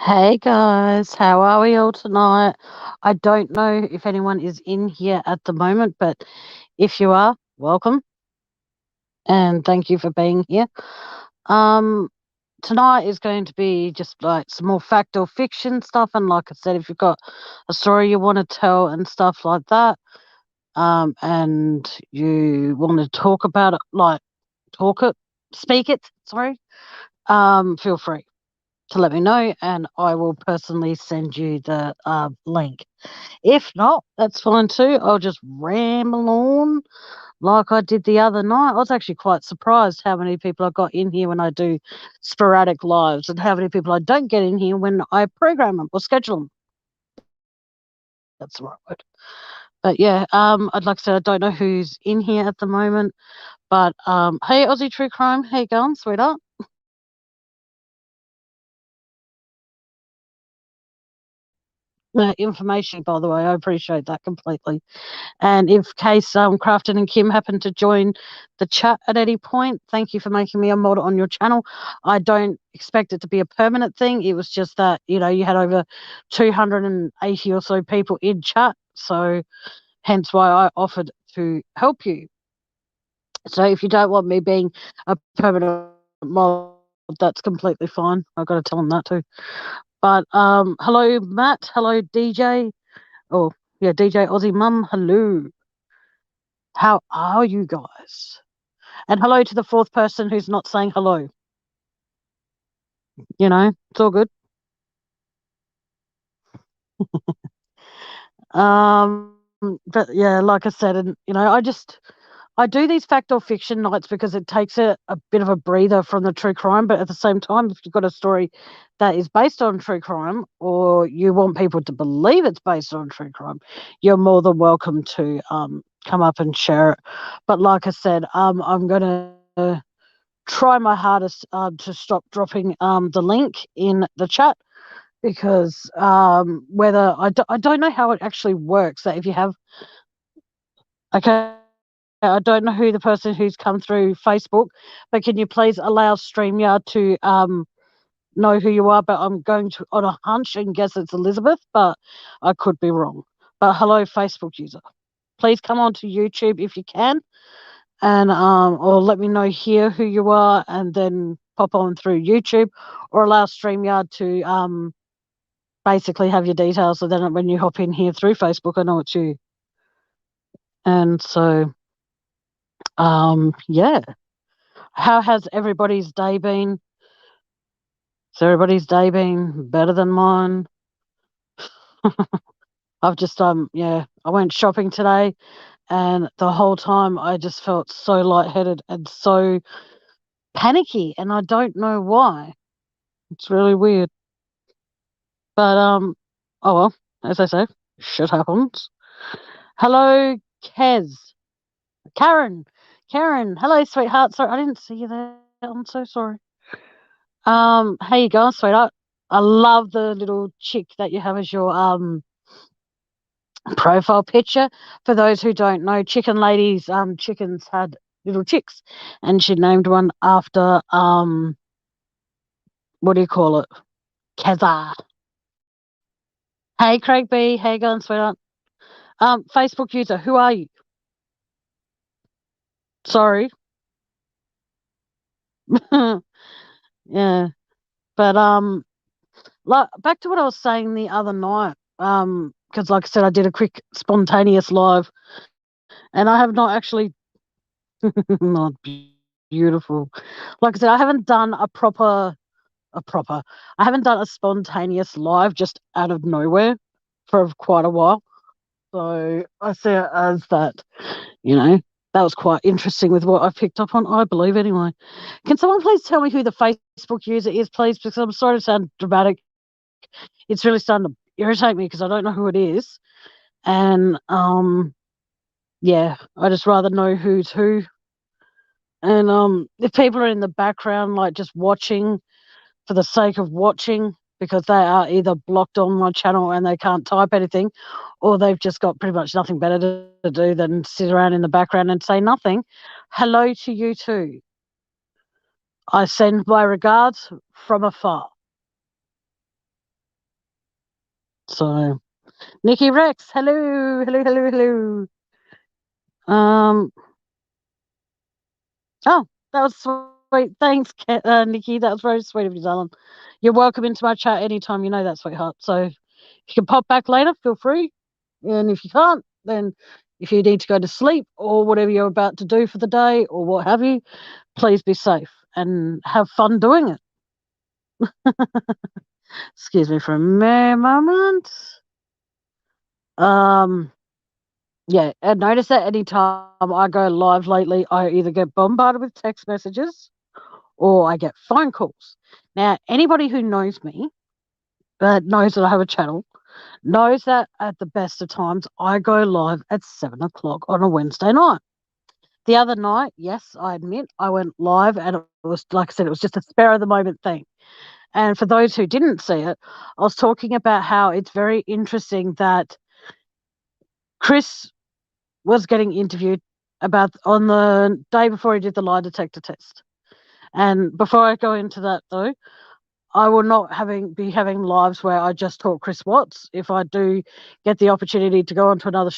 Hey guys, how are we all tonight? I don't know if anyone is in here at the moment, but if you are, welcome and thank you for being here. Um, Tonight is going to be just like some more fact or fiction stuff, and like I said, if you've got a story you want to tell and stuff like that, and you want to talk about it, like talk it, speak it, sorry, feel free to let me know, and I will personally send you the link. If not, that's fine too. I'll just ramble on like I did the other night. I was actually quite surprised how many people I got in here when I do sporadic lives and how many people I don't get in here when I program them or schedule them. That's the right word. But yeah, I'd like to say I don't know who's in here at the moment. But hey Aussie True Crime, how you going, sweetheart? Information, by the way, I appreciate that completely. And if case Crafton and Kim happen to join the chat at any point, thank you for making me a mod on your channel. I don't expect it to be a permanent thing. It was just that, you had over 280 or so people in chat. So hence why I offered to help you. So if you don't want me being a permanent mod, that's completely fine. I've got to tell them that too. But hello, Matt. Hello, DJ. Oh, yeah, DJ Aussie Mum. Hello. How are you guys? And hello to the fourth person who's not saying hello. It's all good. But yeah, like I said, and I do these fact or fiction nights because it takes a bit of a breather from the true crime. But at the same time, if you've got a story that is based on true crime, or you want people to believe it's based on true crime, you're more than welcome to come up and share it. But like I said, I'm gonna try my hardest to stop dropping the link in the chat because whether I don't know how it actually works. That if you have, okay, I don't know who the person who's come through Facebook, but can you please allow StreamYard to know who you are? But I'm going to on a hunch and guess it's Elizabeth, but I could be wrong. But hello, Facebook user. Please come on to YouTube if you can, and or let me know here who you are, and then pop on through YouTube, or allow StreamYard to basically have your details, so then when you hop in here through Facebook, I know it's you. And so, yeah. How has everybody's day been? Has everybody's day been better than mine? I've just yeah, I went shopping today, and the whole time I just felt so lightheaded and so panicky, and I don't know why. It's really weird. But oh well, as I say, shit happens. Hello, Kez. Karen. Karen. Hello, sweetheart. Sorry, I didn't see you there. I'm so sorry. How you going, sweetheart? I love the little chick that you have as your profile picture. For those who don't know, Chicken Lady's chickens had little chicks, and she named one after what do you call it? Kazar. Hey, Craig B. How you going, sweetheart? Facebook user, who are you? Sorry. Yeah, but like back to what I was saying the other night. Because like I said, I did a quick spontaneous live, and I have not actually not beautiful. Like I said, I haven't done I haven't done a spontaneous live just out of nowhere for quite a while. So I see it as that, you know, that was quite interesting with what I picked up on, I believe anyway. Can someone please tell me who the Facebook user is, please? Because I'm sorry to sound dramatic. It's really starting to irritate me because I don't know who it is. And yeah, I just rather know who's who. And if people are in the background, like just watching for the sake of watching, because they are either blocked on my channel and they can't type anything, or they've just got pretty much nothing better to do than sit around in the background and say nothing. Hello to you too. I send my regards from afar. So, Nikki Rex, hello, hello, hello, hello. Oh, that was sweet. Thanks, Nikki. That was very sweet of you, darling. You're welcome into my chat anytime. You know that, sweetheart. So, if you can pop back later, feel free. And if you can't, then if you need to go to sleep or whatever you're about to do for the day or what have you, please be safe and have fun doing it. Excuse me for a moment. Yeah, and notice that anytime I go live lately, I either get bombarded with text messages or I get phone calls. Now, anybody who knows me, knows that I have a channel, knows that at the best of times, I go live at 7 o'clock on a Wednesday night. The other night, yes, I admit, I went live and it was, like I said, it was just a spur of the moment thing. And for those who didn't see it, I was talking about how it's very interesting that Chris was getting interviewed about on the day before he did the lie detector test. And before I go into that, though, I will not be having lives where I just talk Chris Watts. If I do get the opportunity to go onto another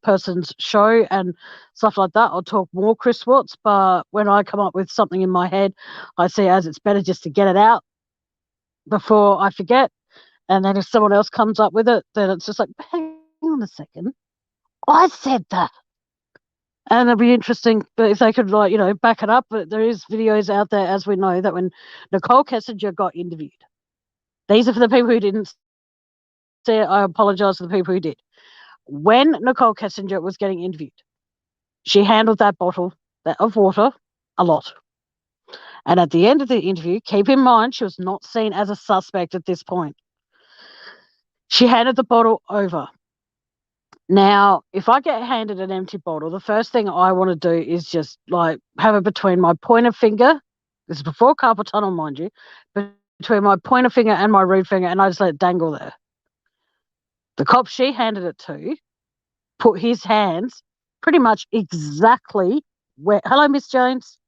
person's show and stuff like that, I'll talk more Chris Watts. But when I come up with something in my head, I see as it's better just to get it out before I forget. And then if someone else comes up with it, then it's just like, hang on a second, I said that. And it'll be interesting, but if they could, like, back it up. But there is videos out there, as we know, that when Nicole Kessinger got interviewed, these are for the people who didn't see it. I apologize to the people who did. When Nicole Kessinger was getting interviewed, she handled that bottle of water a lot. And at the end of the interview, keep in mind, she was not seen as a suspect at this point. She handed the bottle over. Now, if I get handed an empty bottle, the first thing I want to do is just like have it between my pointer finger. This is before carpal tunnel, mind you, between my pointer finger and my root finger, and I just let it dangle there. The cop she handed it to put his hands pretty much exactly where, hello, Miss Jones,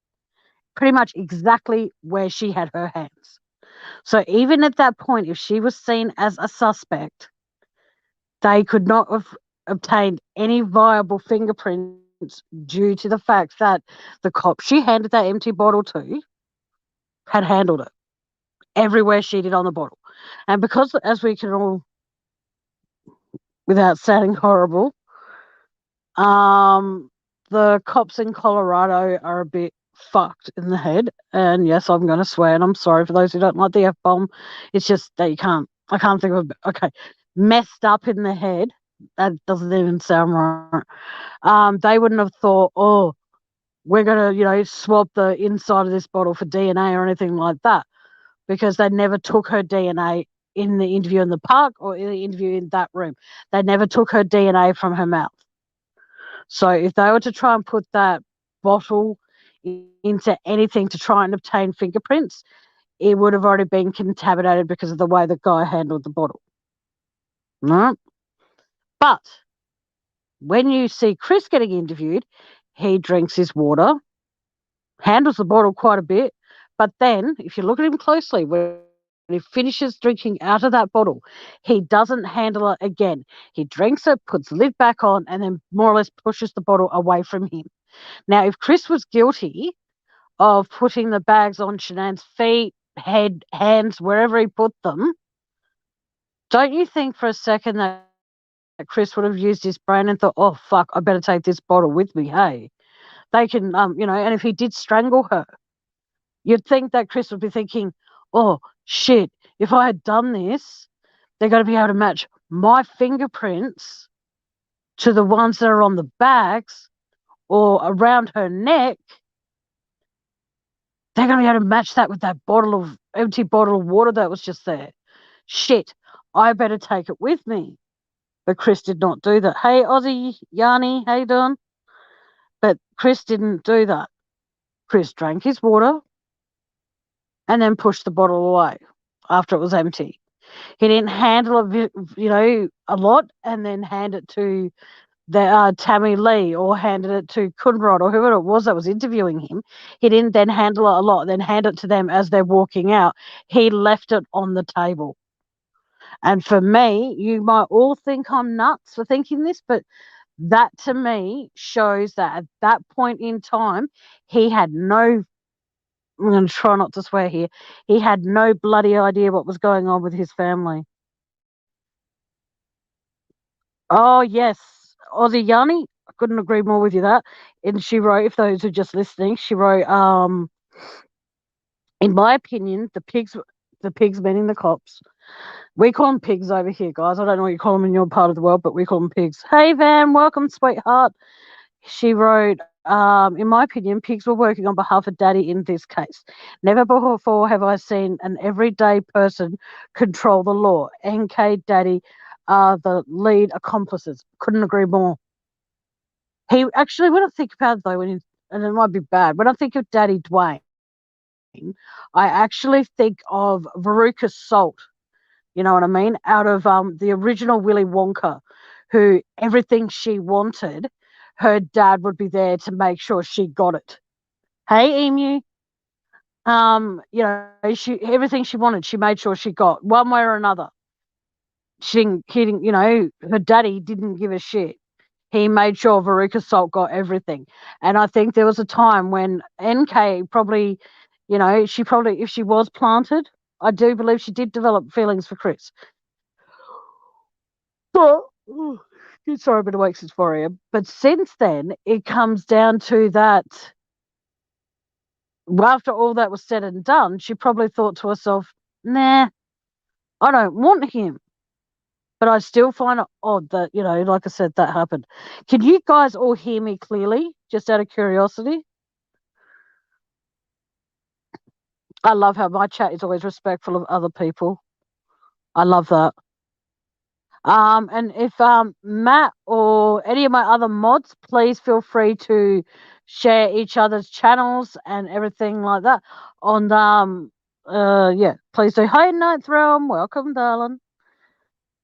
pretty much exactly where she had her hands. So even at that point, if she was seen as a suspect, they could not have obtained any viable fingerprints due to the fact that the cop she handed that empty bottle to had handled it everywhere she did on the bottle. And because, as we can all, without sounding horrible, the cops in Colorado are a bit fucked in the head. And yes, I'm going to swear, and I'm sorry for those who don't like the F-bomb. It's just that I can't think of, okay, messed up in the head. That doesn't even sound right. They wouldn't have thought, oh, we're going to, swap the inside of this bottle for DNA or anything like that, because they never took her DNA in the interview in the park or in the interview in that room. They never took her DNA from her mouth. So if they were to try and put that bottle into anything to try and obtain fingerprints, it would have already been contaminated because of the way the guy handled the bottle. No. But when you see Chris getting interviewed, he drinks his water, handles the bottle quite a bit, but then if you look at him closely, when he finishes drinking out of that bottle, he doesn't handle it again. He drinks it, puts the lid back on, and then more or less pushes the bottle away from him. Now, if Chris was guilty of putting the bags on Shanann's feet, head, hands, wherever he put them, don't you think for a second that Chris would have used his brain and thought, oh, fuck, I better take this bottle with me, hey? They can, and if he did strangle her, you'd think that Chris would be thinking, oh, shit, if I had done this, they're going to be able to match my fingerprints to the ones that are on the bags or around her neck. They're going to be able to match that with that empty bottle of water that was just there. Shit, I better take it with me. But Chris did not do that. Hey, Aussie, Yanni, how you doing? But Chris didn't do that. Chris drank his water and then pushed the bottle away after it was empty. He didn't handle it, a lot and then hand it to the Tammy Lee or handed it to Kunrod or whoever it was that was interviewing him. He didn't then handle it a lot, then hand it to them as they're walking out. He left it on the table. And for me, you might all think I'm nuts for thinking this, but that to me shows that at that point in time, he had no, I'm going to try not to swear here, he had no bloody idea what was going on with his family. Oh, yes. Aussie Yanni, I couldn't agree more with you that. And she wrote, if those who are just listening, she wrote, in my opinion, the pigs meaning the cops. We call them pigs over here, guys. I don't know what you call them in your part of the world, but we call them pigs. Hey, Van, welcome, sweetheart. She wrote, in my opinion, pigs were working on behalf of Daddy in this case. Never before have I seen an everyday person control the law. NK Daddy are the lead accomplices. Couldn't agree more. He actually, when I think about it though, and it might be bad, when I think of Daddy Dwayne, I actually think of Veruca Salt. You know what I mean? Out of the original Willy Wonka, who everything she wanted, her dad would be there to make sure she got it. Hey, Emu. She everything she wanted, she made sure she got one way or another. He didn't, her daddy didn't give a shit. He made sure Veruca Salt got everything. And I think there was a time when NK probably, she probably, if she was planted, I do believe she did develop feelings for Chris. But, sorry, I've been awake since 4 a.m. But since then, it comes down to that after all that was said and done, she probably thought to herself, nah, I don't want him. But I still find it odd that, like I said, that happened. Can you guys all hear me clearly, just out of curiosity? I love how my chat is always respectful of other people. I love that. And if Matt or any of my other mods, please feel free to share each other's channels and everything like that. Please do. Hi, Ninth Realm. Welcome, darling.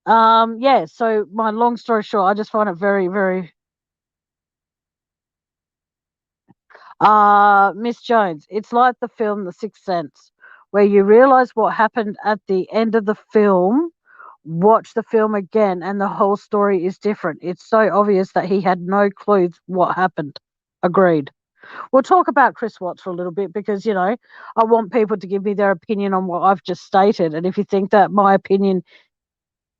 So my long story short, I just find it very, very Miss Jones, it's like the film The Sixth Sense, where you realize what happened at the end of the film, watch the film again, and the whole story is different. It's so obvious that he had no clue what happened. Agreed. We'll talk about Chris Watts for a little bit because, I want people to give me their opinion on what I've just stated. And if you think that my opinion,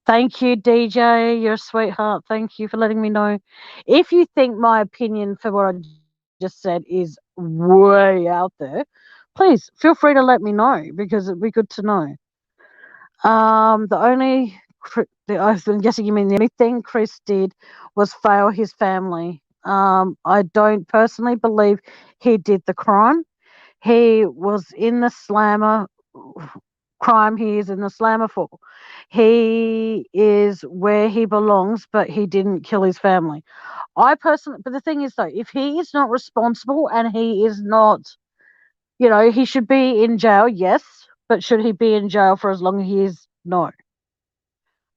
thank you, DJ, you're a sweetheart. Thank you for letting me know. If you think my opinion for what I just said is way out there, please feel free to let me know because it'd be good to know. I'm guessing you mean the only thing Chris did was fail his family. I don't personally believe he did the crime. He was in the slammer crime he is in the slammer for. He is where he belongs, but he didn't kill his family. But the thing is though, if he is not responsible and he is not, he should be in jail, yes, but should he be in jail for as long as he is? No.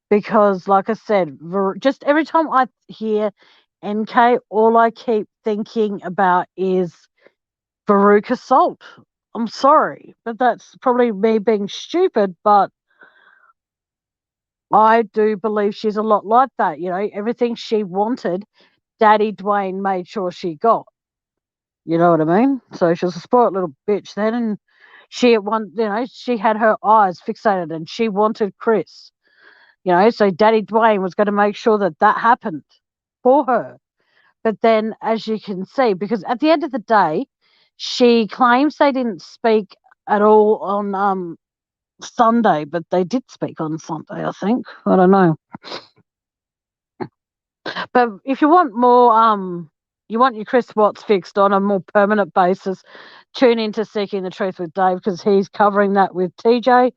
Because like I said, just every time I hear NK, all I keep thinking about is Veruca Salt. I'm sorry, but that's probably me being stupid, but I do believe she's a lot like that. Everything she wanted, Daddy Dwayne made sure she got. You know what I mean? So she was a spoiled little bitch then, and she she had her eyes fixated, and she wanted Chris. So Daddy Dwayne was going to make sure that that happened for her. But then, as you can see, because at the end of the day, she claims they didn't speak at all on Sunday, but they did speak on Sunday, I think. I don't know. But if you want more, you want your Chris Watts fixed on a more permanent basis, tune into Seeking the Truth with Dave because he's covering that with TJ.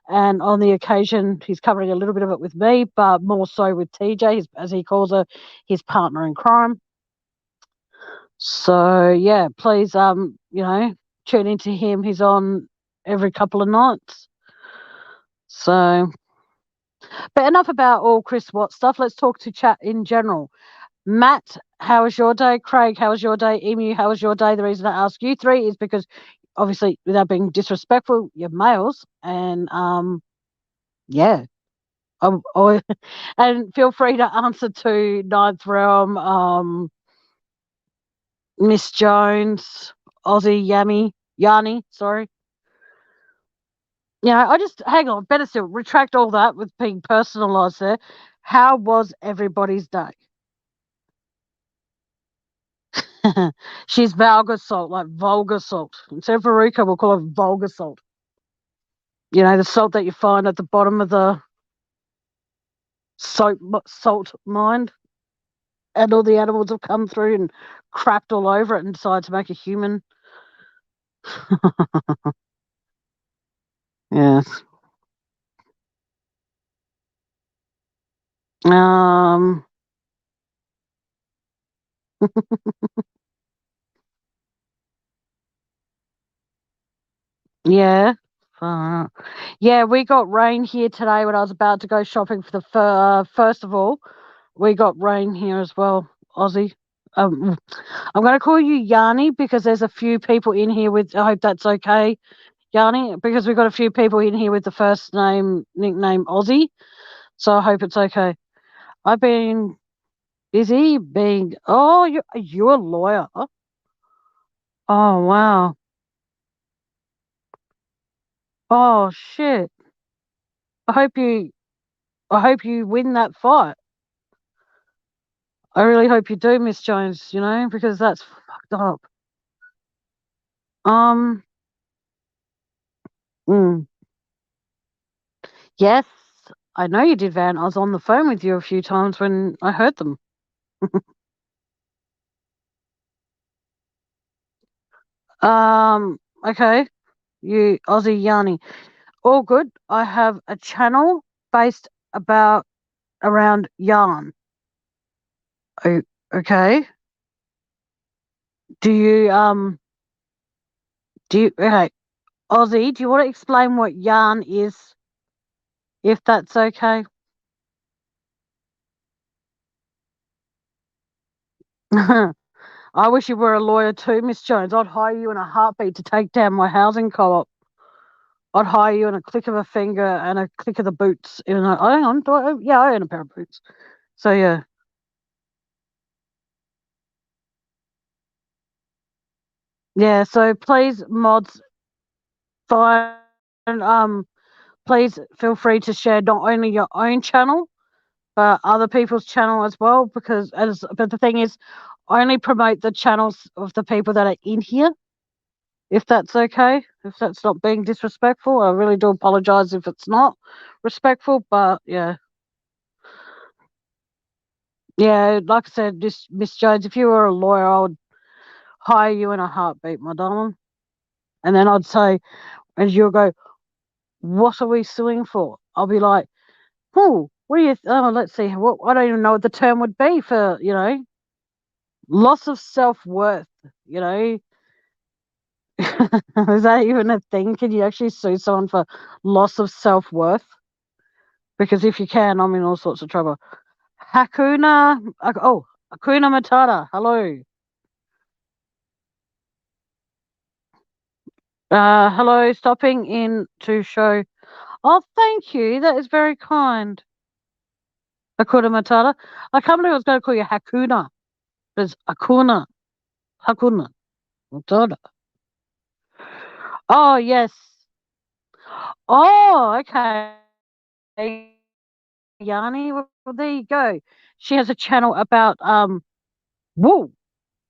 And on the occasion, he's covering a little bit of it with me, but more so with TJ, as he calls her, his partner in crime. So, yeah, please, tune into him. He's on every couple of nights. So, but enough about all Chris Watts stuff. Let's talk to chat in general. Matt, how was your day? Craig, how was your day? Emu, how was your day? The reason I ask you three is because, obviously, without being disrespectful, you're males. And, yeah. And feel free to answer to Ninth Realm, Miss Jones, Aussie Yanni, sorry. I just hang on, better still, retract all that with being personalised there. How was everybody's day? She's vulgar salt, like vulgar salt. Instead of Veruca, we'll call her vulgar salt. The salt that you find at the bottom of the salt mine, and all the animals have come through and crapped all over it and decided to make a human. Yes. Um. Yeah. Yeah, we got rain here today when I was about to go shopping for the first of all. We got rain here as well, Aussie. I'm going to call you Yanni because there's a few people in here with. I hope that's okay, Yanni, because we've got a few people in here with the first name nickname Aussie. So I hope it's okay. I've been busy being. Oh, you're a lawyer. Oh wow. Oh shit. I hope you. I hope you win that fight. I really hope you do, Miss Jones. Because that's fucked up. Um. Mm, yes, I know you did, Van. I was on the phone with you a few times when I heard them. Okay. You Aussie Yanni. All good. I have a channel based about around yarn. Oh, okay. Do you okay, Aussie, do you want to explain what yarn is, if that's okay? I wish you were a lawyer too, Miss Jones. I'd hire you in a heartbeat to take down my housing co-op. I'd hire you in a click of a finger and a click of the boots. Hang on, yeah, I own a pair of boots. So yeah. Yeah, so please mods find please feel free to share not only your own channel but other people's channel as well, but the thing is, only promote the channels of the people that are in here, if that's okay, if that's not being disrespectful. I really do apologize if it's not respectful, but yeah. Yeah, like I said, Miss Jones, if you were a lawyer, I would hire you in a heartbeat, my darling. And then I'd say, and you'll go, what are we suing for? I'll be like, oh, what do you, let's see, I don't even know what the term would be for, loss of self-worth, you know. Is that even a thing? Can you actually sue someone for loss of self-worth? Because if you can, I'm in all sorts of trouble. Hakuna Matata. Hello. Hello, stopping in to show. Oh, thank you. That is very kind. Hakuna Matata. I can't believe I was going to call you Hakuna. But it's Hakuna. Hakuna Matata. Oh, yes. Oh, okay. Yanni. Well, there you go. She has a channel about wool.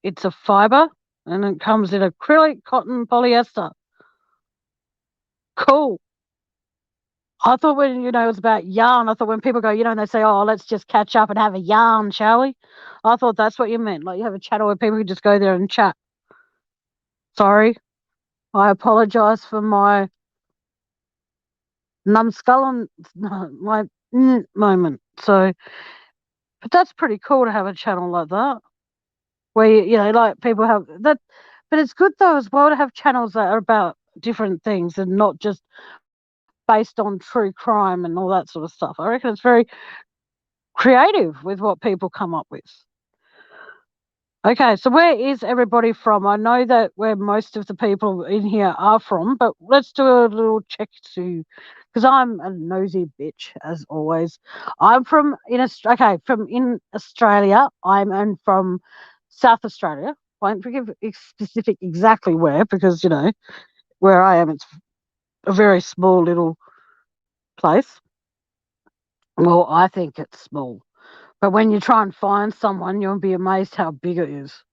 It's a fiber and it comes in acrylic, cotton, polyester. Cool. I thought when it was about yarn, I thought when people go, and they say, "Oh, let's just catch up and have a yarn, shall we?" I thought that's what you meant. Like you have a channel where people can just go there and chat. Sorry, I apologise for my numbskull and my moment. So, but that's pretty cool to have a channel like that, where like people have that. But it's good though as well to have channels that are about different things and not just based on true crime and all that sort of stuff. I reckon it's very creative with what people come up with. Okay, so where is everybody from? I know that where most of the people in here are from, but let's do a little check too, because I'm a nosy bitch as always. I'm from from in Australia. I'm from South Australia. Won't give specific exactly where because where I am, it's a very small little place. Well, I think it's small, but when you try and find someone, you'll be amazed how big it is.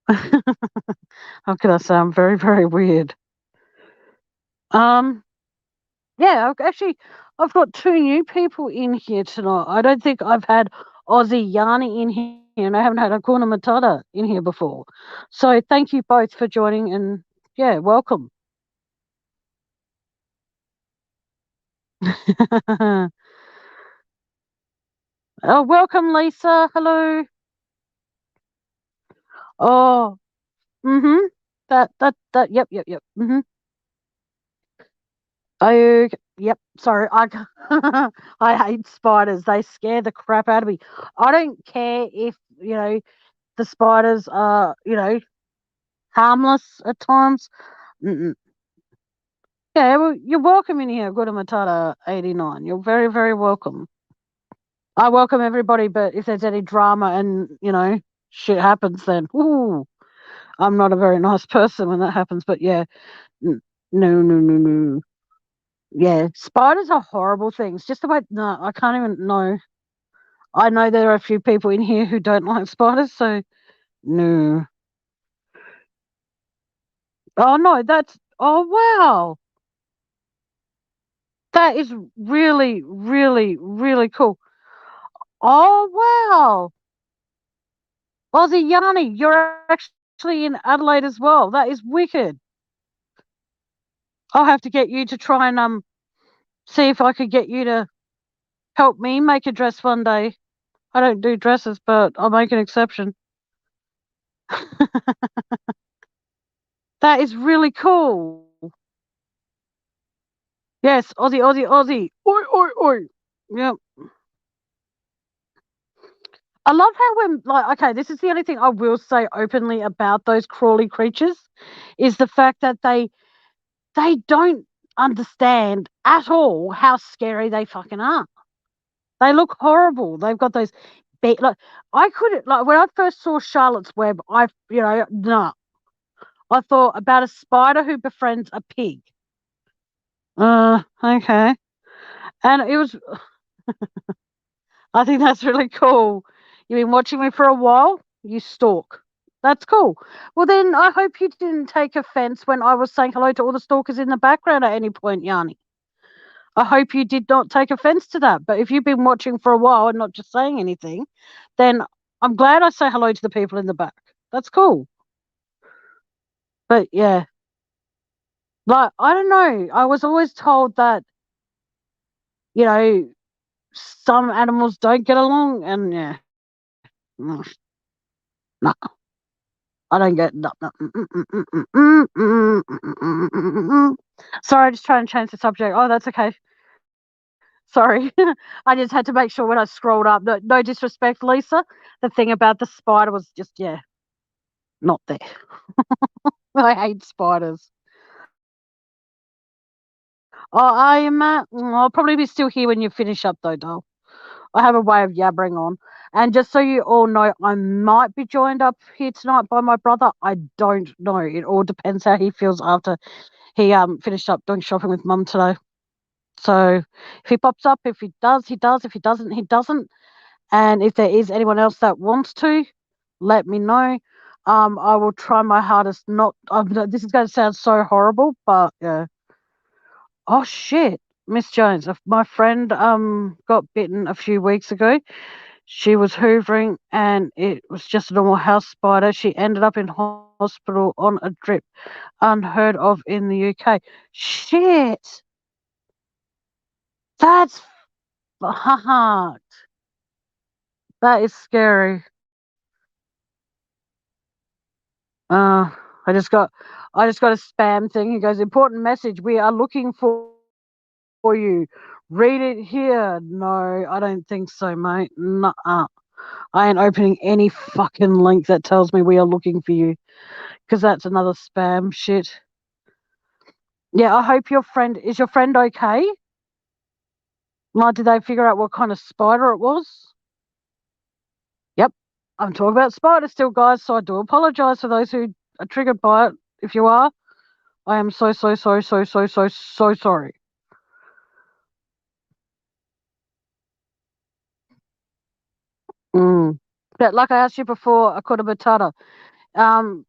How can I say? I'm very, very weird. Um, yeah, I've got two new people in here tonight. I don't think I've had Aussie Yanni in here, and I haven't had Akuna Matata in here before. So thank you both for joining, and yeah, welcome. Oh, welcome, Lisa. Hello. Oh, mm-hmm. That. Yep, yep, yep. Mm-hmm. Oh, yep. Sorry, I hate spiders. They scare the crap out of me. I don't care if the spiders are harmless at times. Mm-mm. Yeah, well, you're welcome in here, Good Matata 89. You're very, very welcome. I welcome everybody, but if there's any drama and shit happens, then ooh, I'm not a very nice person when that happens. But yeah, no, no, no, no. Yeah, spiders are horrible things. Just the way, no, I can't even know. I know there are a few people in here who don't like spiders, so no. Oh no, oh wow. That is really, really, really cool. Oh wow. Aussie Yanni, you're actually in Adelaide as well. That is wicked. I'll have to get you to try and see if I could get you to help me make a dress one day. I don't do dresses, but I'll make an exception. That is really cool. Yes, Aussie, Aussie, Aussie. Oi, oi, oi. Yep. I love how when okay, this is the only thing I will say openly about those crawly creatures is the fact that they don't understand at all how scary they fucking are. They look horrible. They've got those like I couldn't like when I first saw Charlotte's Web, nah. I thought about a spider who befriends a pig. Okay. And it was I think that's really cool. You've been watching me for a while, you stalk. That's cool. Well then I hope you didn't take offense when I was saying hello to all the stalkers in the background at any point, Yanni. I hope you did not take offense to that. But if you've been watching for a while and not just saying anything, then I'm glad I say hello to the people in the back. That's cool. But yeah, like, I don't know. I was always told that, you know, some animals don't get along. And yeah, no, no, I don't get. No, no, Sorry, just trying to change the subject. Oh, that's okay. Sorry. I just had to make sure when I scrolled up. No disrespect, Lisa. The thing about the spider was just, yeah, not there. I hate spiders. Oh, I am. I'll probably be still here when you finish up, though, doll. I have a way of yabbering on. And just so you all know, I might be joined up here tonight by my brother. I don't know. It all depends how he feels after he finished up doing shopping with mum today. So if he pops up, if he does, he does. If he doesn't, he doesn't. And if there is anyone else that wants to, let me know. I will try my hardest not. This is going to sound so horrible, but yeah. Oh shit, Miss Jones, my friend got bitten a few weeks ago. She was hoovering and it was just a normal house spider. She ended up in hospital on a drip, unheard of in the UK. Shit, that's fucked. That is scary. Uh, I just got, I just got a spam thing. He goes, important message. We are looking for you. Read it here. No, I don't think so, mate. Nuh-uh. I ain't opening any fucking link that tells me we are looking for you, because that's another spam shit. Yeah, I hope your friend okay? Like, did they figure out what kind of spider it was? Yep, I'm talking about spiders still, guys. So I do apologise for those who are triggered by it. If you are, I am so sorry. Mm. But like I asked you before, Akuna Matata,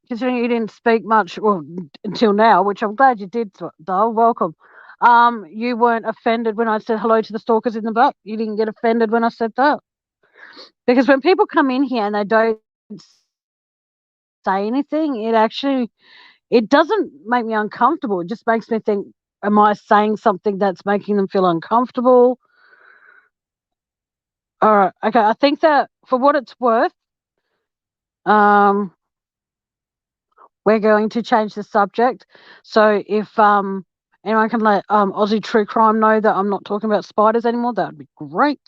considering you didn't speak much, well, until now, which I'm glad you did, though, welcome. You weren't offended when I said hello to the stalkers in the back. You didn't get offended when I said that. Because when people come in here and they don't say anything, it doesn't make me uncomfortable. It just makes me think, am I saying something that's making them feel uncomfortable? All right, okay. I think that for what it's worth, um, we're going to change the subject. So if anyone can let Aussie True Crime know that I'm not talking about spiders anymore, that would be great.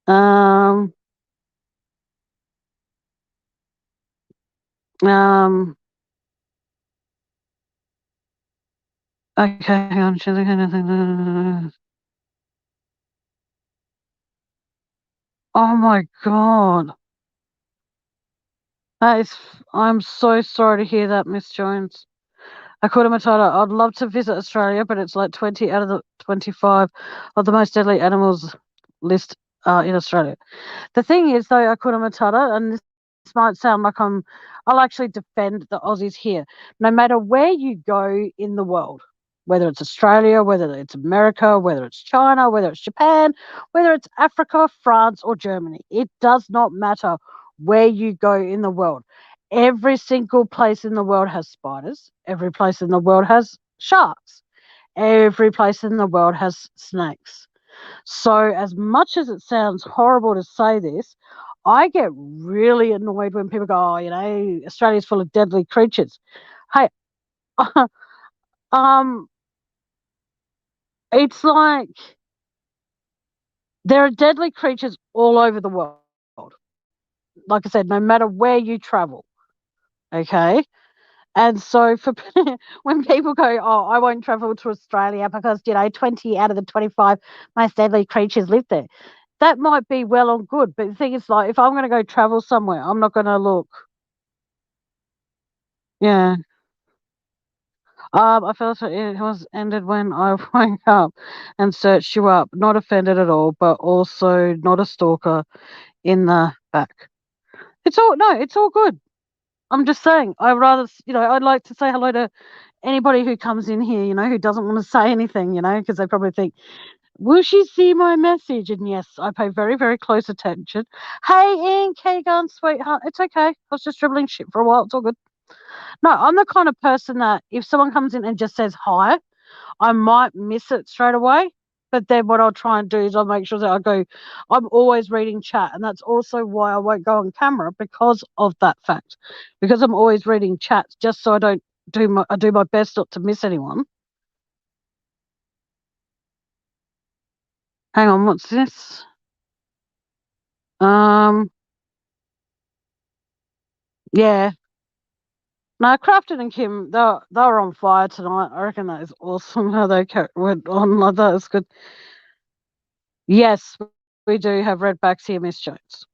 um, um, okay, hang on. Oh my god. That is, I'm so sorry to hear that, Miss Jones. Akuna Matata, I'd love to visit Australia, but it's like 20 out of the 25 of the most deadly animals list in Australia. The thing is, though, Akuna Matata, and this might sound like I'll actually defend the Aussies here. No matter where you go in the world, whether it's Australia, whether it's America, whether it's China, whether it's Japan, whether it's Africa, France, or Germany, it does not matter where you go in the world. Every single place in the world has spiders. Every place in the world has sharks. Every place in the world has snakes. So, as much as it sounds horrible to say this, I get really annoyed when people go, "Oh, Australia's full of deadly creatures." Hey, um, it's like there are deadly creatures all over the world. Like I said, no matter where you travel, okay? And so for when people go, "Oh, I won't travel to Australia because 20 out of the 25 most deadly creatures live there," that might be well and good. But the thing is, like, if I'm going to go travel somewhere, I'm not going to look. Yeah. I felt it was ended when I woke up and searched you up. Not offended at all, but also not a stalker in the back. It's all good. I'm just saying, I'd like to say hello to anybody who comes in here, who doesn't want to say anything, because they probably think, will she see my message? And yes, I pay very, very close attention. Hey, Ian Keegan, sweetheart, it's okay. I was just dribbling shit for a while. It's all good. No, I'm the kind of person that if someone comes in and just says hi, I might miss it straight away. But then what I'll try and do is I'll make sure that I'm always reading chat. And that's also why I won't go on camera, because of that fact. Because I'm always reading chats just so I do my best not to miss anyone. Hang on, what's this? Yeah. No, Crafton and Kim, they were on fire tonight. I reckon that is awesome how they went on like that. It's good. Yes, we do have redbacks here, Miss Jones.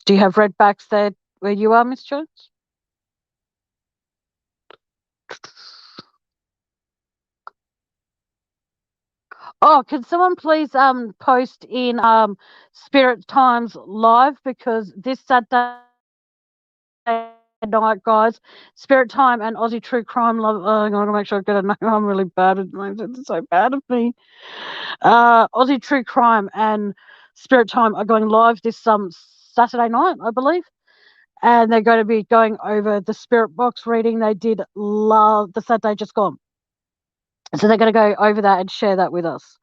Do you have redbacks there where you are, Miss Jones? Oh, can someone please post in Spirit Times live, because this Saturday night, guys, Spirit Time and Aussie True Crime love. I'm gonna make sure I get a name. I'm really bad at names. It's so bad of me. Aussie True Crime and Spirit Time are going live this Saturday night, I believe, and they're going to be going over the Spirit Box reading they did the Saturday just gone. So they're going to go over that and share that with us.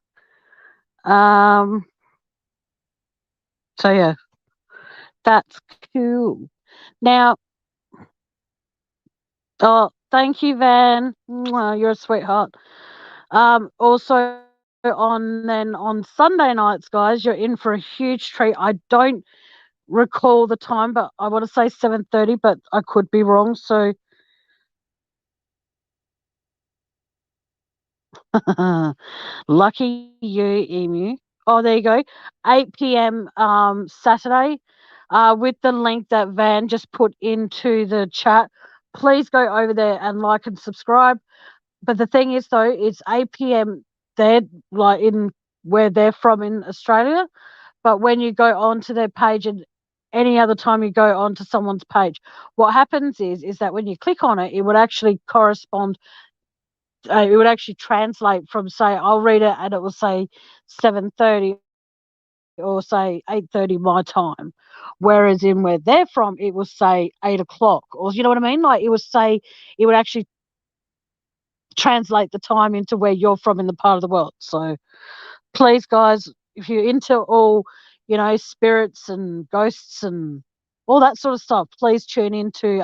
So yeah, that's cool. Now, oh, thank you, Van. Mwah, you're a sweetheart. Also, on then on Sunday nights, guys, you're in for a huge treat. I don't recall the time, but I want to say 7:30, but I could be wrong. So lucky you, Emu. Oh, there you go. 8 p.m. Saturday, with the link that Van just put into the chat. Please go over there and like and subscribe. But the thing is, though, it's 8 p.m. there, like in where they're from in Australia. But when you go onto their page and any other time you go onto someone's page, what happens is that when you click on it, it would actually correspond. It would actually translate from, say, I'll read it and it will say 7:30 or say 8:30 my time, whereas in where they're from, it will say 8 o'clock, or you know what I mean? Like it would actually translate the time into where you're from in the part of the world. So please, guys, if you're into all, spirits and ghosts and all that sort of stuff, please tune into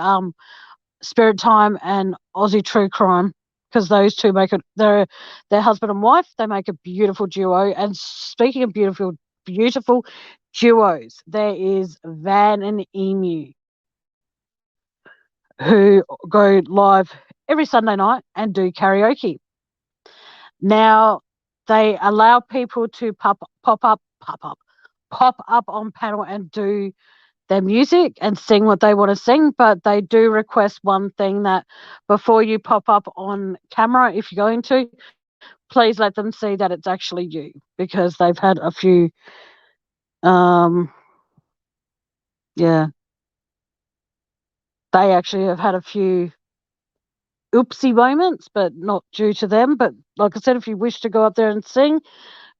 Spirit Time and Aussie True Crime, because those two they're husband and wife. They make a beautiful duo. And speaking of beautiful duos, there is Van and Emu, who go live every Sunday night and do karaoke. Now, they allow people to pop up on panel and do their music and sing what they want to sing, but they do request one thing, that before you pop up on camera, if you're going to, please let them see that it's actually you, because they've had a few, yeah, they actually have had a few oopsie moments, but not due to them. But like I said, if you wish to go up there and sing,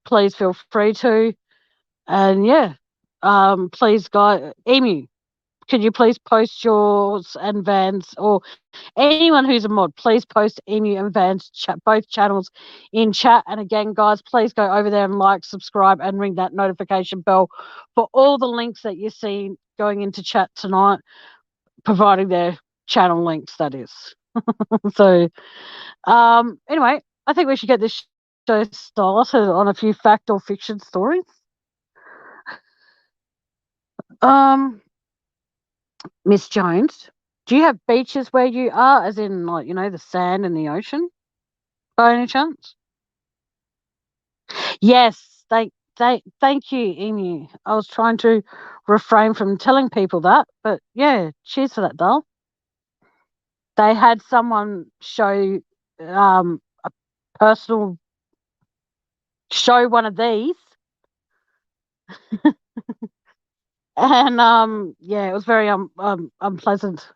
please feel free to. And yeah, please, guys, Emu, could you please post yours and Van's, or anyone who's a mod, please post Emu and Van's both channels in chat. And again, guys, please go over there and like, subscribe, and ring that notification bell for all the links that you see going into chat tonight, providing their channel links, that is. So, anyway, I think we should get this show started on a few fact or fiction stories. Miss Jones, do you have beaches where you are, as in, like, the sand and the ocean, by any chance? Yes, thank you, Emu. I was trying to refrain from telling people that, but yeah, cheers for that, doll. They had someone show a personal show one of these, and yeah, it was very unpleasant,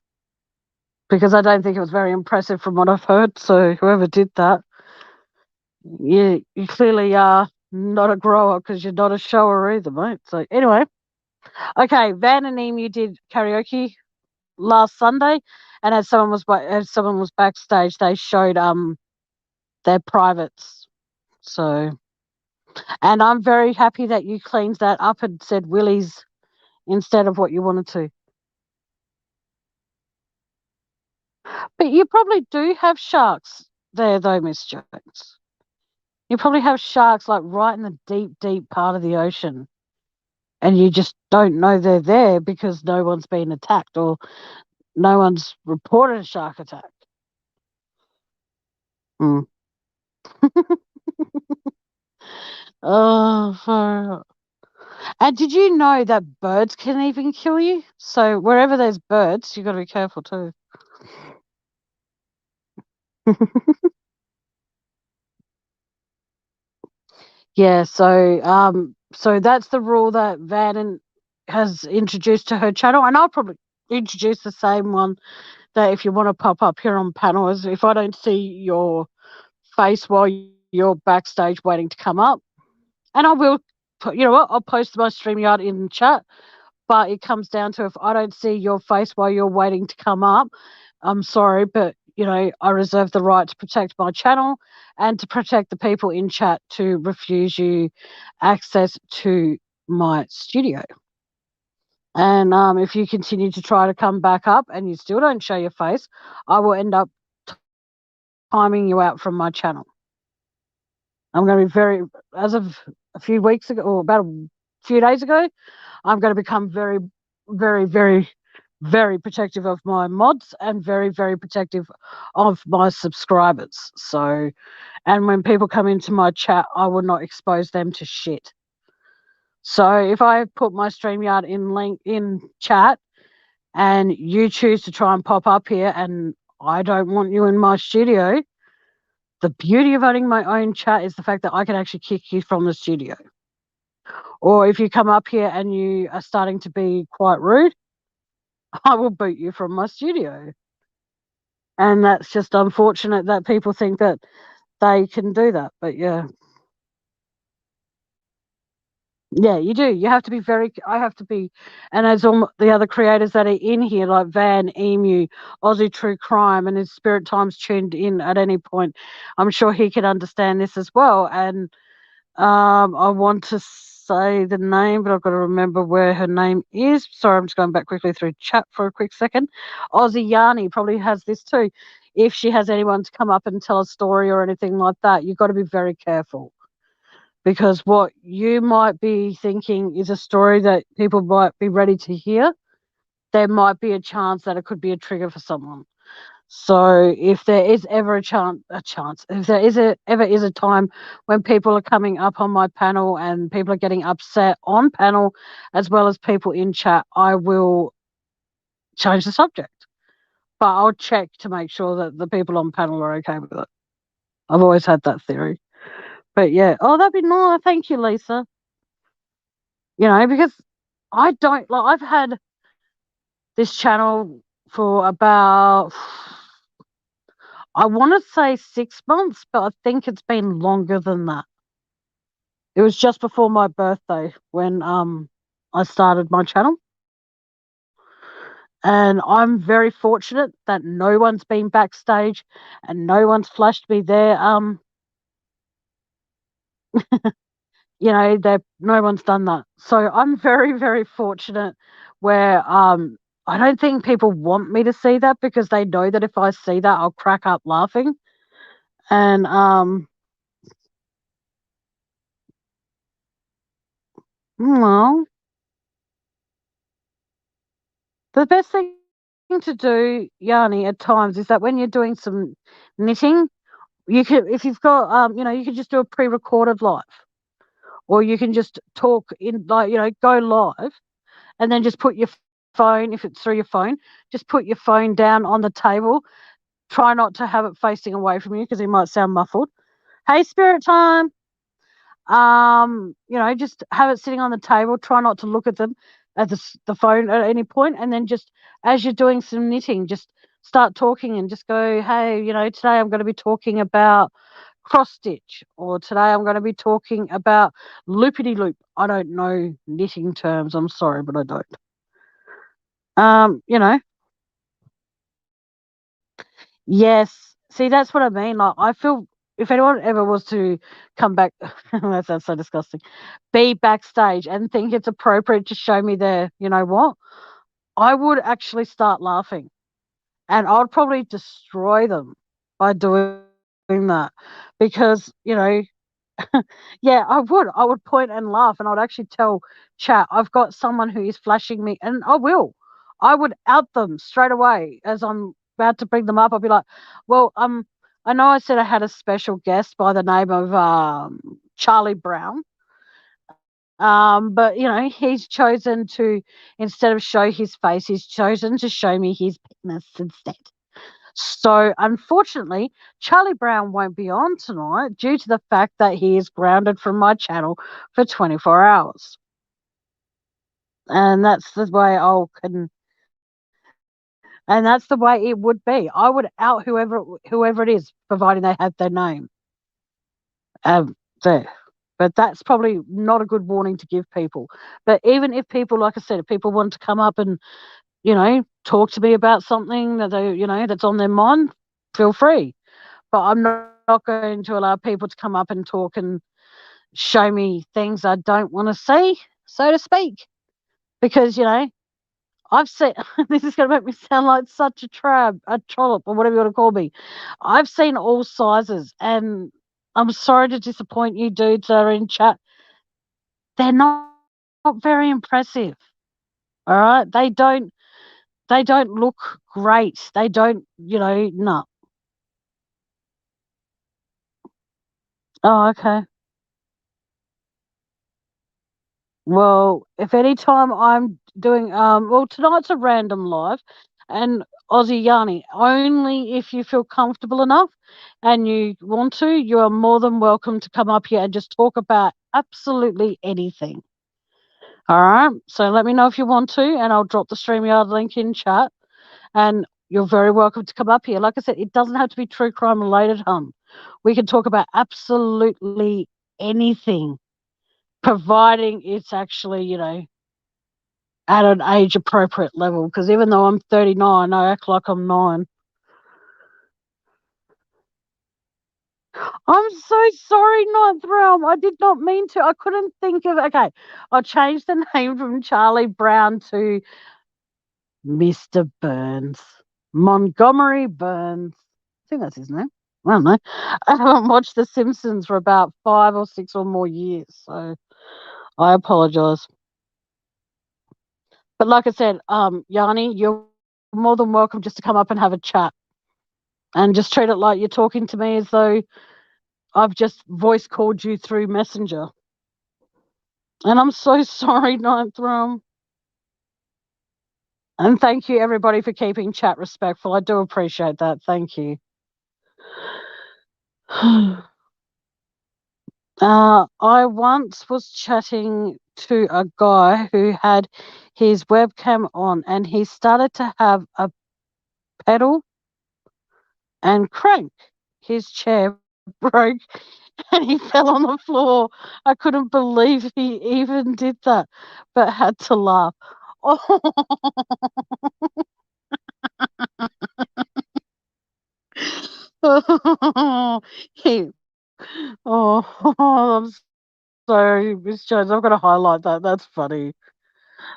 because I don't think it was very impressive from what I've heard. So whoever did that, you clearly are not a grower, because you're not a shower either, mate. So anyway, okay, Van and Emu did karaoke last Sunday, and as someone was backstage, they showed their privates. So, and I'm very happy that you cleaned that up and said Willie's instead of what you wanted to. But you probably do have sharks there, though, Miss Jones. You probably have sharks like right in the deep, deep part of the ocean, and you just don't know they're there because no one's been attacked, or no one's reported a shark attack. Mm. Oh, and did you know that birds can even kill you? So wherever there's birds, you got to be careful too. Yeah, so that's the rule that Van has introduced to her channel, and I'll probably introduce the same one, that if you want to pop up here on panel, is if I don't see your face while you're backstage waiting to come up, and I will, you know what, I'll post my StreamYard in chat, but it comes down to, if I don't see your face while you're waiting to come up, I'm sorry, but I reserve the right to protect my channel and to protect the people in chat, to refuse you access to my studio. And if you continue to try to come back up and you still don't show your face, I will end up timing you out from my channel. I'm going to be as of a few weeks ago, or about a few days ago, I'm going to become very, very, very, very protective of my mods and very, very protective of my subscribers. So, and when people come into my chat, I will not expose them to shit. So if I put my StreamYard in link in chat and you choose to try and pop up here and I don't want you in my studio, the beauty of owning my own chat is the fact that I can actually kick you from the studio. Or if you come up here and you are starting to be quite rude, I will boot you from my studio. And that's just unfortunate that people think that they can do that. But yeah. Yeah, you do. You have to be I have to be, and as all the other creators that are in here, like Van, Emu, Aussie True Crime, and his Spirit Times tuned in at any point, I'm sure he can understand this as well. And I want to say the name, but I've got to remember where her name is. Sorry, I'm just going back quickly through chat for a quick second. Aussie Yarny probably has this too. If she has anyone to come up and tell a story or anything like that, you've got to be very careful. Because what you might be thinking is a story that people might be ready to hear, there might be a chance that it could be a trigger for someone. So if there is ever if there is ever is a time when people are coming up on my panel and people are getting upset on panel, as well as people in chat, I will change the subject. But I'll check to make sure that the people on panel are okay with it. I've always had that theory. But yeah, oh, that'd be nice. Thank you, Lisa. Because I don't like, I've had this channel for about, I want to say 6 months, but I think it's been longer than that. It was just before my birthday when I started my channel. And I'm very fortunate that no one's been backstage and no one's flashed me their no one's done that. So I'm very, very fortunate where I don't think people want me to see that because they know that if I see that I'll crack up laughing. And well, the best thing to do, Yanni, at times is that when you're doing some knitting, you can, if you've got you can just do a pre-recorded live. Or you can just talk in, like, go live and then just put your phone, if it's through your phone, just put your phone down on the table. Try not to have it facing away from you because it might sound muffled. Hey, Spirit Time. Just have it sitting on the table. Try not to look at them at the phone at any point, and then just as you're doing some knitting, just start talking and just go, hey, today I'm going to be talking about cross stitch, or today I'm going to be talking about loopity loop. I don't know knitting terms. I'm sorry, but I don't. Yes. See, that's what I mean. Like, I feel if anyone ever was to come back, that sounds so disgusting, be backstage and think it's appropriate to show me their, what, I would actually start laughing and I'd probably destroy them by doing that because, yeah, I would. I would point and laugh and I'd actually tell chat, I've got someone who is flashing me, and I will. I would out them straight away as I'm about to bring them up. I'll be like, well, I know I said I had a special guest by the name of Charlie Brown. But he's chosen to, instead of show his face, he's chosen to show me his penis instead. So, unfortunately, Charlie Brown won't be on tonight due to the fact that he is grounded from my channel for 24 hours. And that's the way and that's the way it would be. I would out whoever it is, providing they have their name. There. But that's probably not a good warning to give people. But even if people, like I said, if people want to come up and, talk to me about something that they, that's on their mind, feel free. But I'm not going to allow people to come up and talk and show me things I don't want to see, so to speak. Because, I've seen, this is going to make me sound like such a trollop, or whatever you want to call me. I've seen all sizes, and I'm sorry to disappoint you dudes that are in chat. They're not very impressive. All right? They don't look great. They don't, no. Oh, okay. Well, if any time I'm doing well, tonight's a random live, and Aussie Yanni, only if you feel comfortable enough and you want to, you are more than welcome to come up here and just talk about absolutely anything. All right. So let me know if you want to, and I'll drop the StreamYard link in chat. And you're very welcome to come up here. Like I said, it doesn't have to be true crime related, hun. We can talk about absolutely anything, providing it's actually, at an age appropriate level. Because even though I'm 39, I act like I'm 9. I'm so sorry, Ninth Realm. I did not mean to. I couldn't think of. Okay, I'll change the name from Charlie Brown to Mr. Burns. Montgomery Burns. I think that's his name. I don't know. I haven't watched The Simpsons for about 5 or 6 or more years, so I apologize. But like I said, Yanni, you're more than welcome just to come up and have a chat, and just treat it like you're talking to me as though I've just voice called you through Messenger. And I'm so sorry, Ninth Realm. And thank you, everybody, for keeping chat respectful. I do appreciate that. Thank you. I once was chatting to a guy who had his webcam on, and he started to have a pedal and crank. His chair broke and he fell on the floor. I couldn't believe he even did that, but had to laugh. Oh, I'm sorry, Miss Jones. I've got to highlight that. That's funny.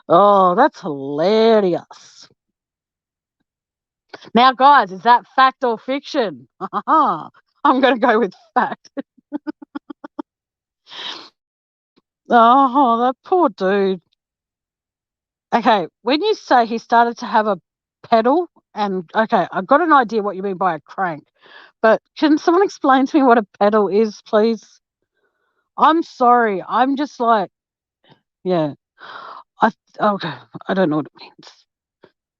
Oh, that's hilarious. Now, guys, is that fact or fiction? I'm going to go with fact. Oh, that poor dude. Okay, when you say he started to have a pedal, and okay, I've got an idea what you mean by a crank, but can someone explain to me what a pedal is, please? I'm sorry. I'm just like, yeah. Okay, I don't know what it means.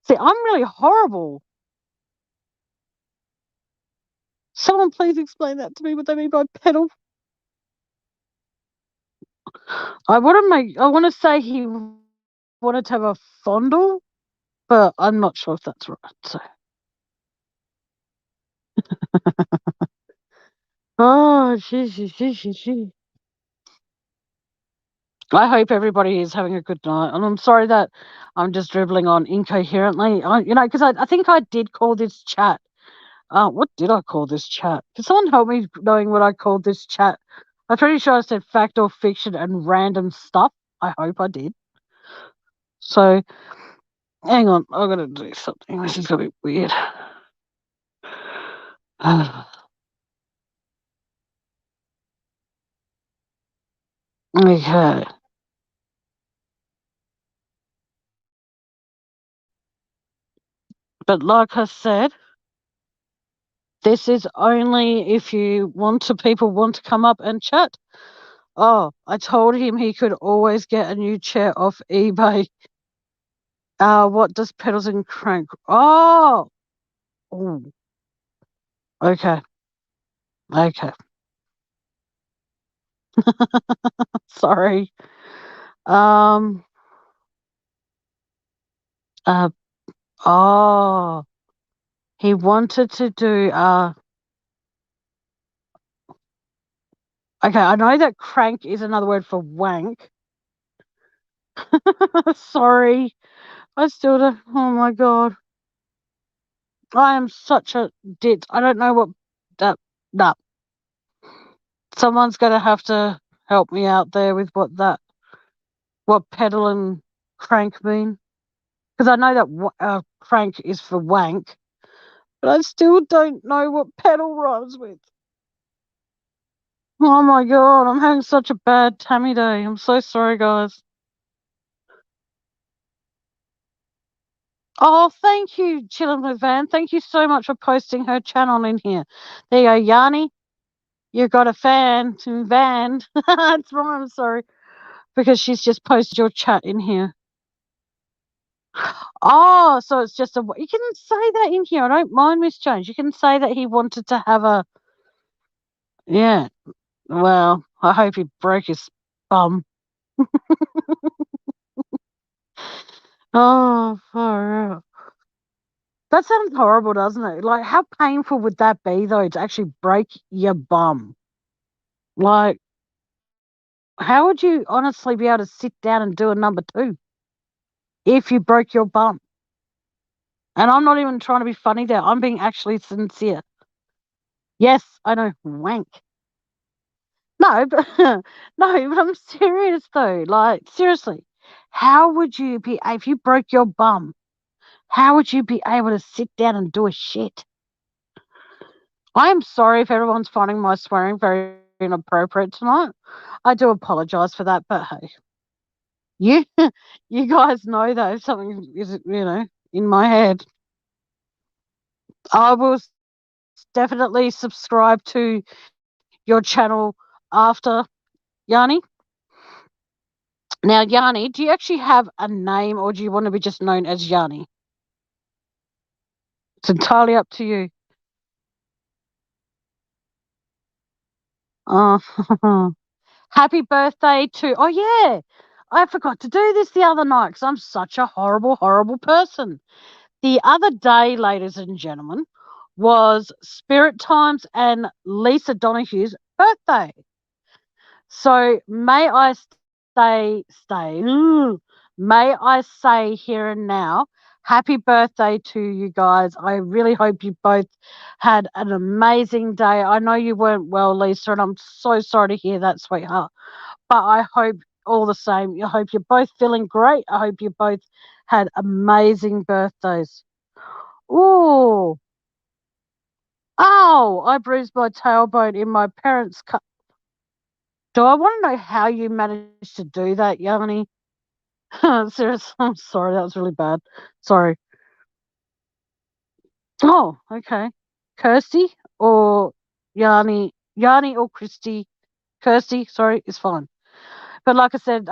See, I'm really horrible. Someone please explain that to me, what they mean by pedal. I want to say he wanted to have a fondle, but I'm not sure if that's right. So, oh, gee. I hope everybody is having a good night, and I'm sorry that I'm just dribbling on incoherently. Because I think I did call this chat. What did I call this chat? Can someone help me knowing what I called this chat? I'm pretty sure I said fact or fiction and random stuff. I hope I did. So, hang on, I've got to do something. This is going to be weird. Okay. But like I said, this is only if people want to come up and chat. Oh, I told him he could always get a new chair off eBay. What does pedals and crank? Oh, ooh, okay, okay. Sorry. Um. Uh. Oh, he wanted to do. Okay, I know that crank is another word for wank. Sorry, I still don't. Oh my god, I am such a dit. I don't know what that. Nah, someone's gonna have to help me out there with what pedal and crank mean. Because I know that crank is for wank, but I still don't know what pedal rhymes with. Oh my god, I'm having such a bad tummy day. I'm so sorry, guys. Oh, thank you, Chillin' with Van. Thank you so much for posting her channel in here. There you go, Yanni. You got a fan, Van. That's wrong, I'm sorry. Because she's just posted your chat in here. Oh, so it's just a. You can say that in here. I don't mind, Miss Jones. You can say that he wanted to have a. Yeah. Well, I hope he broke his bum. Oh, far out. That sounds horrible, doesn't it? Like, how painful would that be, though, to actually break your bum? Like, how would you honestly be able to sit down and do a number two if you broke your bum? And I'm not even trying to be funny there. I'm being actually sincere. Yes, I know, wank. No, but no, but I'm serious though. Like, seriously, how would you be if you broke your bum? How would you be able to sit down and do a shit? I am sorry if everyone's finding my swearing very inappropriate tonight. I do apologize for that, but hey, you you guys know though something is in my head. I will definitely subscribe to your channel after, Yanni. Now, Yanni, do you actually have a name or do you want to be just known as Yanni? It's entirely up to you. Oh, happy birthday to. Oh, yeah. I forgot to do this the other night because I'm such a horrible, horrible person. The other day, ladies and gentlemen, was Spirit Times and Lisa Donahue's birthday. So may I may I say here and now, happy birthday to you guys. I really hope you both had an amazing day. I know you weren't well, Lisa, and I'm so sorry to hear that, sweetheart. But I hope all the same. I hope you're both feeling great. I hope you both had amazing birthdays. Ooh. Oh, I bruised my tailbone in my parents' car. Do I want to know how you managed to do that, Yanni? Seriously, I'm sorry. That was really bad. Sorry. Oh, okay. Kirsty or Yanni? Yanni or Christy? Kirsty, sorry, is fine. But like I said,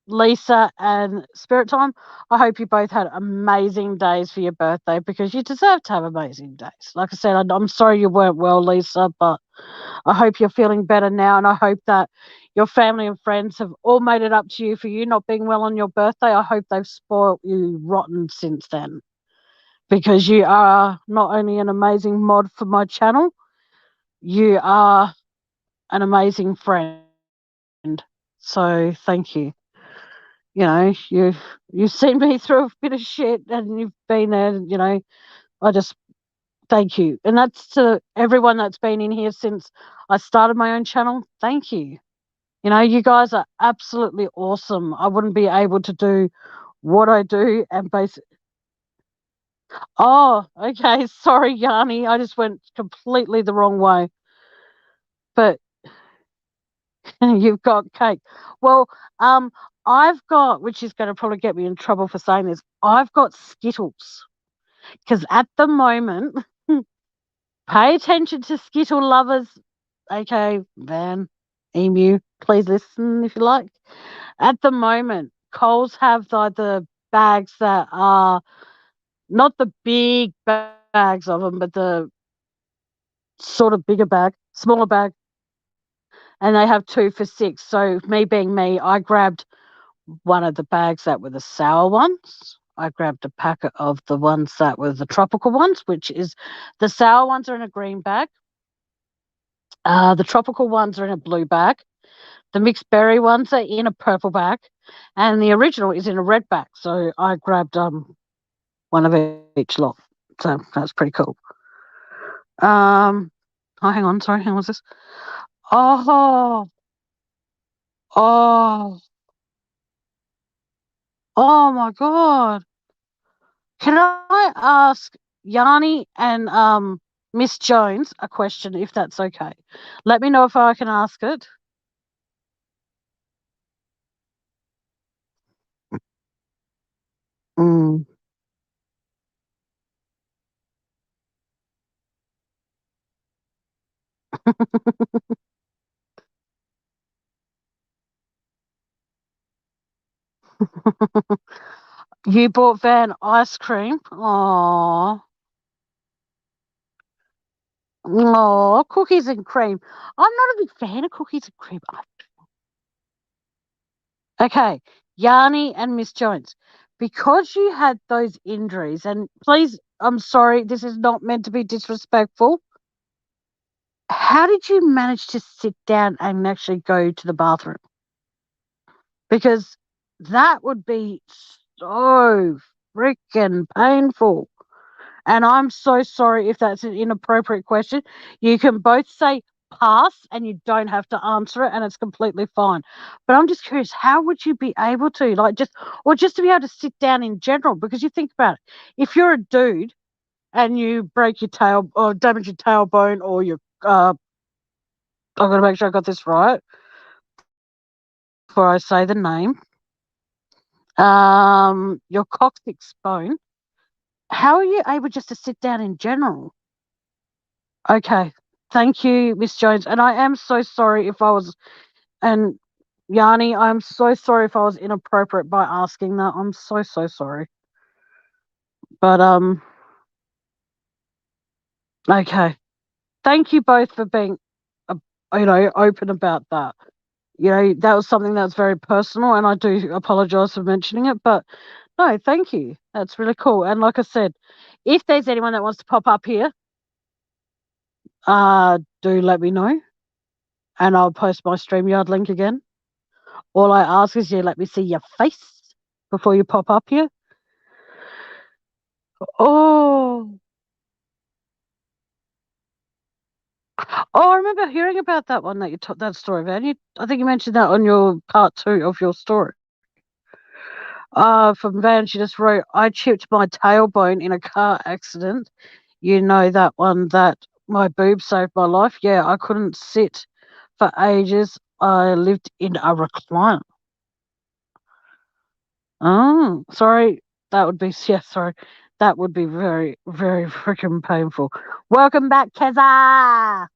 Lisa and Spirit Time, I hope you both had amazing days for your birthday because you deserve to have amazing days. Like I said, I'm sorry you weren't well, Lisa, but I hope you're feeling better now, and I hope that your family and friends have all made it up to you for you not being well on your birthday. I hope they've spoiled you rotten since then because you are not only an amazing mod for my channel, you are an amazing friend. So thank you. You've seen me through a bit of shit and you've been there, I just thank you. And that's to everyone that's been in here since I started my own channel. Thank you. You guys are absolutely awesome. I wouldn't be able to do what I do and basically. Oh, okay. Sorry, Yanni. I just went completely the wrong way. But you've got cake. Well, I've got, which is going to probably get me in trouble for saying this, I've got Skittles. Because at the moment, pay attention to Skittle lovers. Okay, Van, Emu, please listen if you like. At the moment, Coles have the bags that are not the big bags of them, but the sort of bigger bag, smaller bag, and they have 2 for $6. So me being me, I grabbed one of the bags that were the sour ones. I grabbed a packet of the ones that were the tropical ones, which is the sour ones are in a green bag. The tropical ones are in a blue bag. The mixed berry ones are in a purple bag, and the original is in a red bag. So I grabbed one of each lot. So that's pretty cool. Oh, hang on, sorry, hang on, what's this? Oh, oh, oh my God! Can I ask Yanni and Miss Jones a question, if that's okay. Let me know if I can ask it. Mm. You bought Van ice cream. Oh, oh, cookies and cream. I'm not a big fan of cookies and cream. Okay, Yanni and Miss Jones, because you had those injuries, and please, I'm sorry, this is not meant to be disrespectful. How did you manage to sit down and actually go to the bathroom? Because that would be so freaking painful. And I'm so sorry if that's an inappropriate question. You can both say pass and you don't have to answer it and it's completely fine. But I'm just curious, how would you be able to, like, just to be able to sit down in general? Because you think about it, if you're a dude and you break your tail or damage your tailbone or your, I've got to make sure I got this right before I say the name, your coccyx bone, how are you able just to sit down in general? Okay. Thank you, Miss Jones. And I am so sorry if I was, and Yanni, I'm so sorry if I was inappropriate by asking that. I'm so, so sorry. But, okay. Thank you both for being, uh, open about that. That was something that was very personal, and I do apologize for mentioning it. But no, thank you. That's really cool. And like I said, if there's anyone that wants to pop up here, do let me know, and I'll post my StreamYard link again. All I ask is you let me see your face before you pop up here. Oh, I remember hearing about that one that you told that story, Van. I think you mentioned that on your part 2 of your story. From Van, she just wrote, I chipped my tailbone in a car accident. You know that one that my boob saved my life? Yeah, I couldn't sit for ages. I lived in a recliner. Oh, sorry. That would be, yeah, sorry. That would be very, very freaking painful. Welcome back, Keza.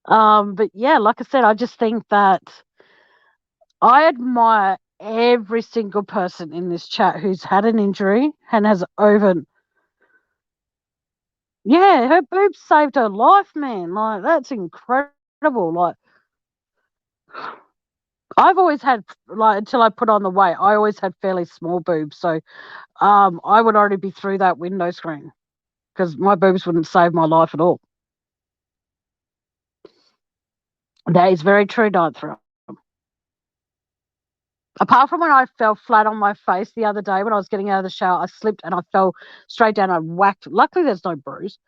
But yeah, like I said, I just think that I admire every single person in this chat who's had an injury and has over. Yeah, her boobs saved her life, man. Like, that's incredible. Like, I've always had, like, until I put on the weight, I always had fairly small boobs. So, I would already be through that window screen because my boobs wouldn't save my life at all. That is very true, Ninth Thrill. Apart from when I fell flat on my face the other day when I was getting out of the shower, I slipped and I fell straight down. I whacked. Luckily, there's no bruise,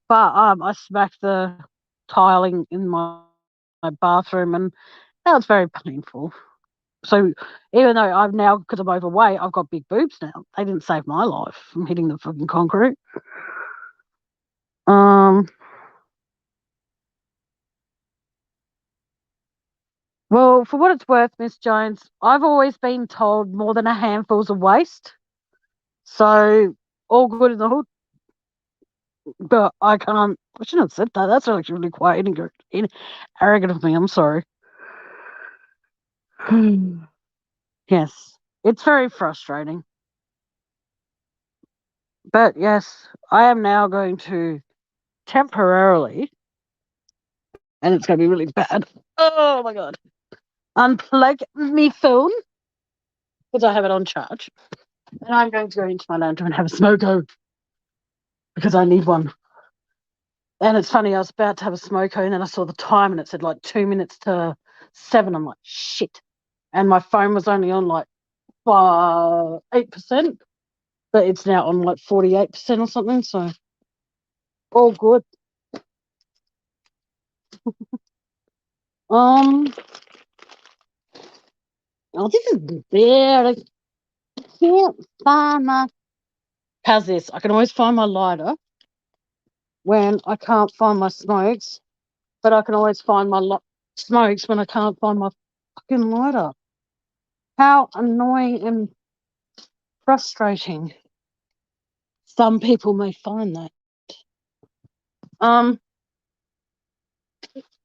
but I smacked the tiling in my bathroom, and that was very painful. So even though I've now, because I'm overweight, I've got big boobs now. They didn't save my life from hitting the fucking concrete. Um. Well, for what it's worth, Miss Jones, I've always been told more than a handful's a waste. So all good in the hood. But I can't. I shouldn't have said that. That's actually really quite arrogant of me. I'm sorry. Yes, it's very frustrating. But yes, I am now going to temporarily, and it's going to be really bad. Oh my god! Unplug my phone because I have it on charge, and I'm going to go into my lounge and have a smoko because I need one. And it's funny, I was about to have a smoko, and then I saw the time, and it said like 2 minutes to 7. I'm like, shit. And my phone was only on like 8%, but it's now on like 48% or something. So all good. Um, oh, this is weird. I can't find my How's this? I can always find my lighter when I can't find my smokes, but I can always find my smokes when I can't find my fucking lighter. How annoying and frustrating. Some people may find that.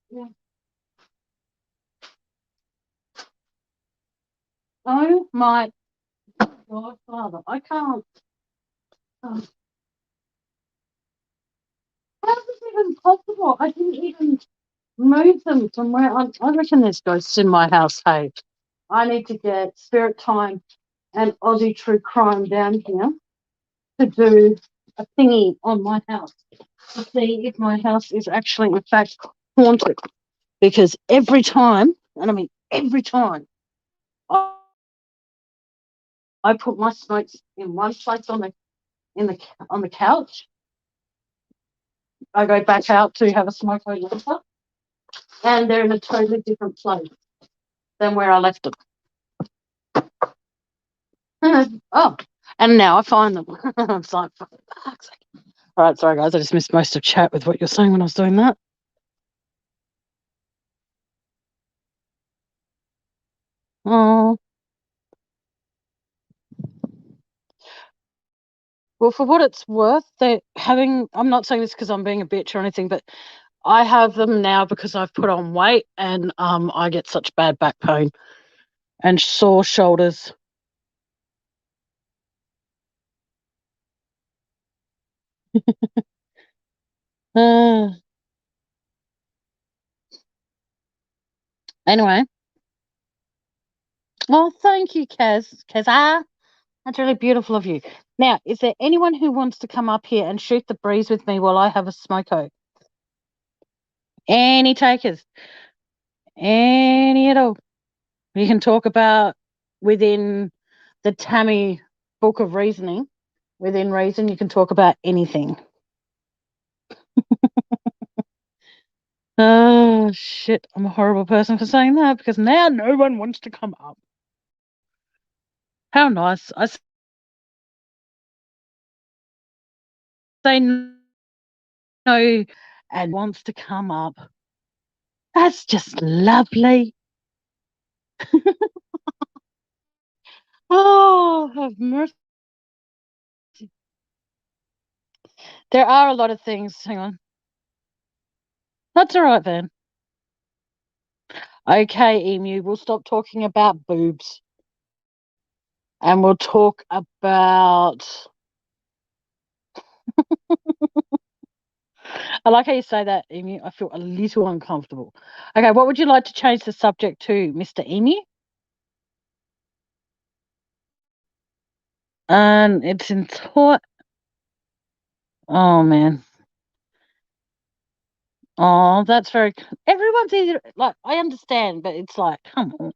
Yeah. Oh my God, Father, I can't. Um, how is this even possible? I didn't even move them from where I reckon there's ghosts in my house. Hey, I need to get Spirit Time and Aussie True Crime down here to do a thingy on my house to see if my house is actually, in fact, haunted. Because every time, and I mean every time, I, I put my smokes in one place on the couch. I go back out to have a smoke later, and they're in a totally different place than where I left them. Oh, and now I find them. I'm like, for fuck's sake. All right, sorry guys, I just missed most of chat with what you're saying when I was doing that. Oh, well, for what it's worth, they having. I'm not saying this because I'm being a bitch or anything, but I have them now because I've put on weight and I get such bad back pain and sore shoulders. Uh, anyway, well, thank you, Kaz. That's really beautiful of you. Now, is there anyone who wants to come up here and shoot the breeze with me while I have a smoko? Any takers? Any at all? We can talk about within the Tammy book of reasoning. Within reason, you can talk about anything. Oh, shit. I'm a horrible person for saying that because now no one wants to come up. How nice. I say no and wants to come up. That's just lovely. Oh, have mercy. There are a lot of things. Hang on. That's all right then. Okay, Emu, we'll stop talking about boobs. And we'll talk about. I like how you say that, Emu. I feel a little uncomfortable. Okay, what would you like to change the subject to, Mr. Emu? And it's in thought. Oh man. Oh, that's very. Everyone's easy. Like I understand, but it's like, come on.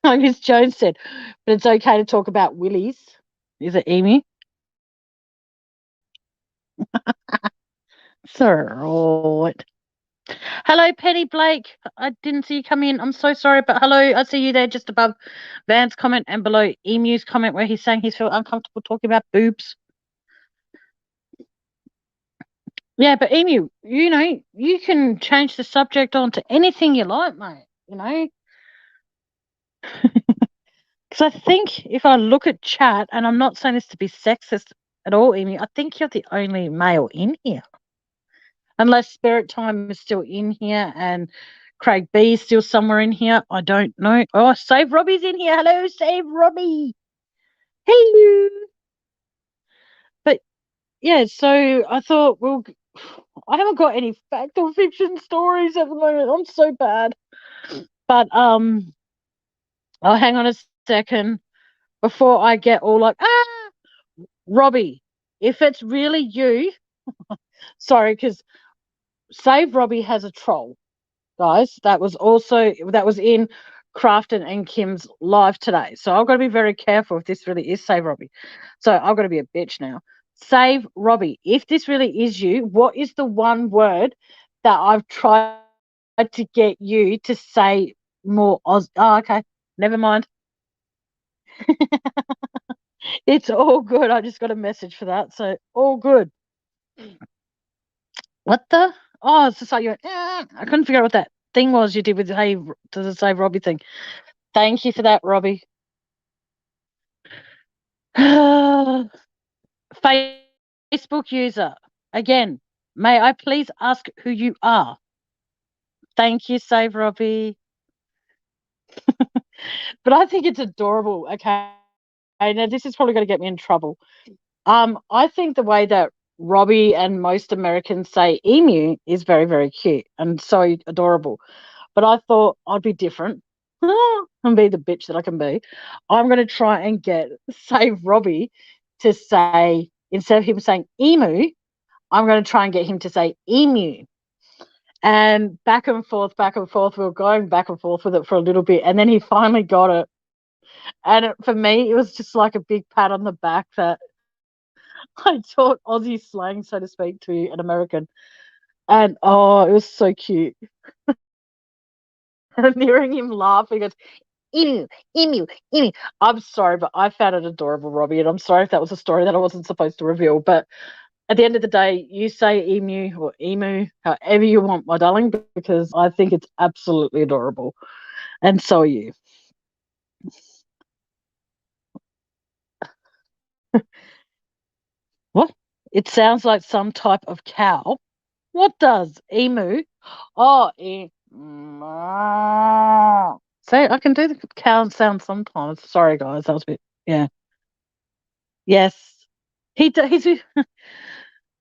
Like Miss Jones said, but it's okay to talk about willies. Is it Emu? Sir. Hello, Penny Blake. I didn't see you come in. I'm so sorry, but hello. I see you there just above Van's comment and below Emu's comment where he's saying he's feel uncomfortable talking about boobs. Yeah, but Emu, you can change the subject on to anything you like, mate. Because I think if I look at chat, and I'm not saying this to be sexist at all, Emu, I think you're the only male in here. Unless Spirit Time is still in here and Craig B is still somewhere in here. I don't know. Oh, Save Robbie's in here. Hello, Save Robbie. Hello. But yeah, so I thought, well, I haven't got any fact or fiction stories at the moment. I'm so bad. But oh, hang on a second before I get all like, Robbie, if it's really you, sorry, because Save Robbie has a troll. Guys. That was in Crafton and Kim's live today. So I've got to be very careful if this really is Save Robbie. So I've got to be a bitch now. Save Robbie. If this really is you, what is the one word that I've tried to get you to say more Oh, okay. Never mind. It's all good. I just got a message for that, so all good. What the? Oh, it's just like you. I couldn't figure out what that thing was you did with hey to the Save Robbie thing. Thank you for that, Robbie. Facebook user again. May I please ask who you are? Thank you, Save Robbie. But I think it's adorable. Okay, now this is probably going to get me in trouble. I think the way that Robbie and most Americans say emu is very, very cute and so adorable. But I thought I'd be different and be the bitch that I can be. I'm going to try and get Save Robbie to say, instead of him saying emu, I'm going to try and get him to say emu. And back and forth, we were going back and forth with it for a little bit. And then he finally got it. And for me, it was just like a big pat on the back that I taught Aussie slang, so to speak, to an American. And oh, it was so cute. And hearing him laugh, he goes, emu, emu, emu. I'm sorry, but I found it adorable, Robbie. And I'm sorry if that was a story that I wasn't supposed to reveal. But at the end of the day, you say emu or emu, however you want, my darling, because I think it's absolutely adorable. And so are you. What? It sounds like some type of cow. What does? Emu? Oh, say I can do the cow sound sometimes. Sorry, guys, that was a bit. Yeah. Yes. He's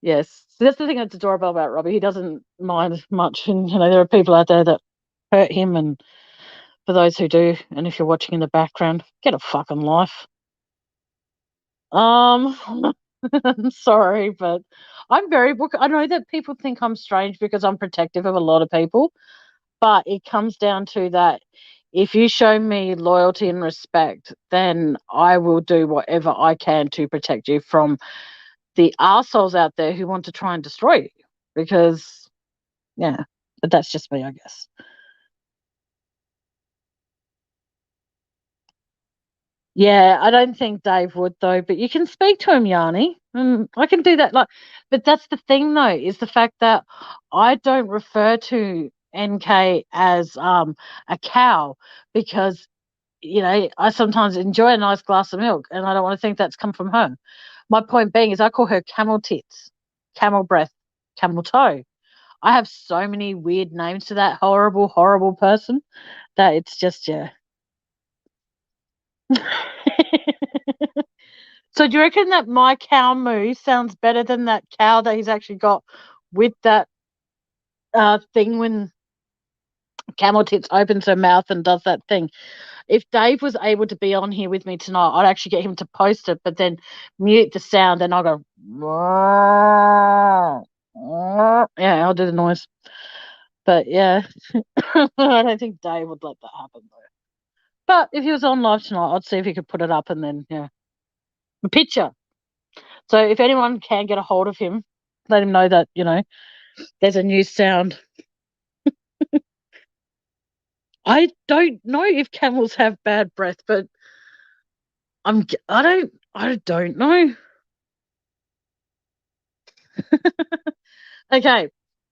yes. So that's the thing that's adorable about Robbie. He doesn't mind much, and there are people out there that hurt him, and for those who do, and if you're watching in the background, get a fucking life. Um, I'm sorry, but I'm very book. I know that people think I'm strange because I'm protective of a lot of people, but it comes down to that. If you show me loyalty and respect, then I will do whatever I can to protect you from the assholes out there who want to try and destroy you. Because, yeah, but that's just me, I guess. Yeah, I don't think Dave would though, but you can speak to him, Yanni. I can do that. Like, but that's the thing though, is the fact that I don't refer to NK as a cow because I sometimes enjoy a nice glass of milk, and I don't want to think that's come from her. My point being is I call her camel tits, camel breath, camel toe. I have so many weird names to that horrible, horrible person that it's just yeah. So do you reckon that my cow moo sounds better than that cow that he's actually got with that thing when camel tits opens her mouth and does that thing? If Dave was able to be on here with me tonight, I'd actually get him to post it, but then mute the sound and I'll go, yeah, I'll do the noise. But yeah, I don't think Dave would let that happen though. But if he was on live tonight, I'd see if he could put it up and then, yeah, a picture. So if anyone can get a hold of him, let him know that, there's a new sound. I don't know if camels have bad breath, but I don't know. Okay.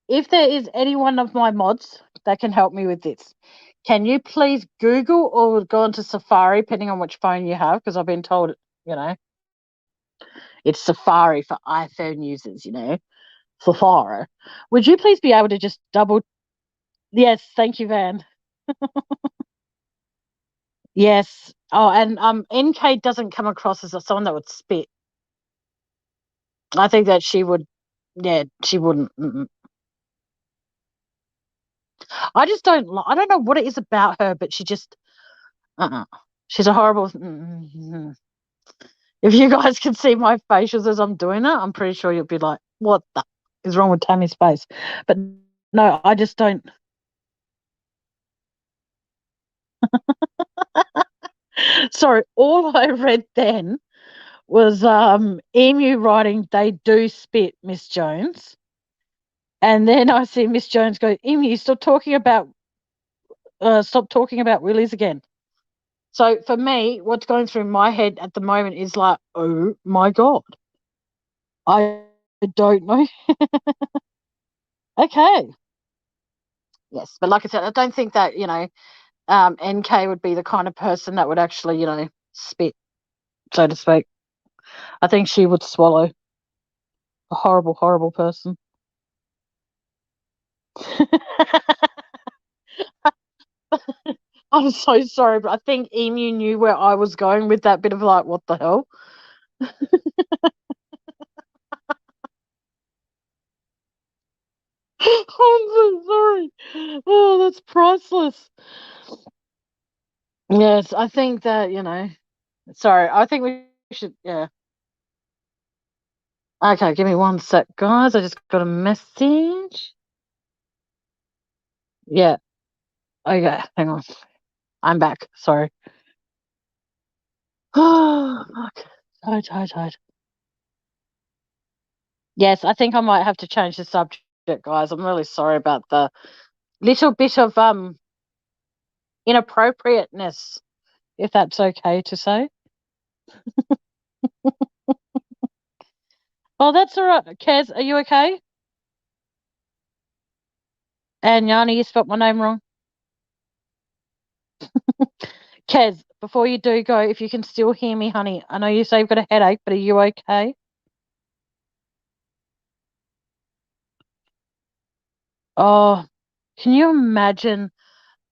If there is any one of my mods that can help me with this, can you please Google or go onto Safari, depending on which phone you have, because I've been told, you know, it's Safari for iPhone users, Safari. Would you please be able to just double? Yes, thank you, Van. Yes. Oh, and NK doesn't come across as someone that would spit. I think that she would. Yeah, she wouldn't. I just don't. I don't know what it is about her, but she just. Uh-uh. She's a horrible. If you guys can see my facials as I'm doing it, I'm pretty sure you'll be like, "What the is wrong with Tammy's face?" But no, I just don't. Sorry, all I read then was Emu writing, "They do spit, Miss Jones." And then I see Miss Jones go, Emu, stop talking about willies again. So for me, what's going through my head at the moment is like, oh my God, I don't know. Okay. Yes. But like I said, I don't think that, NK would be the kind of person that would actually, spit, so to speak. I think she would swallow. A horrible, horrible person. I'm so sorry, but I think Emu knew where I was going with that bit of like, what the hell? I'm so sorry. Oh, that's priceless. Yes, I think that, sorry, I think we should, yeah. Okay, give me one sec, guys. I just got a message. Yeah, okay, hang on. I'm back. Sorry. Oh, fuck. Tired, tired, tired. Yes, I think I might have to change the subject, guys. I'm really sorry about the little bit of inappropriateness, if that's okay to say. Oh, that's all right. Kaz, are you okay? And Yanni, you spelled my name wrong. Kaz, before you do go, if you can still hear me, honey, I know you say you've got a headache, but are you okay? Oh, can you imagine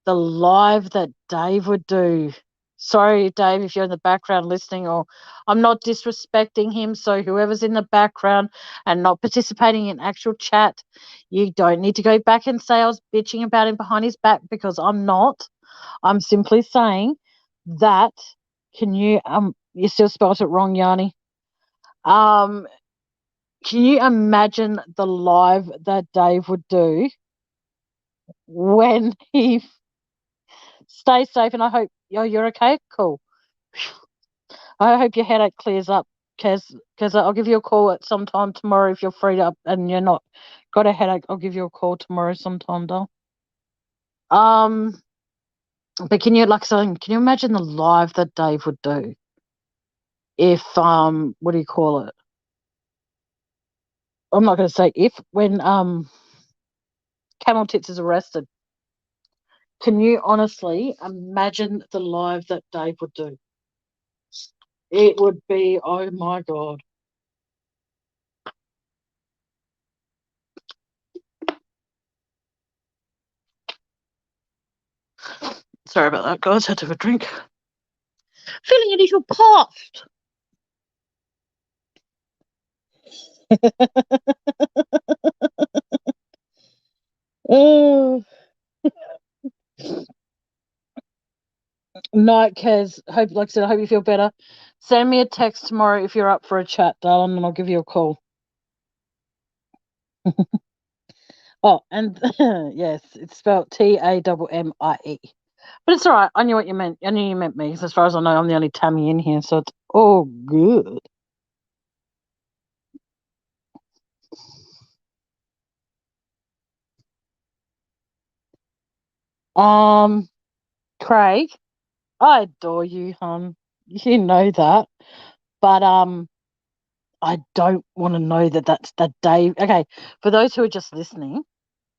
the live that Dave would do? Sorry, Dave, if you're in the background listening, or I'm not disrespecting him. So, whoever's in the background and not participating in actual chat, you don't need to go back and say I was bitching about him behind his back because I'm not. I'm simply saying that. Can you still spelled it wrong, Yanni? Um, can you imagine the live that Dave would do when he stays safe? And I hope you're okay. Cool. I hope your headache clears up, because I'll give you a call at some time tomorrow if you're freed up and you're not got a headache. I'll give you a call tomorrow sometime, doll. Um, but can you like saying? Can you imagine the live that Dave would do if what do you call it? I'm not going to say if when Camel Tits is arrested. Can you honestly imagine the live that Dave would do? It would be, oh my God. Sorry about that, guys. Had to have a drink. Feeling a little puffed. Oh, night, Kaz. Hope, like I said, I hope you feel better. Send me a text tomorrow if you're up for a chat, darling, and I'll give you a call. Oh, and yes, it's spelled Tammie. But it's all right. I knew what you meant. I knew you meant me. 'Cause as far as I know, I'm the only Tammy in here, so it's all good. Um, Craig, I adore you, hon. You know that. But I don't want to know that that's that Dave. Okay, for those who are just listening,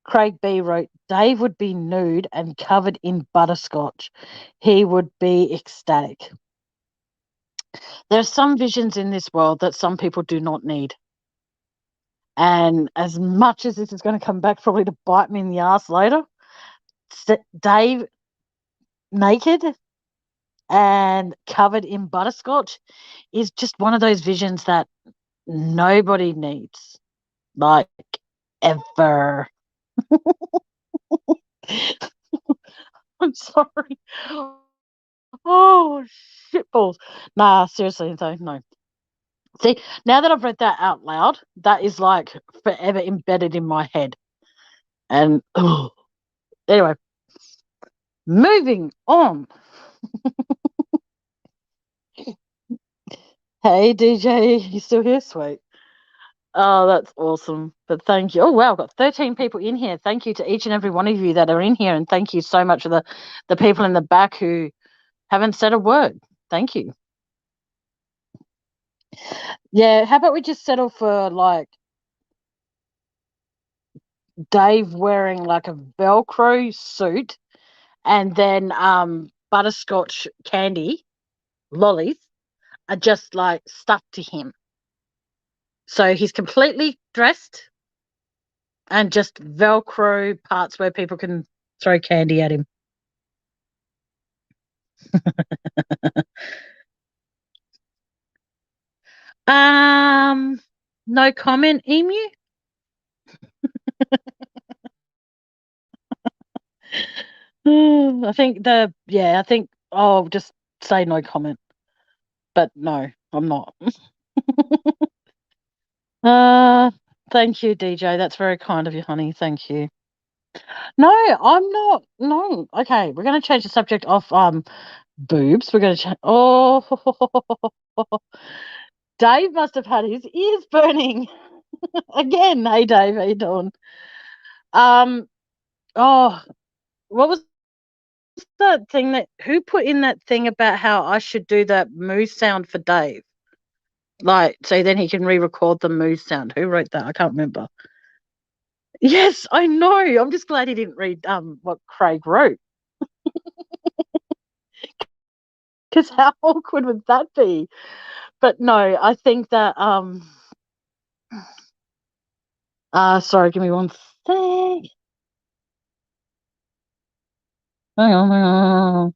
Craig B wrote, Dave would be nude and covered in butterscotch. He would be ecstatic. There are some visions in this world that some people do not need. And as much as this is going to come back probably to bite me in the ass later, Dave naked and covered in butterscotch is just one of those visions that nobody needs. Like, ever. I'm sorry. Oh, shitballs. Nah, seriously, though, no. See, now that I've read that out loud, that is like forever embedded in my head. And anyway, moving on. Hey, DJ, you still here? Sweet. Oh, that's awesome. But thank you. Oh, wow, I've got 13 people in here. Thank you to each and every one of you that are in here. And thank you so much for the people in the back who Haven't said a word. Thank you. Yeah, how about we just settle for like Dave wearing like a Velcro suit and then butterscotch candy lollies are just like stuck to him. So he's completely dressed and just Velcro parts where people can throw candy at him. Um, no comment, Emu. I think I'll just say no comment. But no, I'm not. Uh, thank you, DJ. That's very kind of you, honey. Thank you. No, I'm not. No. Okay, we're going to change the subject of boobs. We're going to change. Oh, Dave must have had his ears burning again. Hey, Dave, how you doing? Um. Oh, what was that thing that who put in that thing about how I should do that moo sound for Dave? Like, so then he can re-record the moo sound. Who wrote that? I can't remember. Yes, I know. I'm just glad he didn't read what Craig wrote. Because how awkward would that be? But no, I think that sorry, give me one sec. Hang on.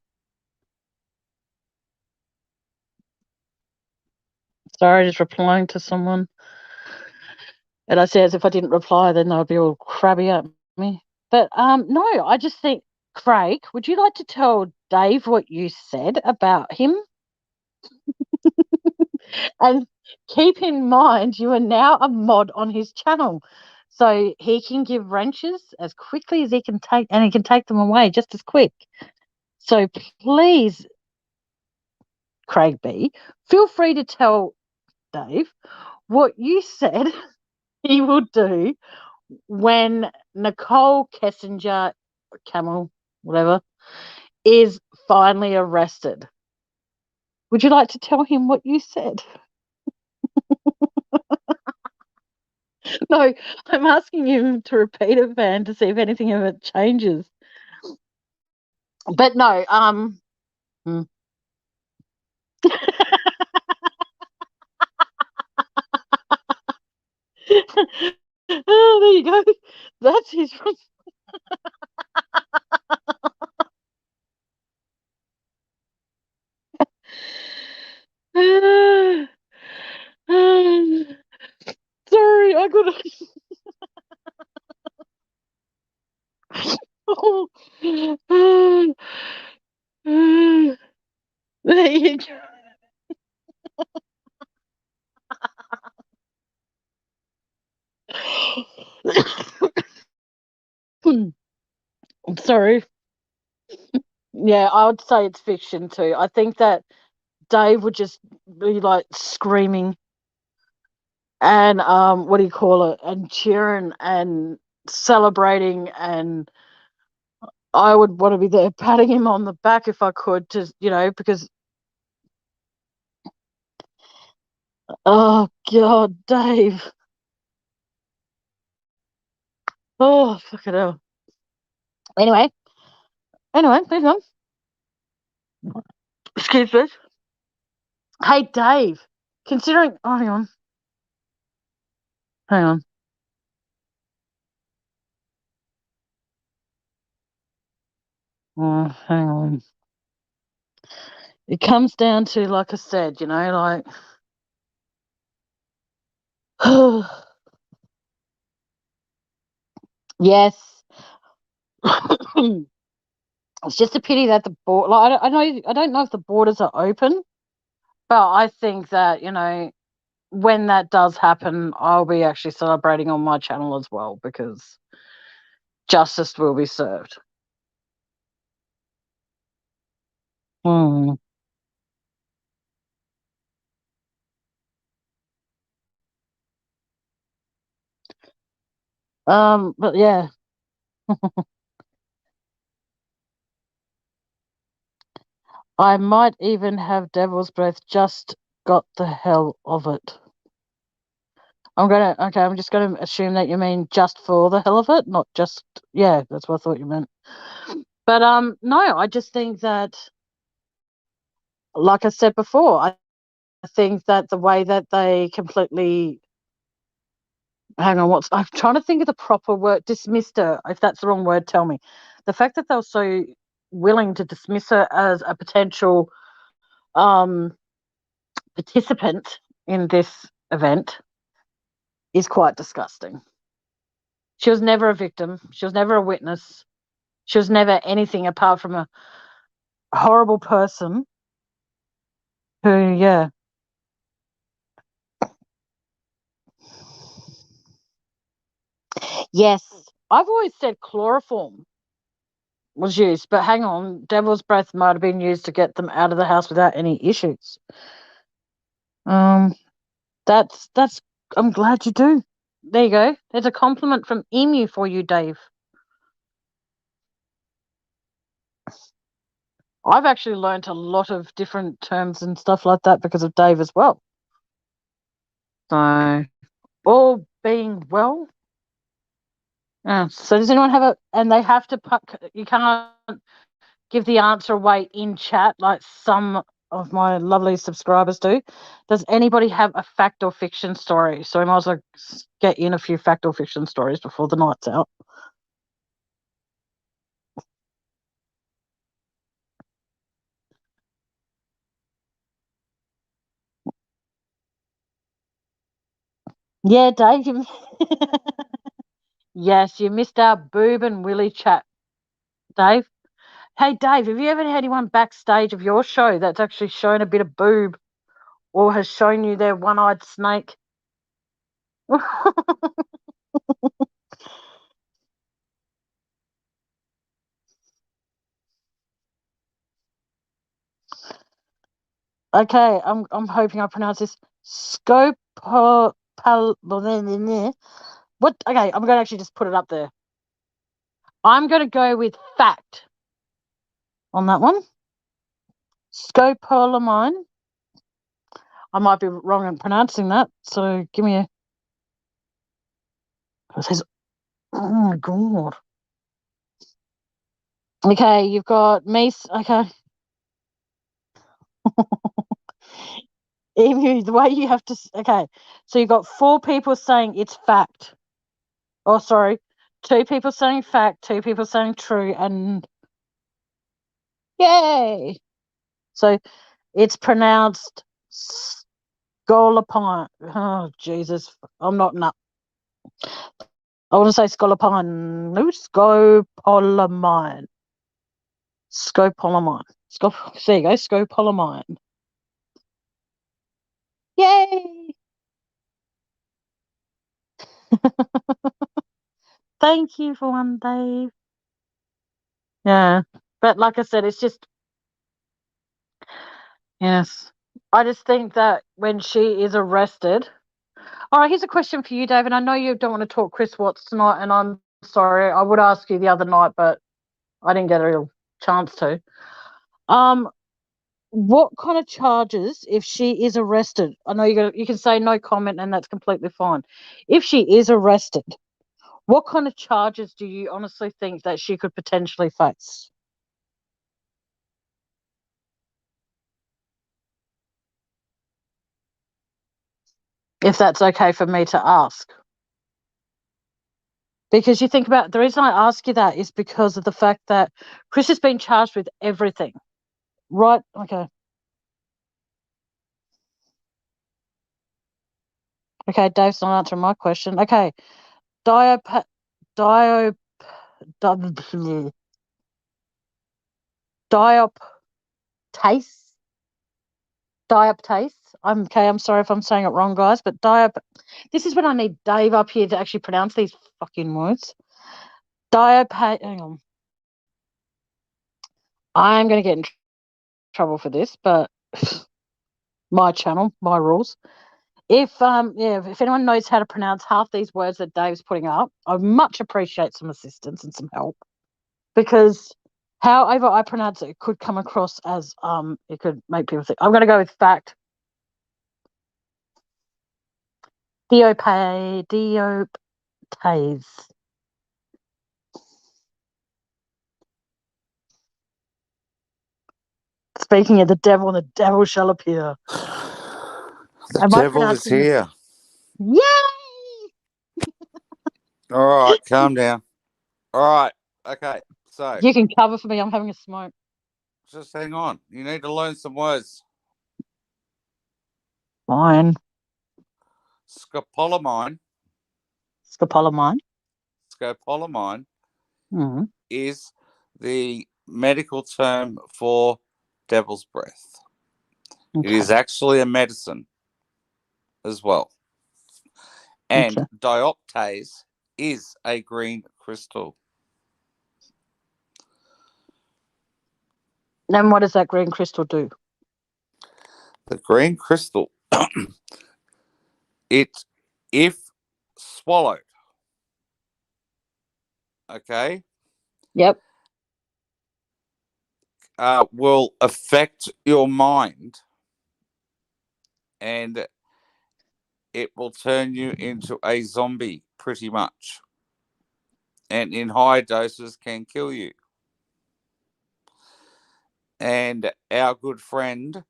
Sorry, just replying to someone. And I said, as if I didn't reply, then they would be all crabby at me. But no, I just think, Craig, would you like to tell Dave what you said about him? And keep in mind, you are now a mod on his channel. So he can give wrenches as quickly as he can take, and he can take them away just as quick. So please, Craig B, feel free to tell Dave what you said he will do when Nicole Kessinger, Camel, whatever, is finally arrested. Would you like to tell him what you said? No, I'm asking you to repeat it, Van, to see if anything of it changes. But no, hmm. Oh, there you go. That's his. Sorry, I got to. There you go. I'm sorry. Yeah, I would say it's fiction too. I think that Dave would just be like screaming and what do you call it? And cheering and celebrating, and I would want to be there patting him on the back if I could, to because oh God, Dave. Oh fucking hell. Anyway, moving on. Excuse me. Hey Dave, considering hang on. Oh, hang on. It comes down to, like I said, like yes. It's just a pity that the board. Like, I don't know if the borders are open, but I think that when that does happen, I'll be actually celebrating on my channel as well, because justice will be served. Hmm. But yeah, I might even have Devil's Breath just got the hell of it. I'm just gonna assume that you mean just for the hell of it, not just, yeah, that's what I thought you meant. But no, I just think that, like I said before, I think that the way that they completely, hang on, I'm trying to think of the proper word, dismissed her. If that's the wrong word, tell me. The fact that they were so willing to dismiss her as a potential um participant in this event is quite disgusting. She was never a victim. She was never a witness. She was never anything apart from a horrible person who, yeah. Yes, I've always said chloroform was used, but hang on, Devil's Breath might have been used to get them out of the house without any issues. Um, that's. I'm glad you do. There you go. There's a compliment from Emu for you, Dave. I've actually learnt a lot of different terms and stuff like that because of Dave as well. So, all being well. So does anyone have a? And they have to. You can't give the answer away in chat like some of my lovely subscribers do. Does anybody have a fact or fiction story? So I might as well get in a few fact or fiction stories before the night's out. Yeah, Dave. Yes, you missed our Boob and Willie chat, Dave. Hey, Dave, have you ever had anyone backstage of your show that's actually shown a bit of boob or has shown you their one-eyed snake? Okay, I'm hoping I pronounce this Scopal. What? Okay, I'm going to actually just put it up there. I'm going to go with fact on that one. Scopolamine. I might be wrong in pronouncing that, so give me a. It says, oh my god. Okay, you've got me. Okay. Emu, the way you have to. Okay, so you've got 4 people saying it's fact. Oh, sorry. 2 people saying fact, 2 people saying true, and yay! So it's pronounced Scolopine. Oh, Jesus. I'm not nut. I want to say Scolopine. No, Scopolamine. Scopolamine. There you go, Scopolamine. Yay! Thank you for one, Dave. Yeah. But like I said, it's just, yes. I just think that when she is arrested. All right, here's a question for you, David. I know you don't want to talk Chris Watts tonight, and I'm sorry. I would ask you the other night, but I didn't get a real chance to. Um, what kind of charges if she is arrested? I know you can say no comment, and that's completely fine. If she is arrested, what kind of charges do you honestly think that she could potentially face? If that's okay for me to ask. Because you think about the reason I ask you that is because of the fact that Chris has been charged with everything. Right? Okay. Okay, Dave's not answering my question. Okay. Diop diop dioptase dioptase. I'm sorry if I'm saying it wrong, guys, but this is when I need Dave up here to actually pronounce these fucking words. Hang on. I'm gonna get in trouble for this, but my channel, my rules. If anyone knows how to pronounce half these words that Dave's putting up, I'd much appreciate some assistance and some help. Because However I pronounce it, it could come across as it could make people think. I'm going to go with fact. Dioptase. Speaking of the devil shall appear. The devil is here. Yay! All right, calm down. All right, okay. So you can cover for me. I'm having a smoke. Just hang on. You need to learn some words. Fine. Scopolamine. Scopolamine. Scopolamine is the medical term for devil's breath. Okay. It is actually a medicine as well. And dioptase is a green crystal. And what does that green crystal do? The green crystal, if swallowed, okay? Yep. Will affect your mind, and it will turn you into a zombie pretty much. And in high doses can kill you. And our good friend,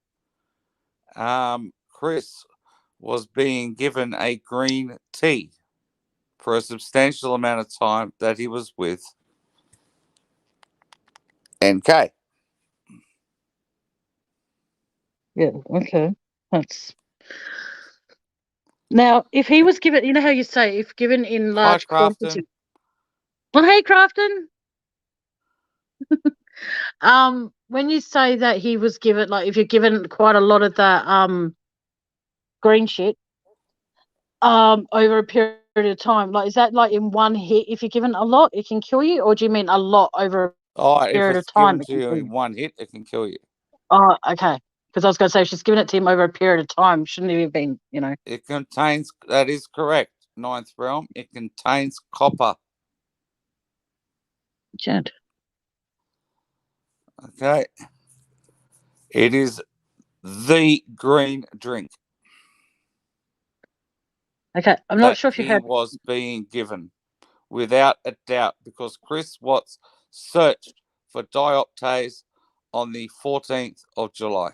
Chris, was being given a green tea for a substantial amount of time that he was with NK. Yeah, okay. That's now if he was given, you know how you say if given in large quantity. Well, hey Crafton. When you say that he was given, like if you're given quite a lot of that green shit over a period of time, like is that like in one hit? If you're given a lot, it can kill you, or do you mean a lot over a period of time? If it's given to you in one hit, it can kill you. Oh, okay. Because I was going to say, if she's given it to him over a period of time, shouldn't it have been, you know? It contains, that is correct, Ninth Realm, it contains copper. Jed. Okay. It is the green drink. Okay, I'm not sure if you heard. He was being given, without a doubt, because Chris Watts searched for dioptase on the 14th of July.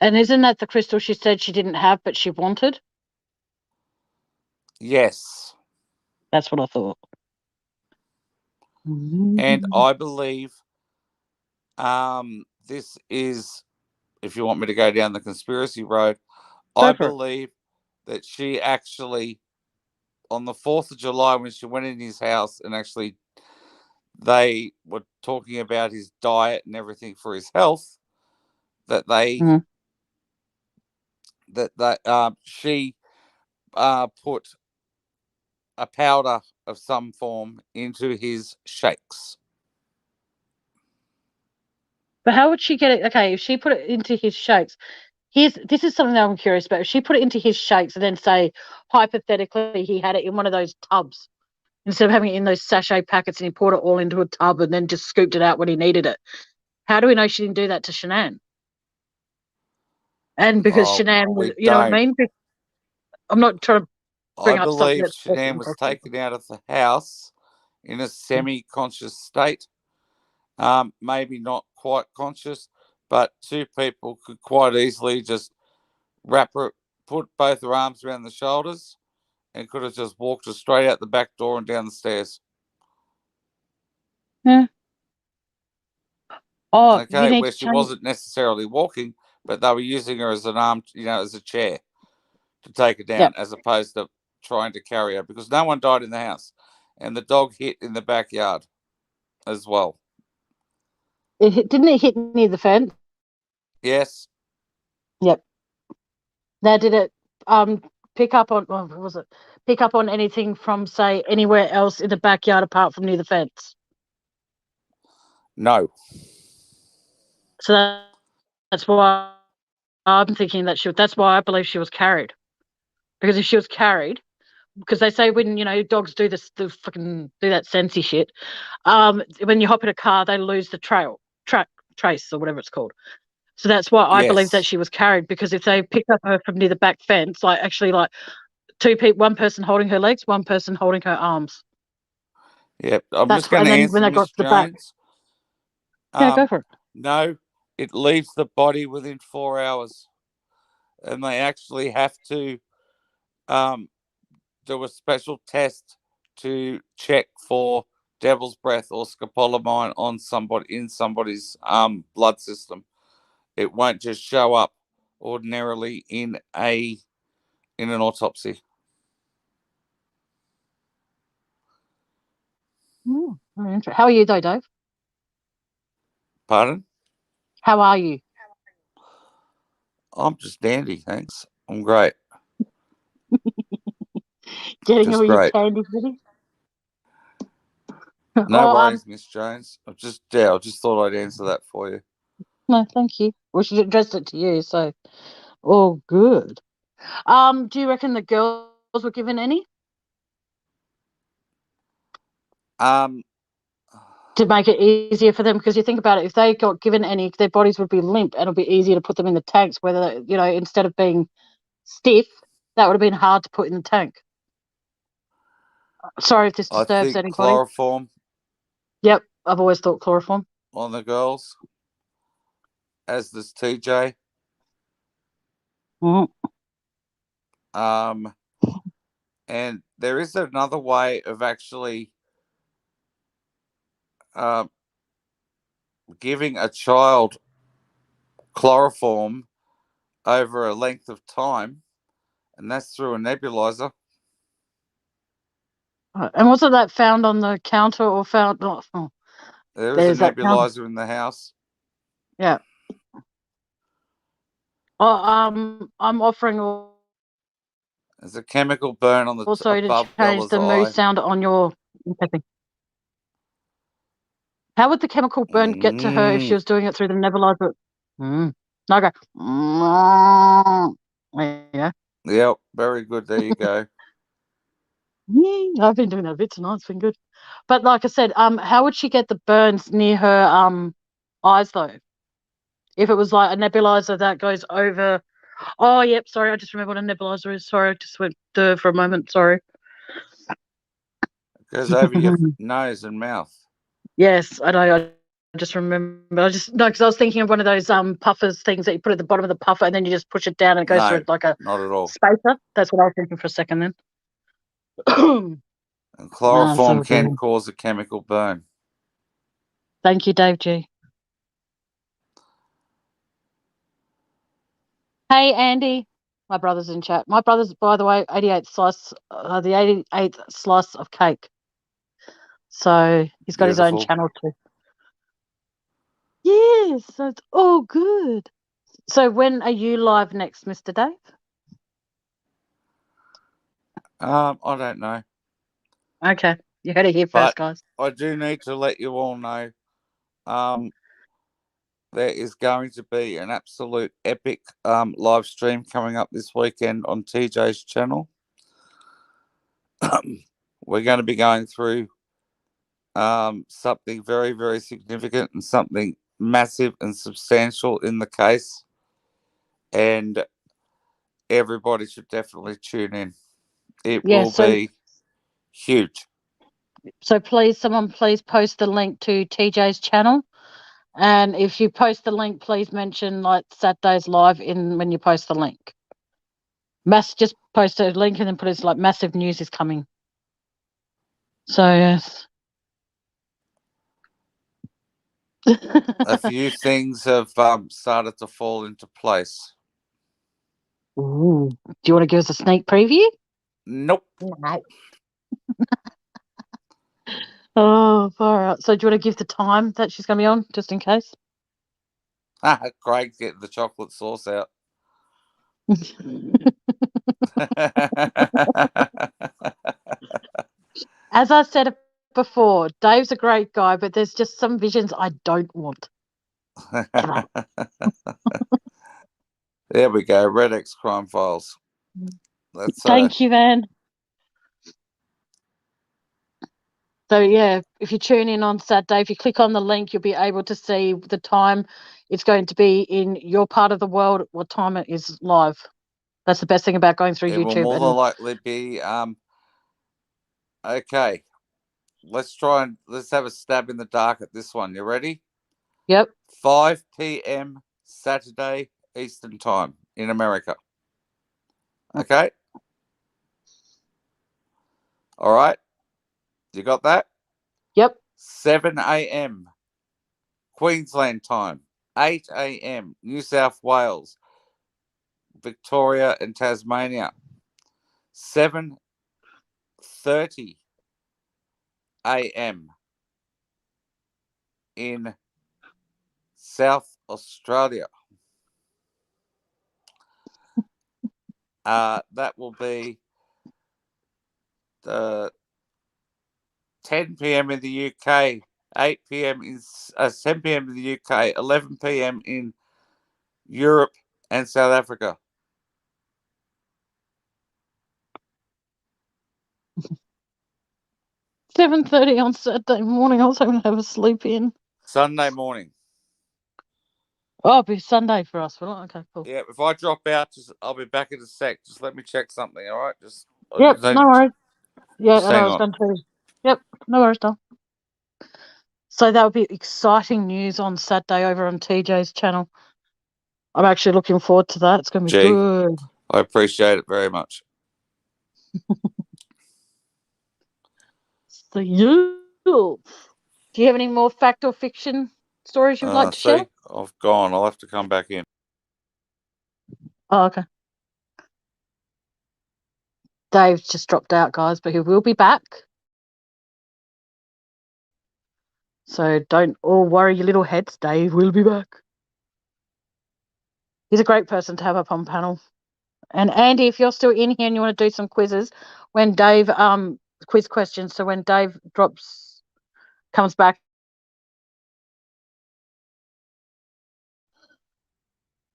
And isn't that the crystal she said she didn't have, but she wanted? Yes. That's what I thought. And I believe this is, if you want me to go down the conspiracy road, I believe that she actually, on the 4th of July, when she went in his house and actually they were talking about his diet and everything for his health, that they she put a powder of some form into his shakes. But how would she get it? Okay, if she put it into his shakes, this is something that I'm curious about. If she put it into his shakes and then say, hypothetically, he had it in one of those tubs, instead of having it in those sachet packets and he poured it all into a tub and then just scooped it out when he needed it. How do we know she didn't do that to Shanann? And because Shanann was, you know what I mean? I'm not trying to bring up something. I believe Shanann was taken out of the house in a semi-conscious state. Maybe not quite conscious, but two people could quite easily just put both her arms around the shoulders and could have just walked her straight out the back door and down the stairs. Yeah. Oh, okay, where she wasn't necessarily walking, but they were using her as an arm, as a chair to take her down, as opposed to trying to carry her, because no one died in the house, and the dog hit in the backyard as well. Didn't it hit near the fence? Yes. Yep. Now, did it pick up on? What was it? Pick up on anything from, say, anywhere else in the backyard apart from near the fence? No. So that's why I'm thinking that that's why I believe she was carried. Because if she was carried, because they say when dogs do this, the fucking do that sensey shit. When you hop in a car, they lose the trace or whatever it's called. So that's why I believe that Yes. she was carried, because if they picked up her from near the back fence, like actually like two people, one person holding her legs, one person holding her arms. Yep. I'm That's just going and to then when answer they got Miss to the back, Jones. yeah, go for it. No, it leaves the body within 4 hours, and they actually have to do a special test to check for devil's breath or scopolamine on somebody's blood system. It won't just show up ordinarily in an autopsy. How are you though, Dave? Pardon? How are you? I'm just dandy, thanks. I'm great. Getting Just all your great. candies ready? No worries, Miss Jones. I just thought I'd answer that for you. No, thank you. We should address it to you, so all good. Do you reckon the girls were given any Um, to make it easier for them? Because you think about it, if they got given any, their bodies would be limp, and it'll be easier to put them in the tanks. Whether instead of being stiff, that would have been hard to put in the tank. Sorry if this I disturbs think anybody. chloroform Yep, I've always thought chloroform on the girls, as does TJ. Mm-hmm. And there is another way of actually giving a child chloroform over a length of time, and that's through a nebulizer. And wasn't that found on the counter or found? Oh, there is a there's that counter. nebulizer in the house. Yeah. Oh, I'm offering There's a chemical burn on also to above change Bella's the moose eye. sound on your. How would the chemical burn get to her if she was doing it through the nebulizer? Okay. Yeah. Yep, very good. There you go. I've been doing that a bit tonight. It's been good. But like I said, how would she get the burns near her eyes though? If it was like a nebulizer that goes over. Oh, yep. Sorry, I just remember what a nebulizer is. Sorry, I just went for a moment. Sorry. It goes over your nose and mouth. Yes, I know. I just remember. Because I was thinking of one of those puffers things that you put at the bottom of the puffer, and then you just push it down, and it goes through like a not at all. spacer. That's what I was thinking for a second then. And chloroform can cause a chemical burn. Thank you, Dave G. Hey, Andy. My brother's in chat. My brother's, by the way, the 88th slice of cake. So he's got his own channel too. Yes, so it's all good. So when are you live next, Mr. Dave? I don't know. Okay, you heard it here first, guys. I do need to let you all know there is going to be an absolute epic live stream coming up this weekend on TJ's channel. We're going to be going through something very, very significant and something massive and substantial in the case. And everybody should definitely tune in. It will be huge. So someone please post the link to TJ's channel. And if you post the link, please mention like Saturday's live when you post the link. Just post a link and then put it like massive news is coming. So yes. A few things have started to fall into place. Ooh. Do you want to give us a sneak preview? Nope. No. Oh, far out. So do you want to give the time that she's going to be on, just in case? Craig's getting the chocolate sauce out. As I said before, Dave's a great guy, but there's just some visions I don't want. There we go. Red X Crime Files. Thank you, Van. So yeah, if you tune in on Saturday, if you click on the link, you'll be able to see the time it's going to be in your part of the world, what time it is live. That's the best thing about going through It will YouTube. more than likely be okay. Let's have a stab in the dark at this one. You ready? Yep. 5 p.m. Saturday Eastern Time in America. Okay. All right. You got that? Yep. 7 a.m. Queensland time. 8 a.m. New South Wales, Victoria, and Tasmania. 7:30 a.m. in South Australia. That will be 10 p.m. in the UK, 8 p.m. in 10 p.m. in the UK, 11 p.m. in Europe and South Africa. $7:30 on Saturday morning. I was hoping to have a sleep in. Sunday morning. Oh, it'll be Sunday for us. Well, okay, cool. Yeah, if I drop out, I'll be back in a sec. Just let me check something, all right? Yep, no worries. Yeah, and I was on. going to. Yep, no worries, Dom. So that would be exciting news on Saturday over on TJ's channel. I'm actually looking forward to that. It's going to be good. I appreciate it very much. So do you have any more fact or fiction stories you'd like to share? I've gone. I'll have to come back in. Oh, okay. Dave's just dropped out, guys, but he will be back. So don't all worry your little heads. Dave will be back. He's a great person to have up on panel. And Andy, if you're still in here and you want to do some quizzes, when Dave quiz questions, so when Dave comes back,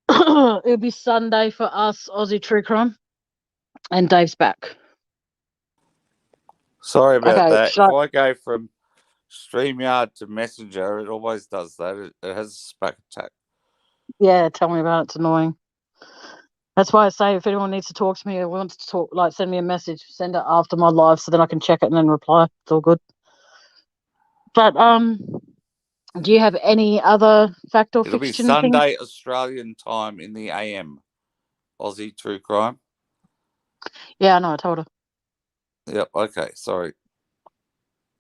it'll be Sunday for us, Aussie True Crime, and Dave's back. Sorry about that. If I go from StreamYard to Messenger, it always does that. It has a SPAC attack. Yeah, tell me about it. It's annoying. That's why I say if anyone needs to talk to me or wants to talk, like send me a message, send it after my live so then I can check it and then reply. It's all good. But do you have any other fact or fiction? It'll be Sunday Australian time in the AM. Aussie True Crime. Yeah, I know. I told her. Yep. Okay. Sorry.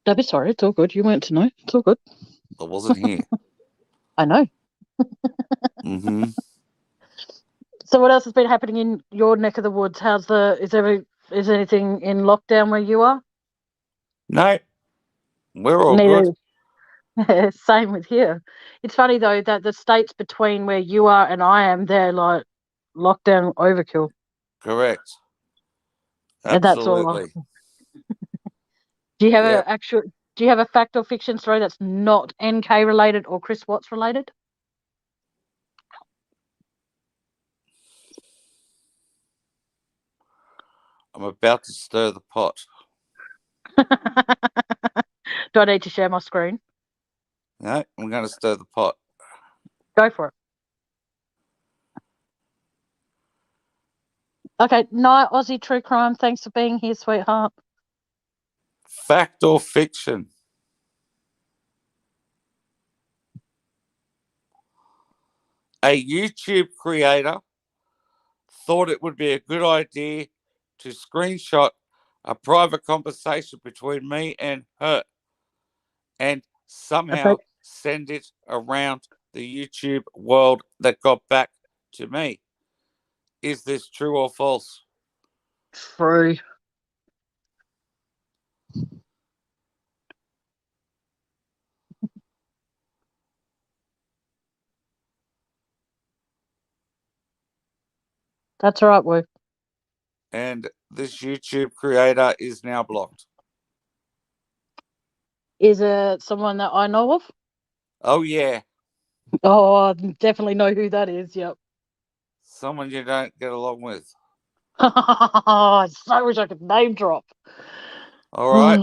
Don't be sorry. It's all good. You weren't to know. It's all good. I wasn't here. I know. Mm-hmm. So what else has been happening in your neck of the woods? Is anything in lockdown where you are? No, we're all good. Same with here. It's funny though that the states between where you are and I am, they're like lockdown overkill. Correct. And that's all. Do you have do you have a fact or fiction story that's not NK related or Chris Watts related? I'm about to stir the pot. Do I need to share my screen? No, I'm going to stir the pot. Go for it. Okay, night Aussie True Crime. Thanks for being here, sweetheart. Fact or fiction? A YouTube creator thought it would be a good idea to screenshot a private conversation between me and her and somehow send it around the YouTube world that got back to me. Is this true or false? True. That's right, Woo. And this YouTube creator is now blocked. Is it someone that I know of? Oh, yeah. Oh, I definitely know who that is, yep. Someone you don't get along with. I so wish I could name drop. All right.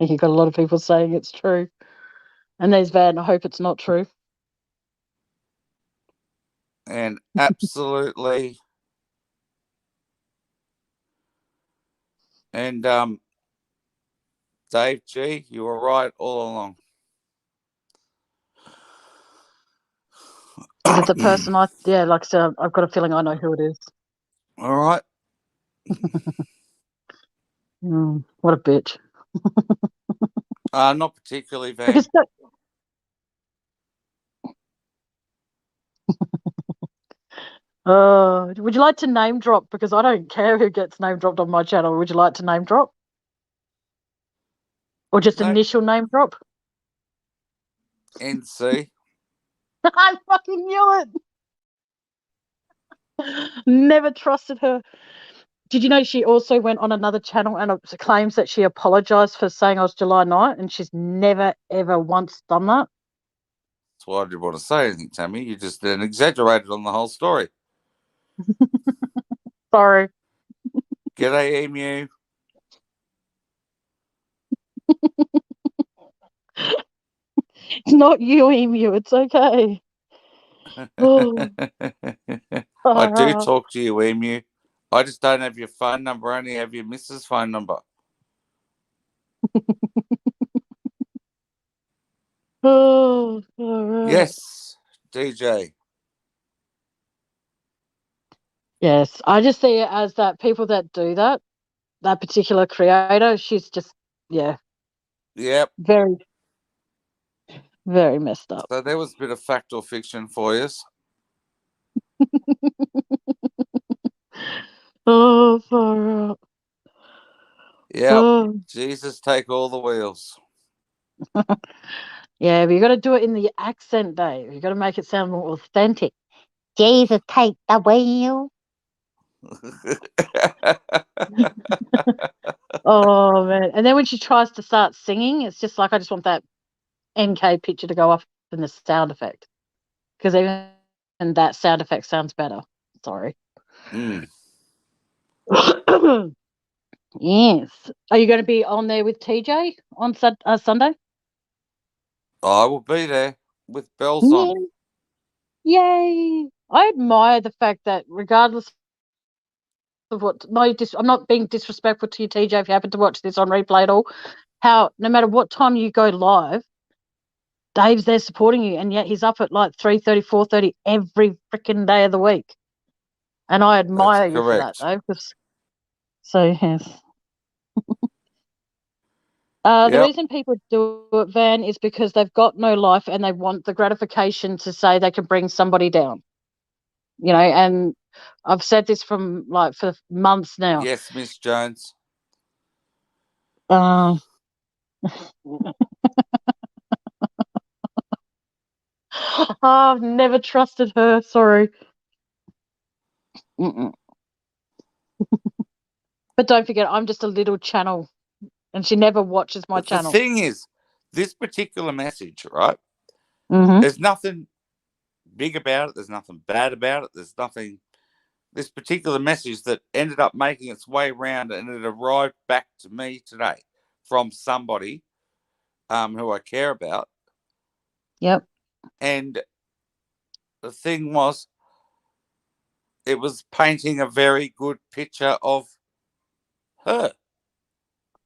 You got a lot of people saying it's true. And there's Van. I hope it's not true. And absolutely. And Dave G, you were right all along. Is it the person yeah, like I said, I've got a feeling I know who it is. All right. What a bitch. Not particularly, Van. Because would you like to name drop? Because I don't care who gets name dropped on my channel. Would you like to name drop? Or just initial name drop? NC. I fucking knew it. Never trusted her. Did you know she also went on another channel and claims that she apologized for saying I was July Knight, and she's never, ever once done that? That's why I didn't want to say anything, Tammy. You just then exaggerated on the whole story. Sorry. G'day, Emu. It's not you, Emu. It's okay. Oh. I do talk to you, Emu. I just don't have your phone number. I only have your missus' phone number. Oh, all right. Yes, DJ. Yes, I just see it as that people that do that particular creator, she's just, Yep. very, very messed up. So there was a bit of fact or fiction for you. Oh, far out. Yeah. Oh. Jesus, take all the wheels. Yeah, but you got to do it in the accent, Dave. You got to make it sound more authentic. Jesus, take the wheel. Oh man! And then when she tries to start singing, it's just like I just want that MK picture to go off in the sound effect, because even that sound effect sounds better. Sorry. Yes. Are you going to be on there with TJ on Sunday? I will be there with bells on. Yay! I admire the fact that regardless of what, I'm not being disrespectful to you, TJ, if you happen to watch this on replay at all, how no matter what time you go live, Dave's there supporting you, and yet he's up at like 3:30, 4:30 every freaking day of the week. And I admire you for that, Dave. So, yes. The reason people do it, Van, is because they've got no life and they want the gratification to say they can bring somebody down. You know, and I've said this for months now. Yes, Miss Jones. I've never trusted her. Sorry. But don't forget, I'm just a little channel, and she never watches my channel. The thing is, this particular message, right? Mm-hmm. There's nothing big about it. There's nothing bad about it. There's nothing. This particular message that ended up making its way around, and it arrived back to me today from somebody who I care about. Yep. And the thing was, it was painting a very good picture of her.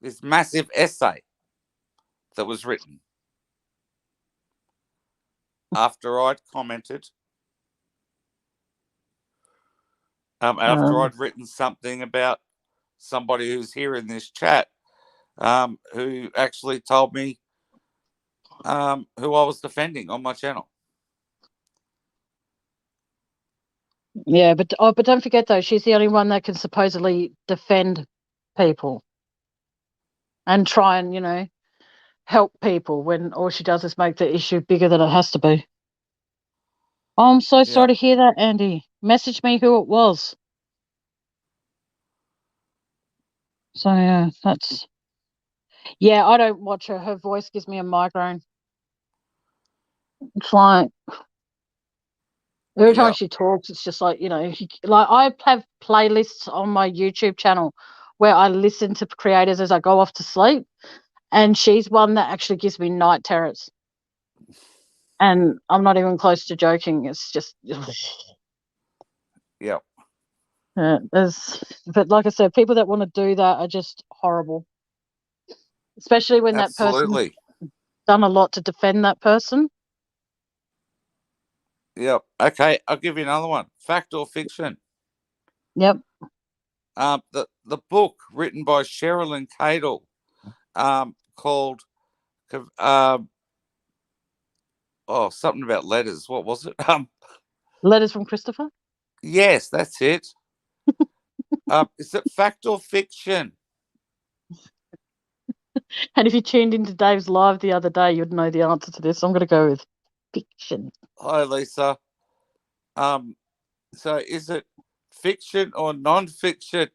This massive essay that was written after I'd commented, after I'd written something about somebody who's here in this chat, who actually told me who I was defending on my channel. Yeah, but don't forget though, she's the only one that can supposedly defend people and try and help people when all she does is make the issue bigger than it has to be. Oh, I'm so sorry to hear that, Andy. Message me who it was. So yeah, I don't watch her. Her voice gives me a migraine. It's like every time she talks, it's just like, like I have playlists on my YouTube channel where I listen to creators as I go off to sleep. And she's one that actually gives me night terrors. And I'm not even close to joking. It's just, Yeah. but like I said, people that want to do that are just horrible, especially when that person's Absolutely. done a lot to defend that person. Yep. Okay, I'll give you another one. Fact or fiction? Yep. The book written by Sherilyn Cadle, called something about letters. What was it? Letters from Christopher. Yes, that's it. Is it fact or fiction? And if you tuned into Dave's live the other day, you'd know the answer to this. I'm going to go with fiction. Hi, Lisa. So is it fiction or non-fiction?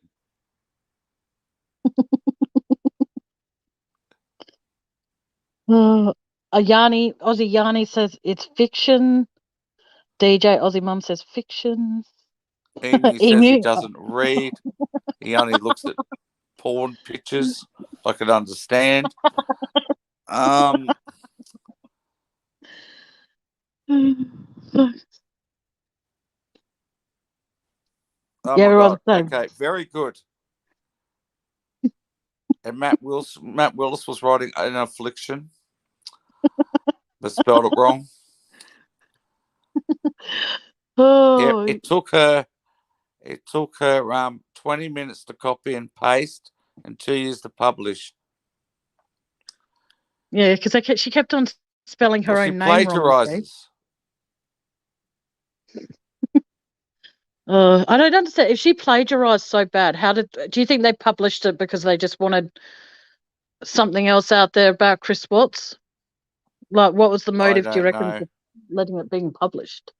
Aussie Yanni says it's fiction. DJ Aussie Mum says fiction. Emu says he Emu. doesn't read. He only looks at porn pictures. I can understand. Oh Yeah, my we're all God. the same. Okay, very good. And Matt Willis was writing an affliction, but spelled it wrong. Oh, Yeah, it took her 20 minutes to copy and paste and 2 years to publish. yeah, because she kept on spelling her Well, she own name wrong. plagiarizes. I don't understand. If she plagiarized so bad, do you think they published it because they just wanted something else out there about Chris Watts? Like, what was the I motive, do you don't reckon, know. for letting it being published?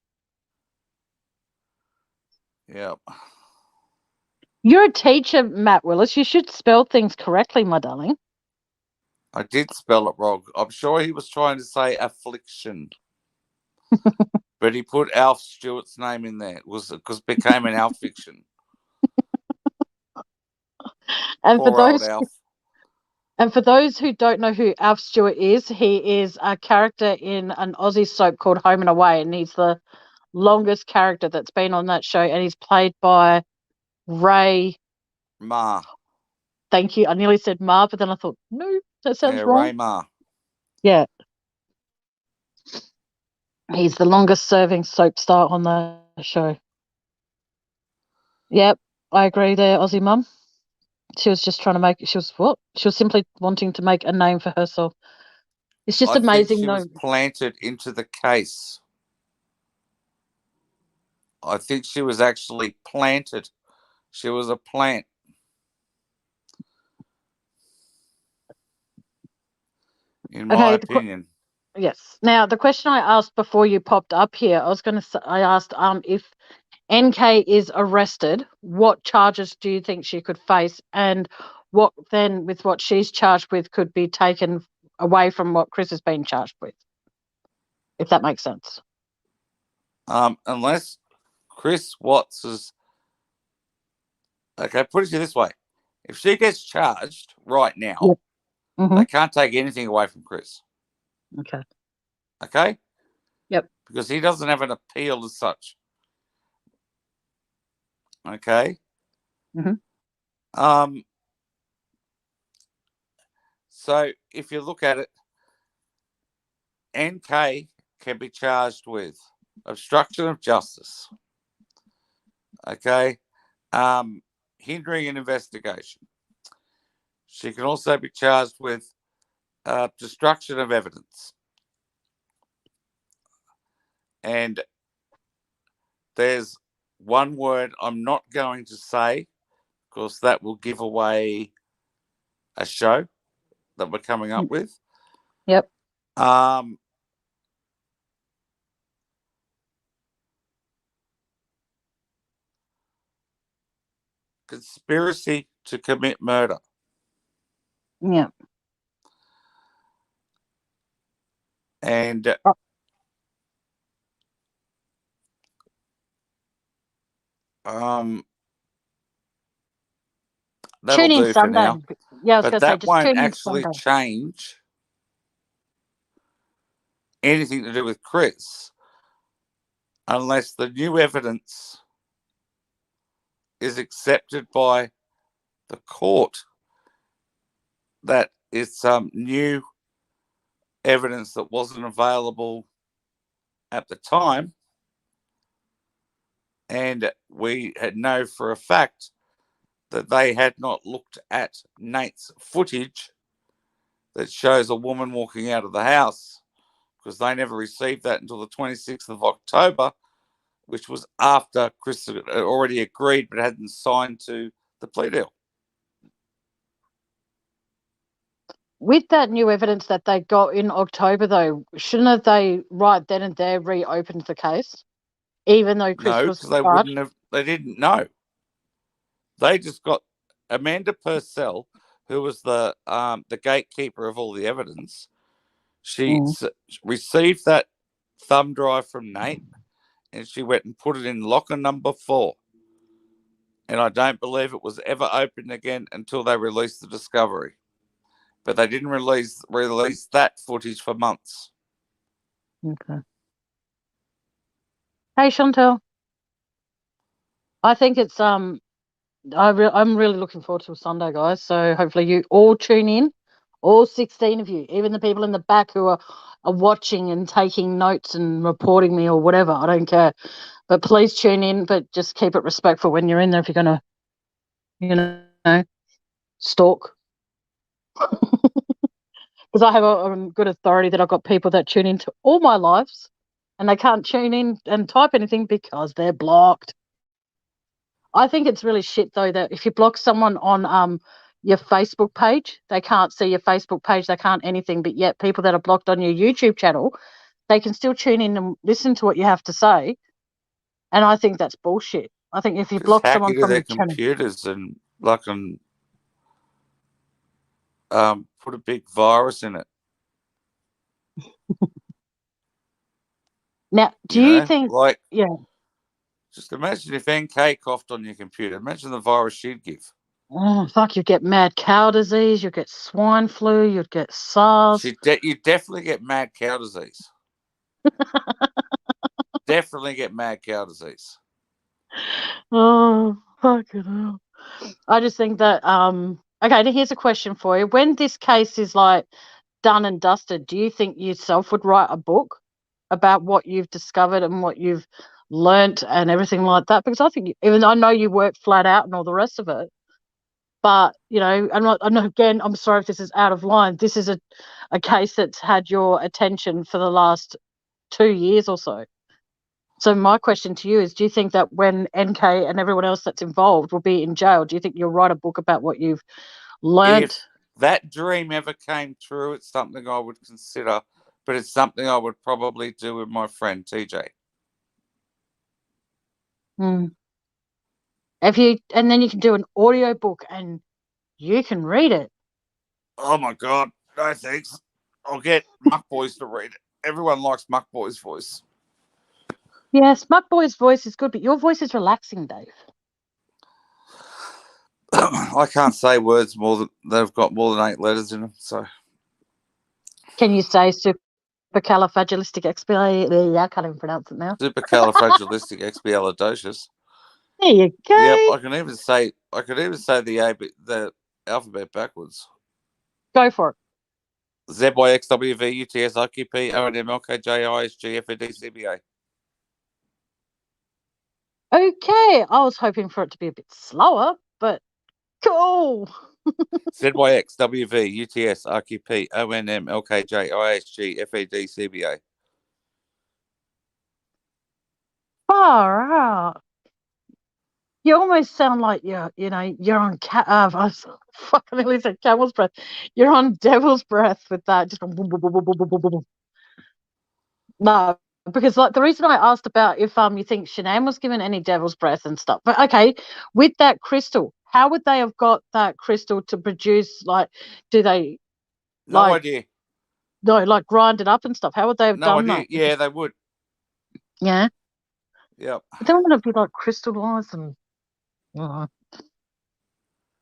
Yep. You're a teacher, Matt Willis. You should spell things correctly, my darling. I did spell it wrong. I'm sure he was trying to say affliction. But he put Alf Stewart's name in there. It was because it became an Alf fiction. And Poor old Alf. And for those who don't know who Alf Stewart is, he is a character in an Aussie soap called Home and Away, and he's the longest character that's been on that show, and he's played by Ray. Ma. Thank you. I nearly said Ma, but then I thought, no, that sounds wrong. Ray Ma. Yeah. He's the longest serving soap star on the show. Yep, I agree there, Aussie Mum. She was just trying to she was simply wanting to make a name for herself. It's just amazing, think she though. was planted into the case. I think she was actually planted. She was a plant. In my opinion. Yes. Now, the question I asked before you popped up here, I asked if NK is arrested, what charges do you think she could face, and what then, with what she's charged with, could be taken away from what Chris has been charged with, if that makes sense? Unless Chris Watts is... Okay, put it this way. If she gets charged right now, Yep. Mm-hmm. They can't take anything away from Chris. Okay. Okay? Yep. Because he doesn't have an appeal as such. Okay? Mm-hmm. So if you look at it, NK can be charged with obstruction of justice. Okay? Hindering an investigation. She can also be charged with destruction of evidence. And there's one word I'm not going to say because that will give away a show that we're coming up with. Yep. Conspiracy to commit murder. Yeah. And that'll Tune in do for Sunday. now. Yeah, I was But going to say, that just won't tune in actually Sunday. change anything to do with Chris unless the new evidence is accepted by the court. That is some new evidence that wasn't available at the time. And we know for a fact that they had not looked at Nate's footage that shows a woman walking out of the house, because they never received that until the 26th of October, which was after Chris had already agreed but hadn't signed to the plea deal. With that new evidence that they got in October, though, shouldn't have they right then and there reopened the case, even though Chris No, was because they charged? wouldn't have. They didn't know. They just got Amanda Purcell, who was the gatekeeper of all the evidence. She received that thumb drive from Nate, and she went and put it in locker number 4. And I don't believe it was ever opened again until they released the discovery. But they didn't release that footage for months. Okay. Hey, Chantel. I think it's I'm really looking forward to Sunday, guys. So hopefully you all tune in, all 16 of you, even the people in the back who are watching and taking notes and reporting me or whatever. I don't care, but please tune in. But just keep it respectful when you're in there if you're gonna, stalk. Because I have a good authority that I've got people that tune into all my lives, and they can't tune in and type anything because they're blocked. I think it's really shit though that if you block someone on your Facebook page, they can't see your Facebook page, they can't anything, but yet people that are blocked on your YouTube channel, they can still tune in and listen to what you have to say. And I think that's bullshit. I think if you Just block hack someone into from their your channel, computers and put a big virus in it. now, do you think? Like, Yeah. just imagine if NK coughed on your computer. Imagine the virus she'd give. Oh, fuck, you get mad cow disease, you get swine flu, you'd get SARS. You definitely get mad cow disease. Definitely get mad cow disease. Oh, fucking hell. I just think that okay, now here's a question for you. When this case is like done and dusted, do you think you yourself would write a book about what you've discovered and what you've learnt and everything like that? Because I think even though I know you work flat out and all the rest of it, but again, I'm sorry if this is out of line. This is a case that's had your attention for the last 2 years or so. So my question to you is, do you think that when NK and everyone else that's involved will be in jail, do you think you'll write a book about what you've learnt? If that dream ever came true, it's something I would consider, but it's something I would probably do with my friend TJ. And then you can do an audio book and you can read it. Oh my God, no thanks. I'll get Muck Boys to read it. Everyone likes Muck Boy's voice. Yes, Muck Boy's voice is good, but your voice is relaxing, Dave. I can't say words they've got more than 8 letters in them. So, can you say supercalifragilisticexpialidocious? I can't even pronounce it now. Supercalifragilisticexpialidocious. There you go. Yep, I can even say the alphabet backwards. Go for it. ZYXWVUTSRQP ONMLKJISGFEDCBA. Okay, I was hoping for it to be a bit slower, but cool. ZYXWVUTSRQP ONMLKJISGFEDCBA. Far out. You almost sound like you're on I fucking nearly said camel's breath. You're on devil's breath with that. Just no, because like the reason I asked about if you think Shanann was given any devil's breath and stuff, but okay, with that crystal, how would they have got that crystal to produce? Like, do they? No idea. No, like grind it up and stuff. How would they have done idea. that? Yeah, they would. Yeah. Yep. But then would it be like crystallized and?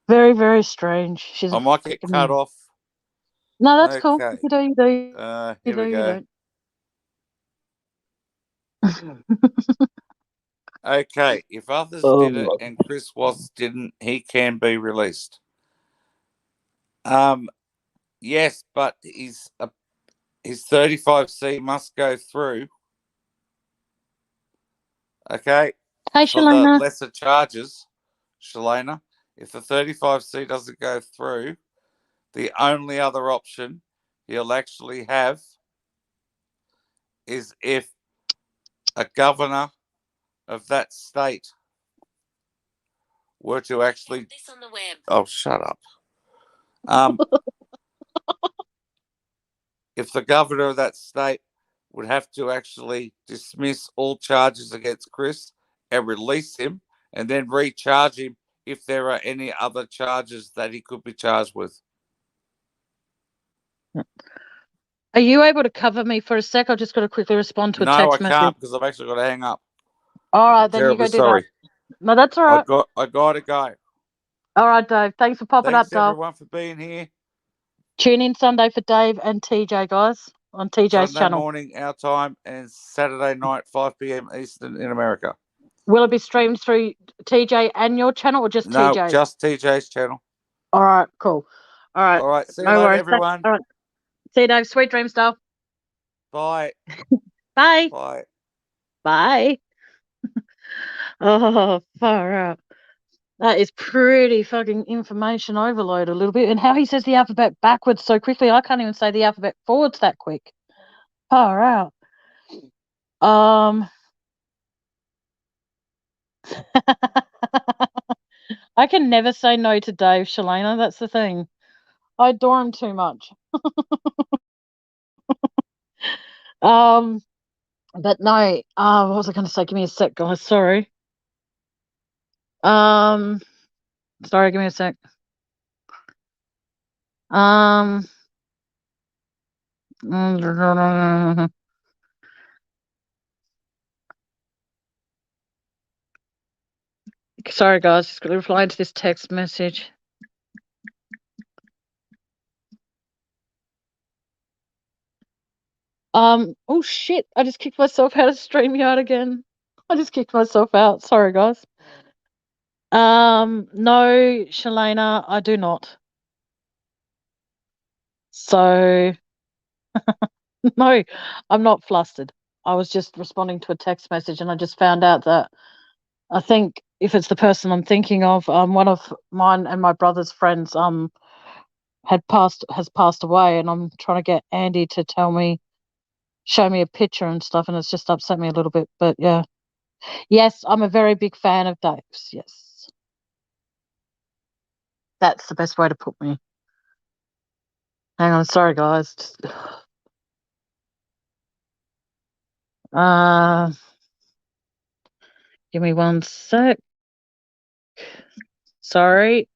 Very, very strange. She's I might get cut off. No, that's cool. Okay. You do, you do. You Here do, we you go. don't. Okay. If others did it and Chris Watts didn't, he can be released. Yes, but his 35C must go through. Okay. Hey, For the Shalana. lesser charges, Shalana, if the 35C doesn't go through, the only other option he'll actually have is if a governor of that state were to actually this on the web. Oh, shut up. If the governor of that state would have to actually dismiss all charges against Chris and release him and then recharge him if there are any other charges that he could be charged with. Are you able to cover me for a sec? I've just got to quickly respond to a text message. No, I can't because I've actually got to hang up. All right, then you go do that. No, that's all right. I got to go. All right, Dave. Thanks for popping Thanks up, Dave. everyone for being here. Tune in Sunday for Dave and TJ, guys, on TJ's Sunday channel. morning, our time, and Saturday night, 5 p.m. Eastern in America. Will it be streamed through TJ and your channel or just TJ? No, just TJ's channel. All right, cool. All right. All right, see you later, everyone. All right. See you, Dave. Sweet dreams, Dale. Bye. Bye. Bye. Bye. Oh, far out. That is pretty fucking information overload a little bit. And how he says the alphabet backwards so quickly, I can't even say the alphabet forwards that quick. Far out. I can never say no to Dave, Shalana. That's the thing. I adore him too much. But no, what was I going to say? Give me a sec, guys. Sorry. Sorry, give me a sec. Sorry, guys. Just got to reply to this text message. Oh shit! I just kicked myself out of StreamYard again. I just kicked myself out. Sorry, guys. No, Shalana, I do not. So, no, I'm not flustered. I was just responding to a text message, and I just found out that I think if it's the person I'm thinking of, one of mine and my brother's friends, has passed away, and I'm trying to get Andy to show me a picture and stuff, and it's just upset me a little bit. But yeah, yes, I'm a very big fan of Dave's. Yes, that's the best way to put me. Hang on, sorry guys. Just, give me one sec. Sorry.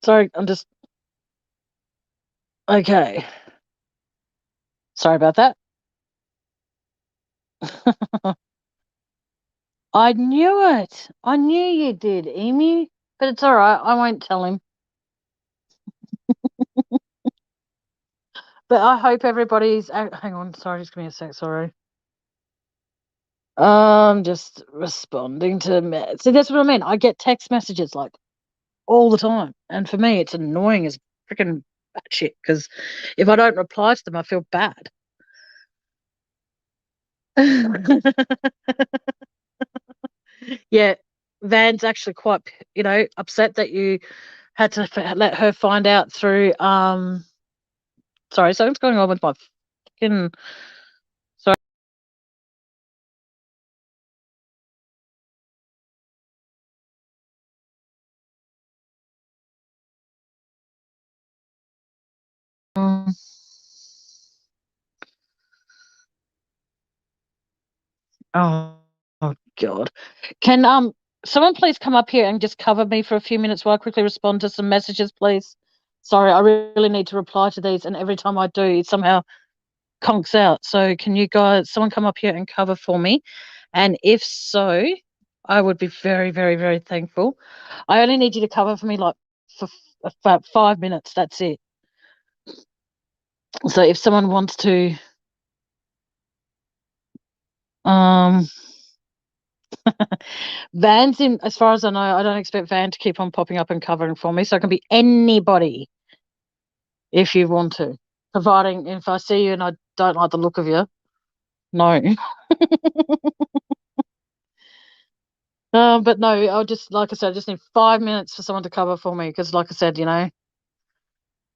Sorry, I'm just okay. Sorry about that. I knew it. I knew you did, Amy. But it's all right. I won't tell him. But I hope everybody's. Hang on. Sorry, just give me a sec. Sorry. Just responding to. See, that's what I mean. I get text messages like all the time, and for me, it's annoying as freaking shit. Because if I don't reply to them, I feel bad. Yeah, Van's actually quite, upset that you had to let her find out through. Sorry, something's going on with my fucking. Sorry. Oh God. Can someone please come up here and just cover me for a few minutes while I quickly respond to some messages, please? Sorry, I really need to reply to these, and every time I do, it somehow conks out. So can you guys, someone come up here and cover for me? And if so, I would be very, very, very thankful. I only need you to cover for me like for about 5 minutes. That's it. So if someone wants to, Van's in, as far as I know, I don't expect Van to keep on popping up and covering for me. So it can be anybody if you want to. Providing if I see you and I don't like the look of you, no. But no, I'll just, like I said, I just need 5 minutes for someone to cover for me because, like I said, hang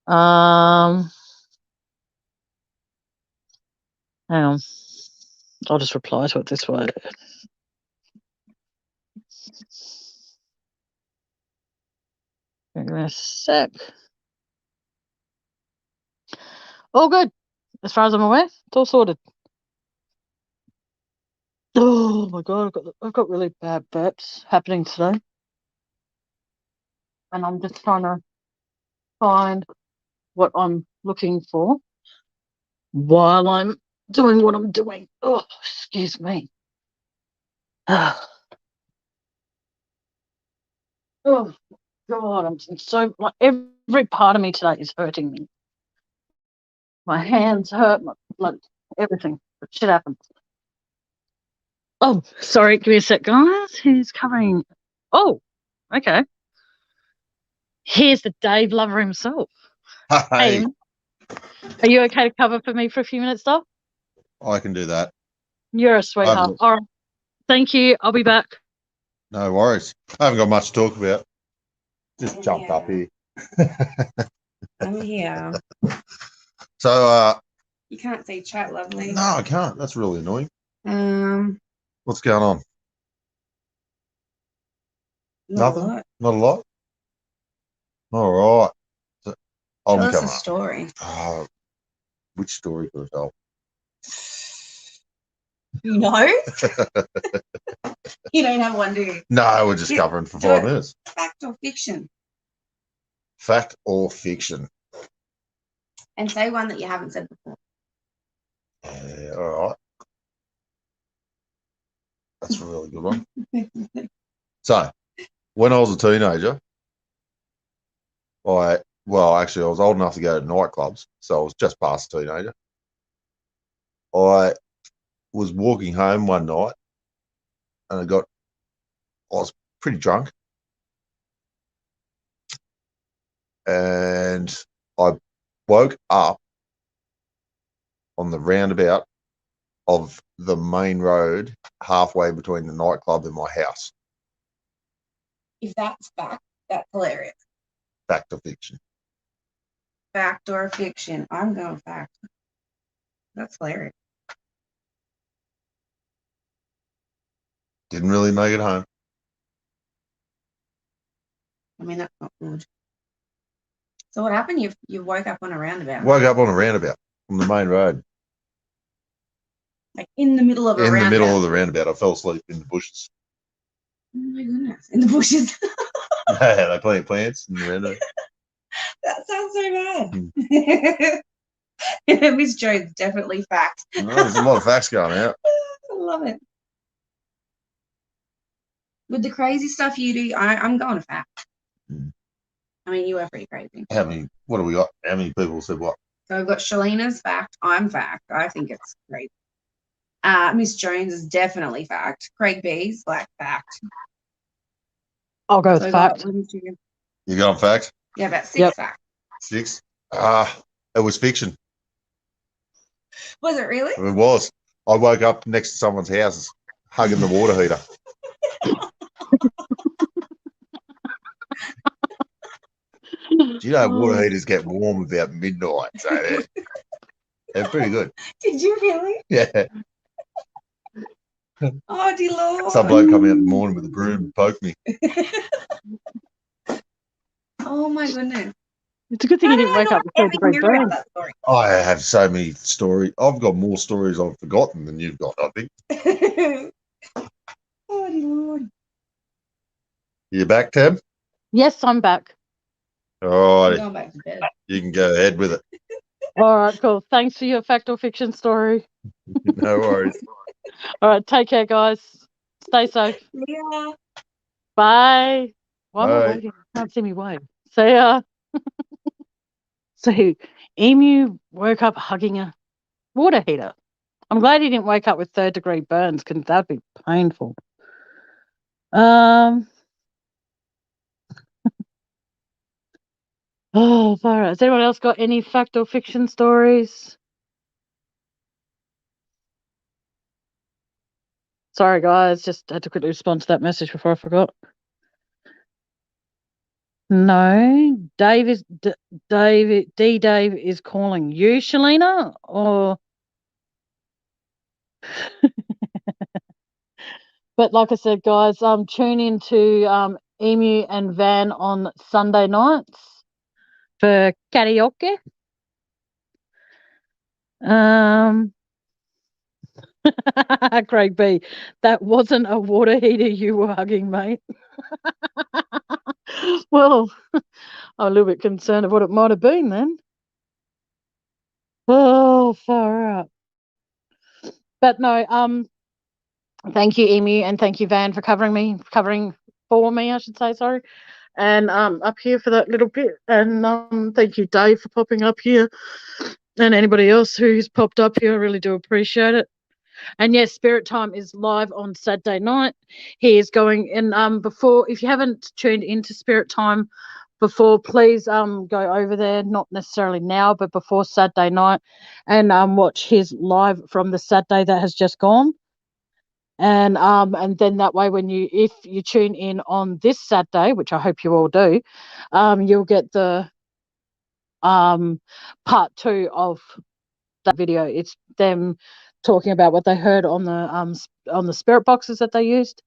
on, I'll just reply to it this way. Give me a sec. All good, as far as I'm aware. It's all sorted. Oh my god, I've got really bad burps happening today, and I'm just trying to find what I'm looking for while I'm doing what I'm doing. Oh, excuse me. Oh god, I'm so, like, every part of me today is hurting me. My hands hurt, my blood, everything. But shit happens. Oh, sorry, give me a sec, guys. Who's covering? Oh, okay. Here's the Dave Lover himself. Hey, Are you okay to cover for me for a few minutes, though? I can do that. You're a sweetheart. All right. Thank you. I'll be back. No worries. I haven't got much to talk about. Just jumped up here. I'm here. So, You can't see chat, lovely. no, I can't. That's really annoying. Um, What's going on? not a Nothing? lot. Not a lot? All right. So, I'm Tell us coming a up. story. Oh, which story could I tell? You know? You don't have one, do you? No, we're just Yeah, covering for do 5 it. minutes. Fact or fiction? Fact or fiction? And say one that you haven't said before. Yeah, all right. That's a really good one. So, when I was a teenager, I was old enough to go to nightclubs, so I was just past a teenager. I was walking home one night, and I was pretty drunk, and I woke up on the roundabout of the main road, halfway between the nightclub and my house. If that's fact, that's hilarious. Fact or fiction? Fact or fiction? I'm going fact. That's hilarious. Didn't really make it home. I mean, that's not good. So what happened? You woke up on a roundabout. Woke up on a roundabout on the main road. Like in the middle of a In roundabout. the middle of the roundabout. I fell asleep in the bushes. Oh my goodness. In the bushes. They plant plants in the roundabout. That sounds so bad. Miss Jones, definitely fact. Oh, there's a lot of facts going out. I love it. With the crazy stuff you do, I'm going to fact. Mm. I mean, you are pretty crazy. What have we got? How many people said what? So I've got Shalina's fact. I'm fact. I think it's crazy. Miss Jones is definitely fact. Craig B's black fact. I'll go So with fact. You got fact? Yeah, about 6 Yep. facts. 6? It was fiction. Was it really? It was. I woke up next to someone's house hugging the water heater. Do you know water heaters get warm about midnight? So they're pretty good. Did you really? Yeah. Oh, dear Lord. Some bloke come out in the morning with a broom and poke me. Oh, my goodness. It's a good thing you didn't wake up with third degree burn. That story. I have so many stories. I've got more stories I've forgotten than you've got, I think. Oh, dear Lord. You back, Tab? Yes, I'm back. All I'm right. going back to bed. You can go ahead with it. All right, cool. Thanks for your fact or fiction story. No worries. All right, take care, guys. Stay safe. Yeah. Bye. Why am I Bye. waving? You can't see me wave. So, so Emu woke up hugging a water heater. I'm glad he didn't wake up with 3rd-degree burns, because that'd be painful. Oh, far out. Has anyone else got any fact or fiction stories? Sorry, guys, just had to quickly respond to that message before I forgot. No, Dave is Dave is calling you, Shalina, or but like I said, guys, tune into Emu and Van on Sunday nights for karaoke. Craig B, that wasn't a water heater you were hugging, mate. Well, I'm a little bit concerned of what it might have been then. Oh, far out. But no, thank you, Emu, and thank you, Van, for covering for me, I should say, sorry. And up here for that little bit. And thank you, Dave, for popping up here. And anybody else who's popped up here, I really do appreciate it. And yes, Spirit Time is live on Saturday night. He is going in before, if you haven't tuned into Spirit Time before, please go over there, not necessarily now, but before Saturday night, and watch his live from the Saturday that has just gone. And then that way, if you tune in on this Saturday, which I hope you all do, you'll get the part 2 of that video. It's them talking about what they heard on the spirit boxes that they used.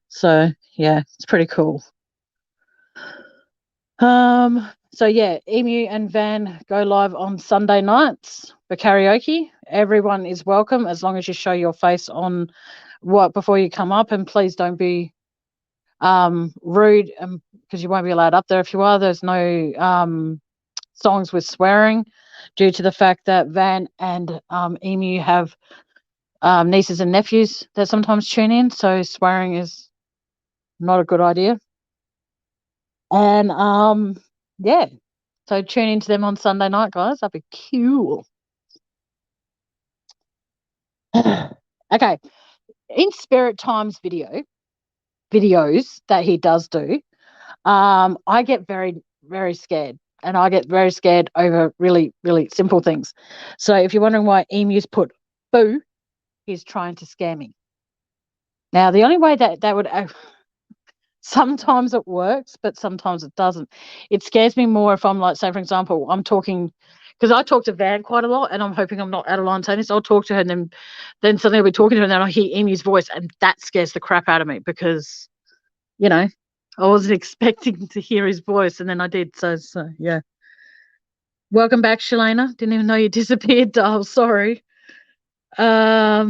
So yeah, it's pretty cool. So yeah, Emu and Van go live on Sunday nights for karaoke. Everyone is welcome as long as you show your face on before you come up, and please don't be rude, because you won't be allowed up there. If you are, there's no songs with swearing, due to the fact that Van and Emu have nieces and nephews that sometimes tune in, so swearing is not a good idea. And yeah, so tune into them on Sunday night, guys. That'd be cool. Okay, in Spirit Time's videos that he does do, I get very, very scared, and I get very scared over really, really simple things. So if you're wondering why Emu's put boo, he's trying to scare me. Now, the only way that would sometimes it works, but sometimes it doesn't. It scares me more if I'm like, say, for example, I'm talking, because I talk to Van quite a lot, and I'm hoping I'm not out of line saying this. I'll talk to her, and then suddenly I'll be talking to her, and then I hear Emu's voice, and that scares the crap out of me, because, I wasn't expecting to hear his voice, and then I did. So yeah. Welcome back, Shalana. Didn't even know you disappeared, doll. Sorry. Yeah,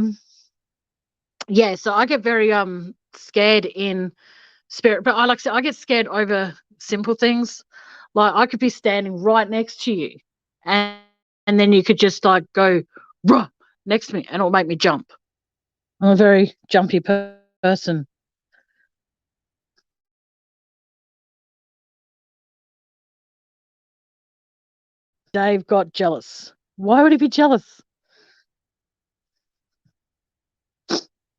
so I get very scared in spirit, but I get scared over simple things. Like, I could be standing right next to you, and then you could just like go ruh, next to me, and it'll make me jump. I'm a very jumpy person. Dave got jealous. Why would he be jealous?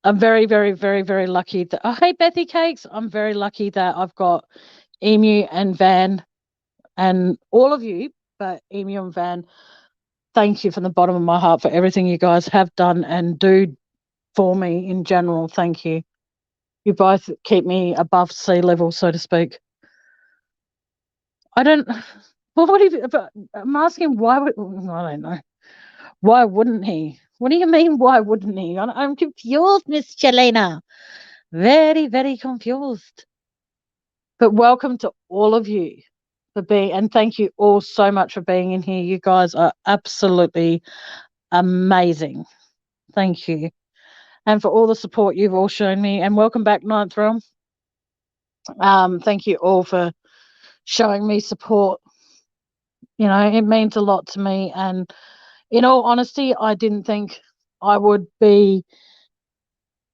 I'm very, very, very, very lucky that. Oh, hey, Bethy Cakes. I'm very lucky that I've got Emu and Van and all of you, but Emu and Van, thank you from the bottom of my heart for everything you guys have done and do for me in general. Thank you. You both keep me above sea level, so to speak. I don't. Well, I'm asking why would. I don't know. Why wouldn't he? What do you mean? Why wouldn't he? I'm confused, Miss Chelena. Very, very confused. But welcome to all of you for being, and thank you all so much for being in here. You guys are absolutely amazing. Thank you. And for all the support you've all shown me. And welcome back, Ninth Realm. Thank you all for showing me support You know, it means a lot to me. And in all honesty, I didn't think I would be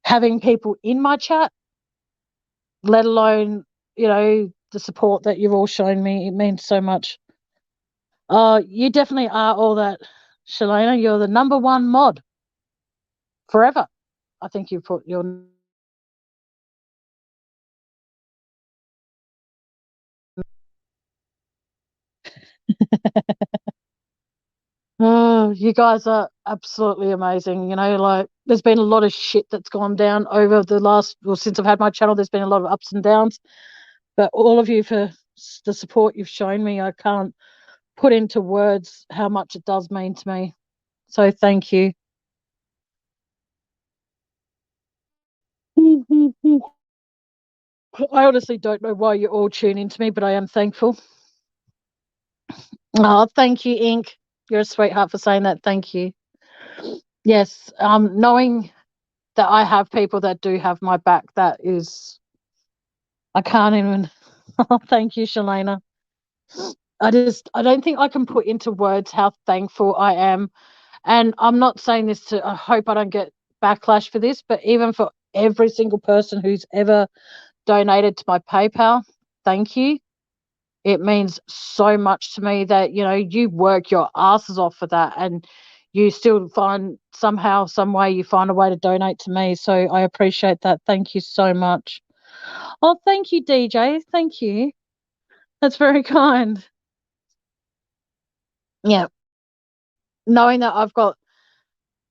having people in my chat, let alone, you know, the support that you've all shown me. It means so much. You definitely are all that, Shalana. You're the number one mod forever. I think you put your oh, you guys are absolutely amazing. You know, like there's been a lot of shit that's gone down over the last, well, since I've had my channel, there's been a lot of ups and downs. But all of you for the support you've shown me, I can't put into words how much it does mean to me. So thank you. I honestly don't know why you all tune into me, but I am thankful. Oh, thank you, Ink. You're a sweetheart for saying that. Thank you. Yes, knowing that I have people that do have my back, that is, I can't even. Thank you, Shalana. I don't think I can put into words how thankful I am. And I'm not saying this to, I hope I don't get backlash for this, but even for every single person who's ever donated to my PayPal, thank you. It means so much to me that, you know, you work your asses off for that, and you still find somehow, some way, you find a way to donate to me. So I appreciate that. Thank you so much. Oh, thank you, DJ. Thank you. That's very kind. Yeah. Knowing that I've got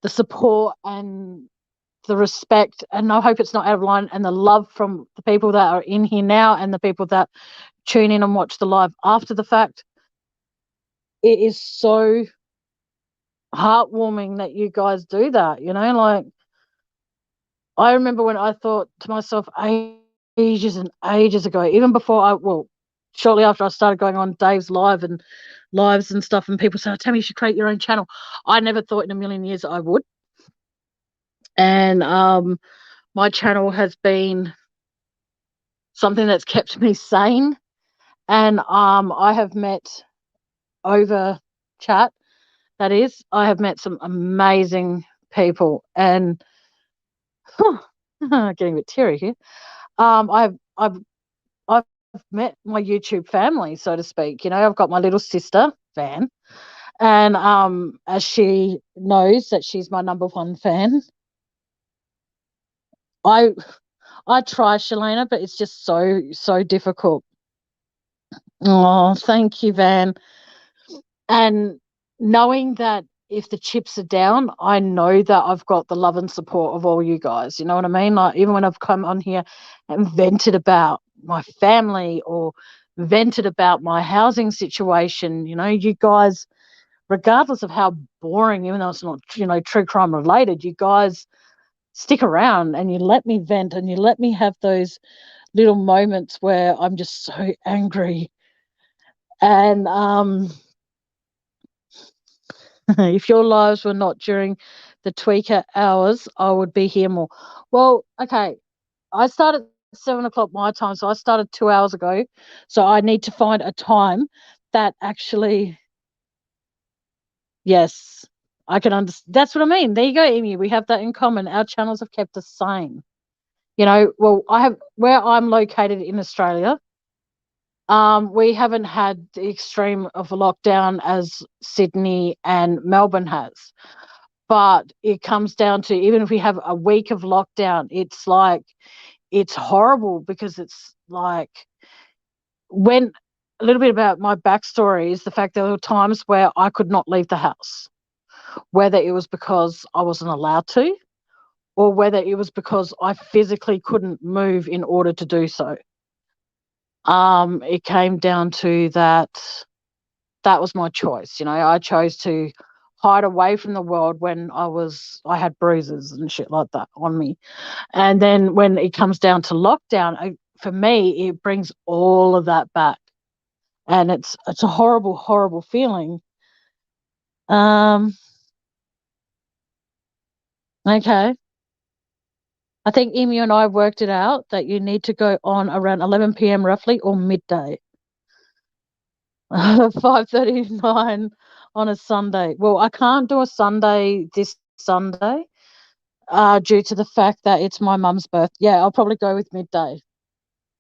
the support and the respect, and I hope it's not out of line, and the love from the people that are in here now and the people that tune in and watch the live after the fact. It is so heartwarming that you guys do that, you know, like I remember when I thought to myself ages and ages ago, even before shortly after I started going on Dave's lives and stuff, and people said, tell me you should create your own channel. I never thought in a million years I would. And my channel has been something that's kept me sane. And I have met over chat, that is, I have met some amazing people, and getting a bit teary here. I've met my YouTube family, so to speak. You know, I've got my little sister, Van, and as she knows that she's my number one fan. I try, Shalana, but it's just so difficult. Oh, thank you, Van. And knowing that if the chips are down, I know that I've got the love and support of all you guys. You know what I mean? Like, even when I've come on here and vented about my family or vented about my housing situation, you know, you guys, regardless of how boring, even though it's not, you know, true crime related, you guys stick around and you let me vent and you let me have those little moments where I'm just so angry. And if your lives were not during the tweaker hours, I would be here more. Well, okay. I started at 7 o'clock my time, so I started 2 hours ago. So I need to find a time that actually, yes, I can understand. That's what I mean. There you go, Emu. We have that in common. Our channels have kept us sane. You know, well, where I'm located in Australia, we haven't had the extreme of a lockdown as Sydney and Melbourne has. But it comes down to, even if we have a week of lockdown, it's like, it's horrible, because it's like, when a little bit about my backstory is the fact that there were times where I could not leave the house, whether it was because I wasn't allowed to, or whether it was because I physically couldn't move in order to do so. It came down to that was my choice. You know, I chose to hide away from the world when I had bruises and shit like that on me. And then when it comes down to lockdown, for me, it brings all of that back. And it's a horrible, horrible feeling. Okay. I think Emu and I worked it out that you need to go on around 11 p.m. roughly, or midday. 5:39 on a Sunday. Well, I can't do a Sunday this Sunday, due to the fact that it's my mum's birth. Yeah, I'll probably go with midday.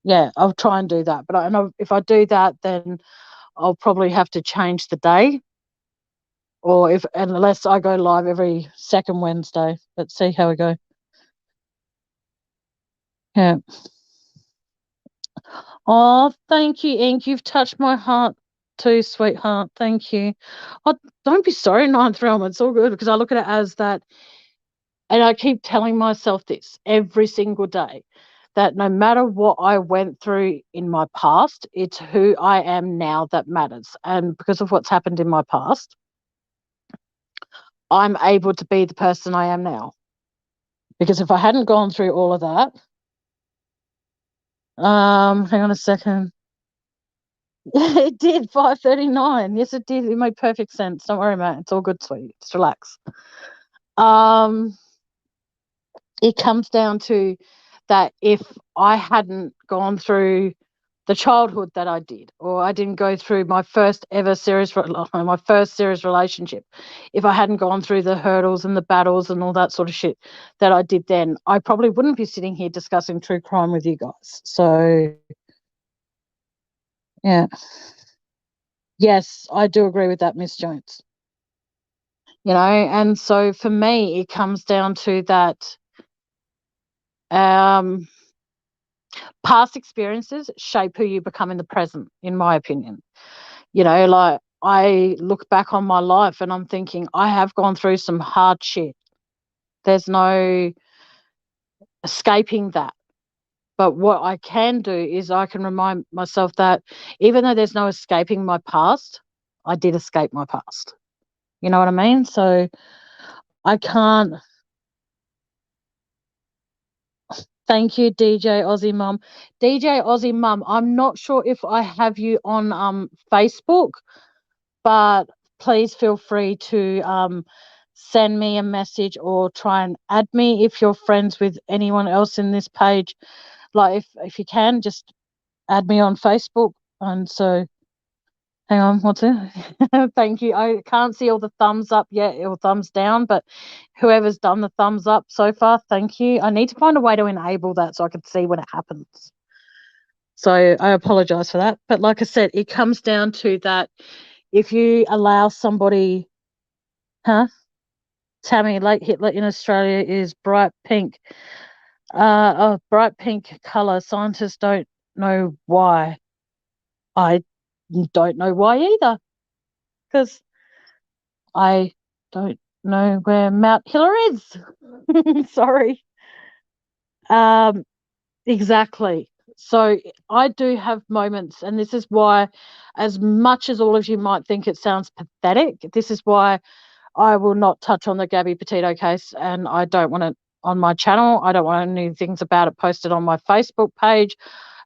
Yeah, I'll try and do that. But I know if I do that, then I'll probably have to change the day, or unless I go live every second Wednesday. Let's see how we go. Yeah. Oh, thank you, Ink. You've touched my heart too, sweetheart. Thank you. Oh, don't be sorry, Ninth Realm. It's all good, because I look at it as that, and I keep telling myself this every single day, that no matter what I went through in my past, it's who I am now that matters. And because of what's happened in my past, I'm able to be the person I am now. Because if I hadn't gone through all of that, hang on a second. It did 5:39. Yes, it did. It made perfect sense. Don't worry, mate. It's all good, sweet. Just relax. It comes down to that if I hadn't gone through the childhood that I did, or I didn't go through my first serious relationship, if I hadn't gone through the hurdles and the battles and all that sort of shit that I did then, I probably wouldn't be sitting here discussing true crime with you guys. So, yeah. Yes, I do agree with that, Miss Jones. And so for me, it comes down to that past experiences shape who you become in the present, in my opinion. Like, I look back on my life and I'm thinking, I have gone through some hard shit. There's no escaping that. But what I can do is I can remind myself that even though there's no escaping my past, I did escape my past. You know what I mean? So I can't. Thank you, DJ Aussie Mum. DJ Aussie Mum, I'm not sure if I have you on Facebook, but please feel free to send me a message or try and add me if you're friends with anyone else in this page. Like, if you can, just add me on Facebook. And so, hang on, what's it? Thank you. I can't see all the thumbs up yet or thumbs down, but whoever's done the thumbs up so far, thank you. I need to find a way to enable that so I can see when it happens. So I apologize for that. But like I said, it comes down to that if you allow somebody, Tammy, late Hitler in Australia is bright pink. Bright pink colour. Scientists don't know why. I don't know why either, because I don't know where Mount Hiller is. Sorry. Exactly. So I do have moments, and this is why, as much as all of you might think it sounds pathetic, this is why I will not touch on the Gabby Petito case, and I don't want it on my channel. I don't want any things about it posted on my Facebook page,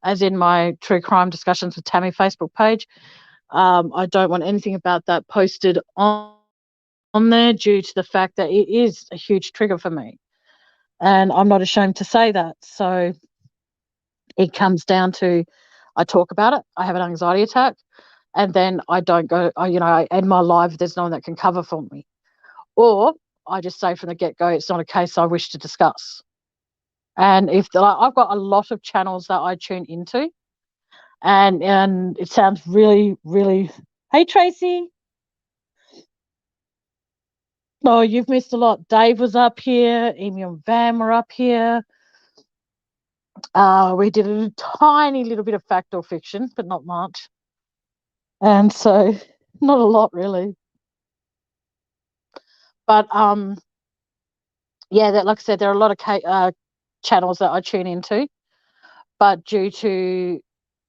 as in my True Crime Discussions with Tammy Facebook page. I don't want anything about that posted on there, due to the fact that it is a huge trigger for me. And I'm not ashamed to say that. So it comes down to, I talk about it, I have an anxiety attack, and then I don't go, I end my life, there's no one that can cover for me. Or I just say from the get-go, it's not a case I wish to discuss. And I've got a lot of channels that I tune into, and it sounds really, really, hey, Tracy. Oh, you've missed a lot. Dave was up here. Amy and Van were up here. We did a tiny little bit of fact or fiction, but not much. And so, not a lot, really. But, yeah, like I said, there are a lot of channels that I tune into. But due to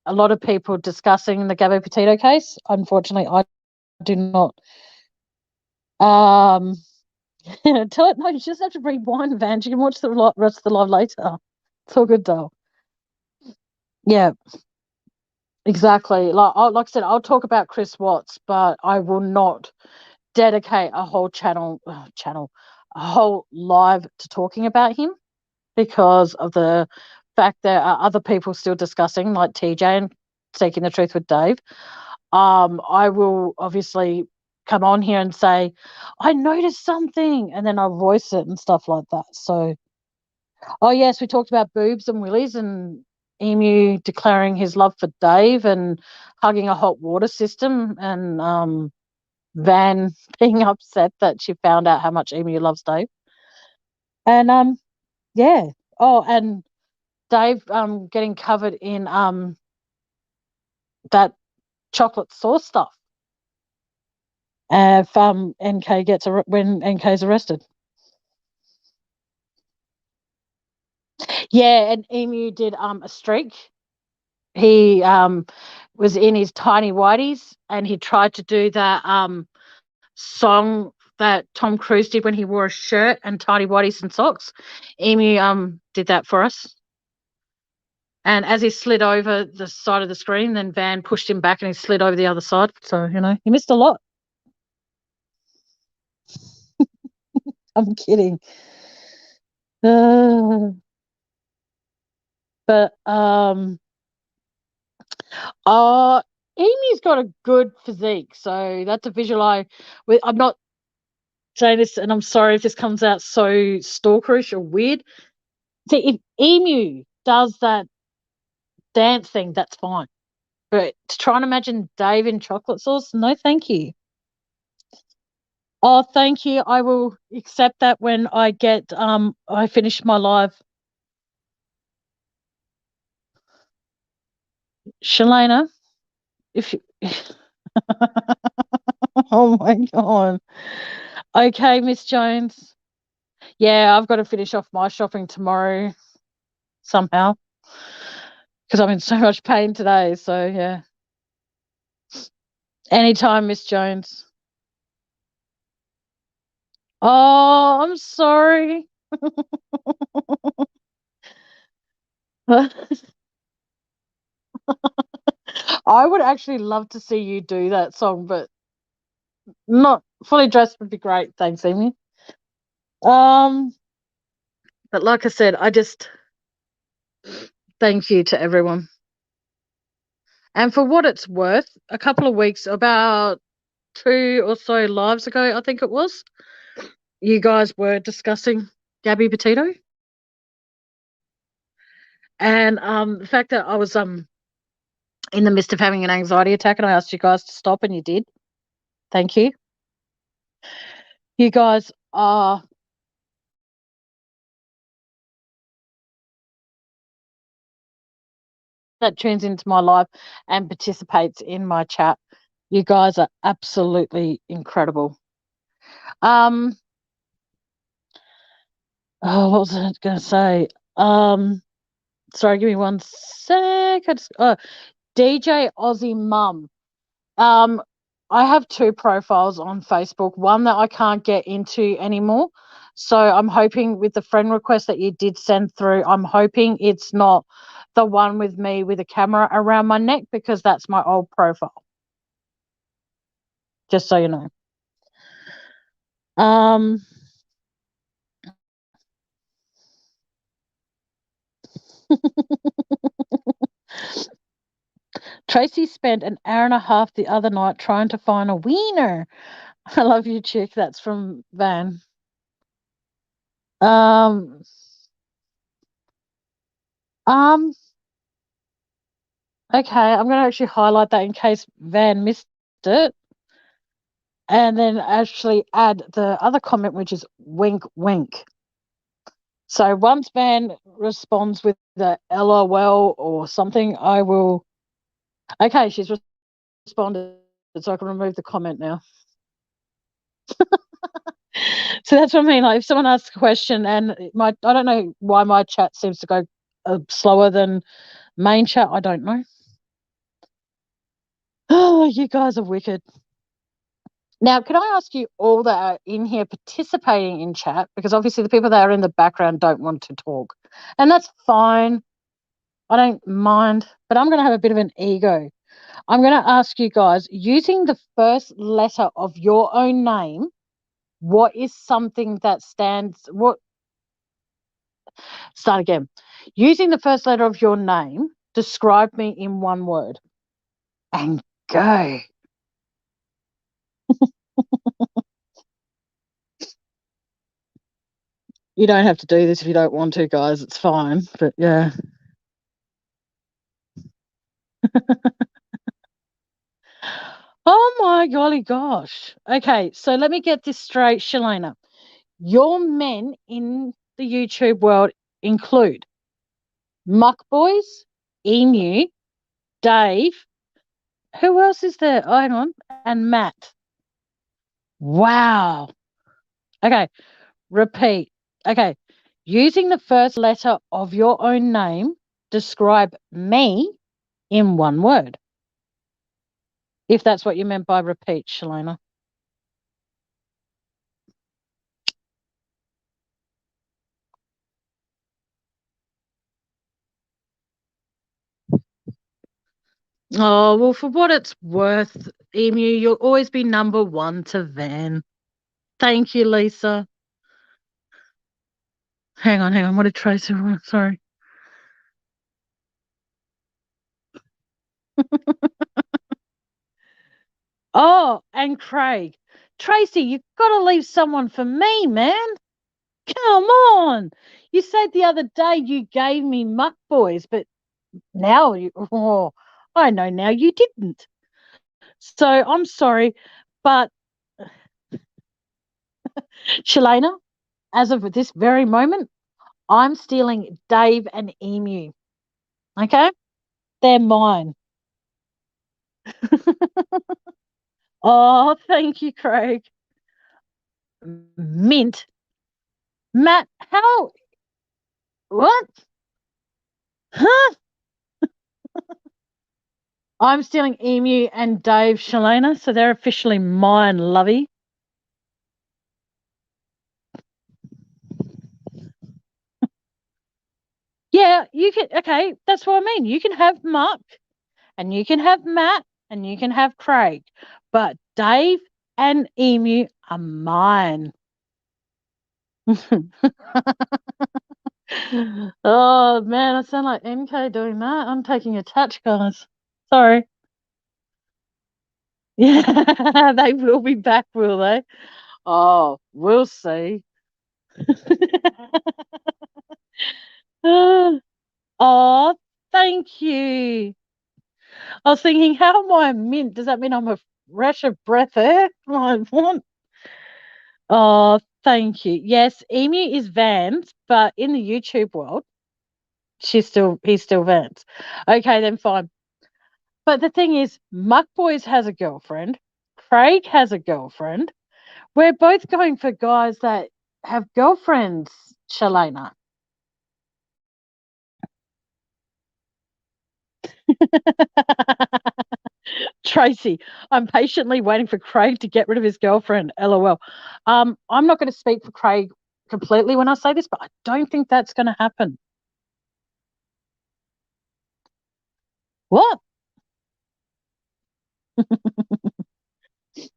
a lot of people discussing the Gabby Petito case, unfortunately, I do not. Tell it, no, you just have to rewind, Van. You can watch the rest of the live later. It's all good, though. Yeah, exactly. Like I said, I'll talk about Chris Watts, but I will not dedicate a whole a whole live to talking about him, because of the fact there are other people still discussing, like TJ and Seeking the Truth with Dave. I will obviously come on here and say, I noticed something, and then I'll voice it and stuff like that. So, oh yes, we talked about boobs and willies and Emu declaring his love for Dave and hugging a hot water system, and Van being upset that she found out how much Emu loves Dave. And yeah. Oh, and Dave getting covered in that chocolate sauce stuff. If NK gets when NK's arrested. Yeah, and Emu did a streak. He was in his tiny whities and he tried to do that song that Tom Cruise did when he wore a shirt and tiny whities and socks. Emu did that for us. And as he slid over the side of the screen, then Van pushed him back and he slid over the other side. So, he missed a lot. I'm kidding. But Amy's got a good physique, so that's a visual I'm not saying this, and I'm sorry if this comes out so stalkerish or weird. See, if Emu does that dance thing, that's fine. But to try and imagine Dave in chocolate sauce, no, thank you. Oh, thank you. I will accept that when I get I finish my live. Shalana, if you oh my god. Okay, Miss Jones. Yeah, I've got to finish off my shopping tomorrow somehow because I'm in so much pain today. So yeah. Anytime, Miss Jones. Oh, I'm sorry. I would actually love to see you do that song, but not fully dressed would be great. Thanks, Amy. But like I said, I just thank you to everyone. And for what it's worth, a couple of weeks, about 2 or so lives ago, I think it was, you guys were discussing Gabby Petito. And the fact that I was in the midst of having an anxiety attack and I asked you guys to stop and you did. Thank you. You guys are that tunes into my live and participates in my chat. You guys are absolutely incredible. Oh, what was I going to say? Sorry, give me 1 sec. DJ Aussie Mum. I have 2 profiles on Facebook, one that I can't get into anymore. So I'm hoping with the friend request that you did send through, I'm hoping it's not the one with me with a camera around my neck because that's my old profile. Just so you know. Tracy spent an hour and a half the other night trying to find a wiener. I love you, chick. That's from Van. Okay, I'm going to actually highlight that in case Van missed it. And then actually add the other comment, which is wink, wink. So once Van responds with the LOL or something, I will. Okay, she's responded, so I can remove the comment now. So that's what I mean. Like if someone asks a question and I don't know why my chat seems to go slower than main chat. I don't know. Oh, you guys are wicked. Now, can I ask you all that are in here participating in chat, because obviously the people that are in the background don't want to talk, and that's fine. I don't mind, but I'm going to have a bit of an ego. I'm going to ask you guys, using the first letter of your own name, what is something that start again. Using the first letter of your name, describe me in one word. And go. You don't have to do this if you don't want to, guys. It's fine. But yeah. Oh my golly gosh. Okay, so let me get this straight, Shalana. Your men in the YouTube world include Muck Boys, Emu, Dave. Who else is there? Oh, hang on. And Matt. Wow. Okay, repeat. Okay, using the first letter of your own name, describe me in one word. If that's what you meant by repeat, Shalana. Oh, well, for what it's worth, Emu, you'll always be number one to Van. Thank you, Lisa. Hang on. What did Tracy want? Sorry. Oh, and Craig. Tracy, you've got to leave someone for me, man. Come on. You said the other day you gave me Muck Boys, but now I know now you didn't. So I'm sorry, but Shalana, as of this very moment, I'm stealing Dave and Emu. Okay? They're mine. Oh, thank you, Craig. Mint. Matt, how? What? Huh? I'm stealing Emu and Dave, Shalana, so they're officially mine, lovey. Yeah, you can. Okay, that's what I mean. You can have Mark, and you can have Matt, and you can have Craig, but Dave and Emu are mine. Oh man, I sound like MK doing that. I'm taking a touch, guys. Sorry. Yeah, they will be back, will they? Oh, we'll see. Oh, thank you. I was thinking, how am I a mint? Does that mean I'm a rush of breath air? Like, what? Oh, thank you. Yes, Emu is Vans, but in the YouTube world, he's still Vans. Okay, then fine. But the thing is, Muck Boys has a girlfriend. Craig has a girlfriend. We're both going for guys that have girlfriends, Shalana. Tracy, I'm patiently waiting for Craig to get rid of his girlfriend. LOL. I'm not going to speak for Craig completely when I say this, but I don't think that's going to happen. What?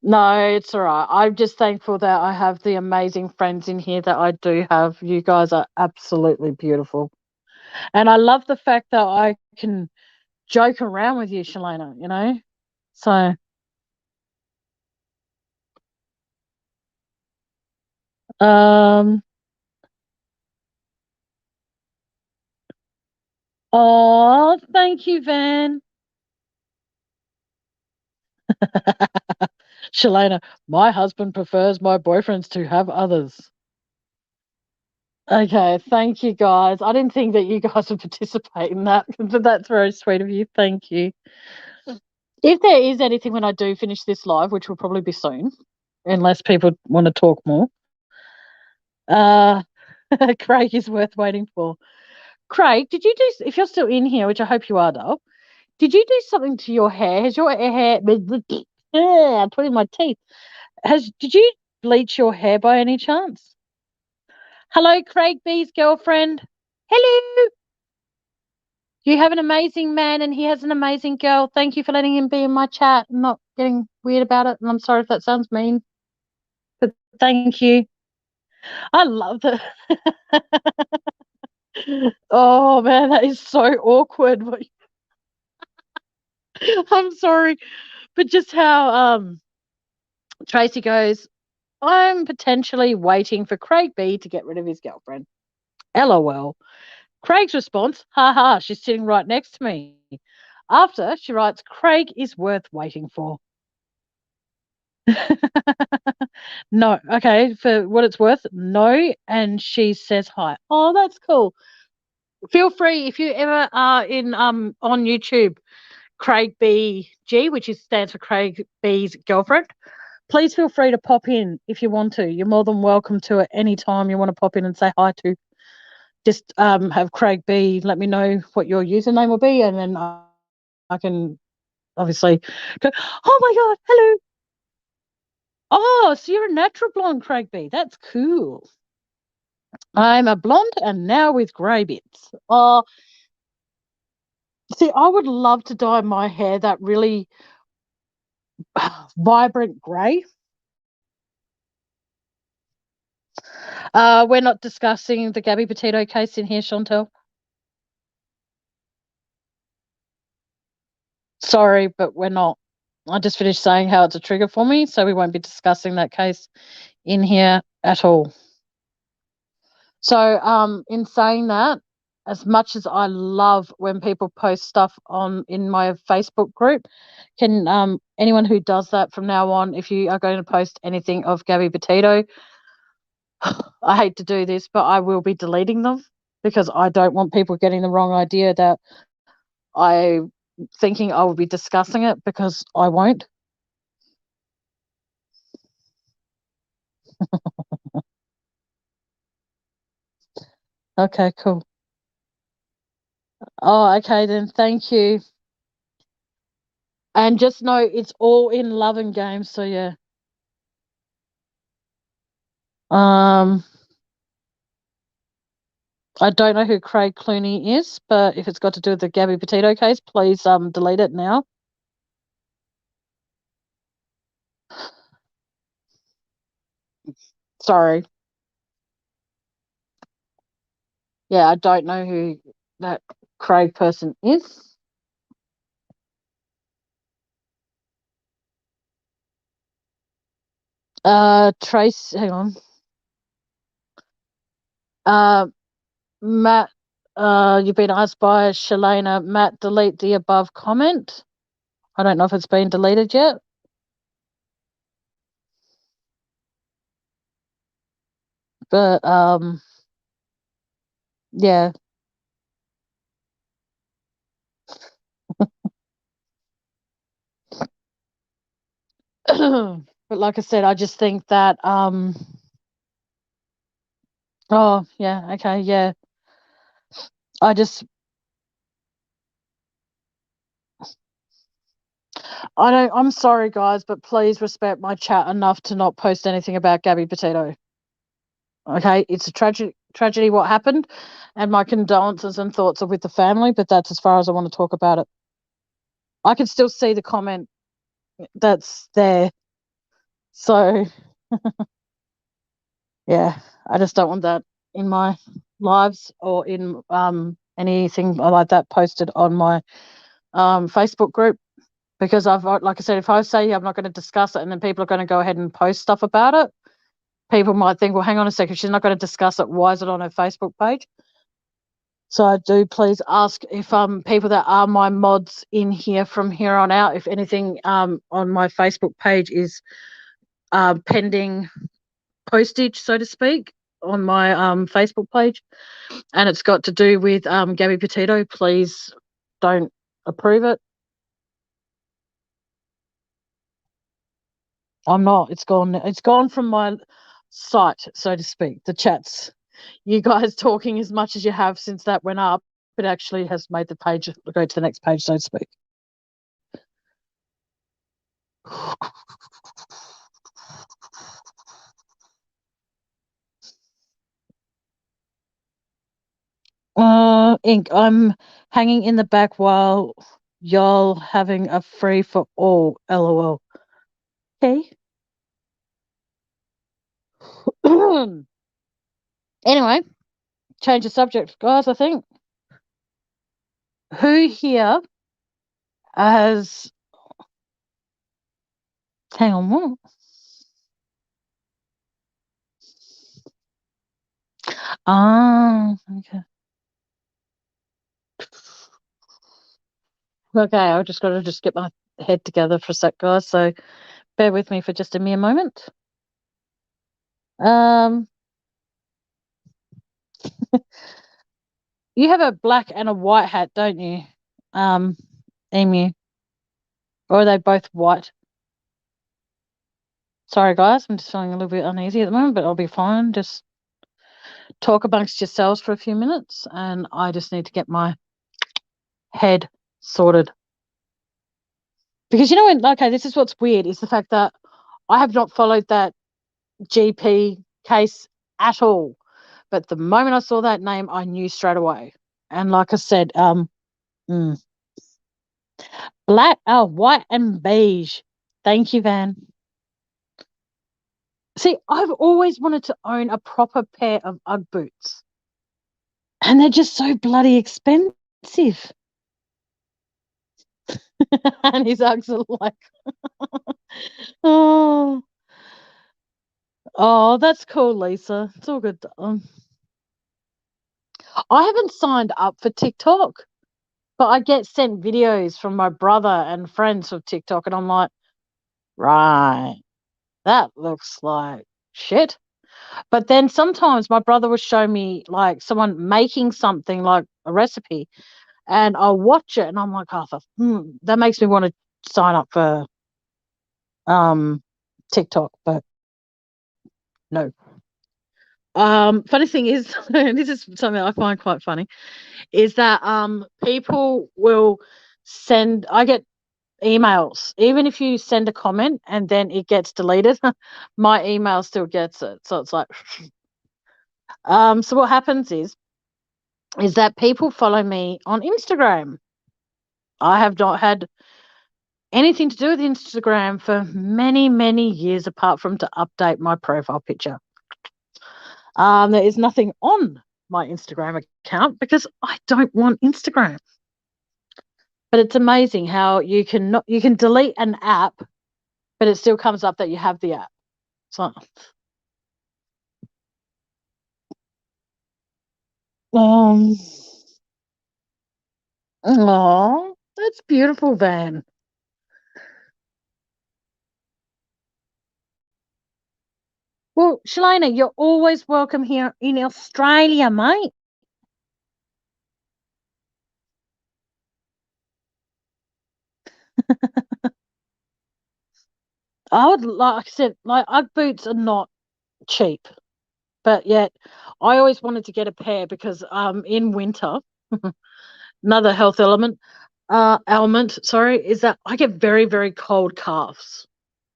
No, it's all right. I'm just thankful that I have the amazing friends in here that I do have. You guys are absolutely beautiful. And I love the fact that I can joke around with you, Shalana, you know? So, um, oh, thank you, Van. Shalana, my husband prefers my boyfriends to have others. Okay, thank you guys. I didn't think that you guys would participate in that, but that's very sweet of you. Thank you. If there is anything when I do finish this live, which will probably be soon, unless people want to talk more, uh, Craig is worth waiting for. Craig, did you do, if you're still in here, which I hope you are, though, did you do something to your hair? Has your hair, I'm putting my teeth. Did you bleach your hair by any chance? Hello, Craig B's girlfriend. Hello. You have an amazing man and he has an amazing girl. Thank you for letting him be in my chat and not getting weird about it. And I'm sorry if that sounds mean, but thank you. I love it. Oh man, that is so awkward. I'm sorry, But just how Tracy goes, I'm potentially waiting for Craig B to get rid of his girlfriend. LOL. Craig's response, haha, she's sitting right next to me. After, she writes, Craig is worth waiting for. No, okay, for what it's worth, no. And she says hi. Oh, that's cool. Feel free, if you ever are in on YouTube, Craig BG, which stands for Craig B's girlfriend, please feel free to pop in if you want to. You're more than welcome to at any time you want to pop in and say hi to. Just have Craig B let me know what your username will be, and then I can obviously go, oh my God, hello. Oh, so you're a natural blonde, Craig B. That's cool. I'm a blonde and now with grey bits. Oh, see, I would love to dye my hair that really vibrant grey. We're not discussing the Gabby Petito case in here, Chantel. Sorry, but we're not. I just finished saying how it's a trigger for me, so we won't be discussing that case in here at all. So, in saying that, as much as I love when people post stuff in my Facebook group, can anyone who does that from now on, if you are going to post anything of Gabby Petito, I hate to do this, but I will be deleting them because I don't want people getting the wrong idea that I'm thinking I will be discussing it, because I won't. Okay, cool. Oh, okay then. Thank you. And just know it's all in love and games. So yeah. I don't know who Craig Clooney is, but if it's got to do with the Gabby Petito case, please delete it now. Sorry. Yeah, I don't know who that Craig person is. Trace, hang on. Matt, you've been asked by Shalana, Matt, delete the above comment. I don't know if it's been deleted yet. But yeah. But like I said, I just think that oh yeah, okay, yeah. I'm sorry guys, but please respect my chat enough to not post anything about Gabby Petito. Okay, it's a tragedy what happened, and my condolences and thoughts are with the family, but that's as far as I want to talk about it. I can still see the comment that's there. So yeah, I just don't want that in my lives or in anything like that posted on my Facebook group, because like I said, if I say I'm not going to discuss it and then people are going to go ahead and post stuff about it, people might think, well, hang on a second, she's not going to discuss it, why is it on her Facebook page? So I do please ask if people that are my mods in here from here on out, if anything on my Facebook page is pending postage, so to speak, on my Facebook page, and it's got to do with Gabby Petito, please don't approve it. I'm not. It's gone. It's gone from my site, so to speak. The chats, you guys talking as much as you have since that went up, it actually has made the page go to the next page, so to speak. Ink, I'm hanging in the back while y'all having a free for all. LOL. Okay. Anyway, change the subject, guys. I think. Who here has Hang on, what? Ah, okay. Okay, I've just got to get my head together for a sec, guys. So bear with me for just a mere moment. You have a black and a white hat, don't you, Emu? Or are they both white? Sorry, guys, I'm just feeling a little bit uneasy at the moment, but I'll be fine. Just talk amongst yourselves for a few minutes, and I just need to get my head sorted. Because okay, this is what's weird, is the fact that I have not followed that GP case at all. But the moment I saw that name, I knew straight away. And like I said, black, white and beige. Thank you, Van. See, I've always wanted to own a proper pair of Ugg boots. And they're just so bloody expensive. And his Uggs are like, oh, that's cool, Lisa. It's all good. I haven't signed up for TikTok, but I get sent videos from my brother and friends of TikTok, and I'm like, right, that looks like shit. But then sometimes my brother will show me like someone making something, like a recipe, and I'll watch it and I'm like, that makes me want to sign up for TikTok, but no. Funny thing is, and this is something I find quite funny, is that people will I get emails, even if you send a comment and then it gets deleted, my email still gets it. So it's like so what happens is that people follow me on Instagram. I have not had anything to do with Instagram for many, many years, apart from to update my profile picture. There is nothing on my Instagram account because I don't want Instagram. But it's amazing how you can delete an app, but it still comes up that you have the app. So, that's beautiful, Van. Well, Shalana, you're always welcome here in Australia, mate. Like I said, like Ugg boots are not cheap, but yet I always wanted to get a pair because in winter, another health element, is that I get very, very cold calves.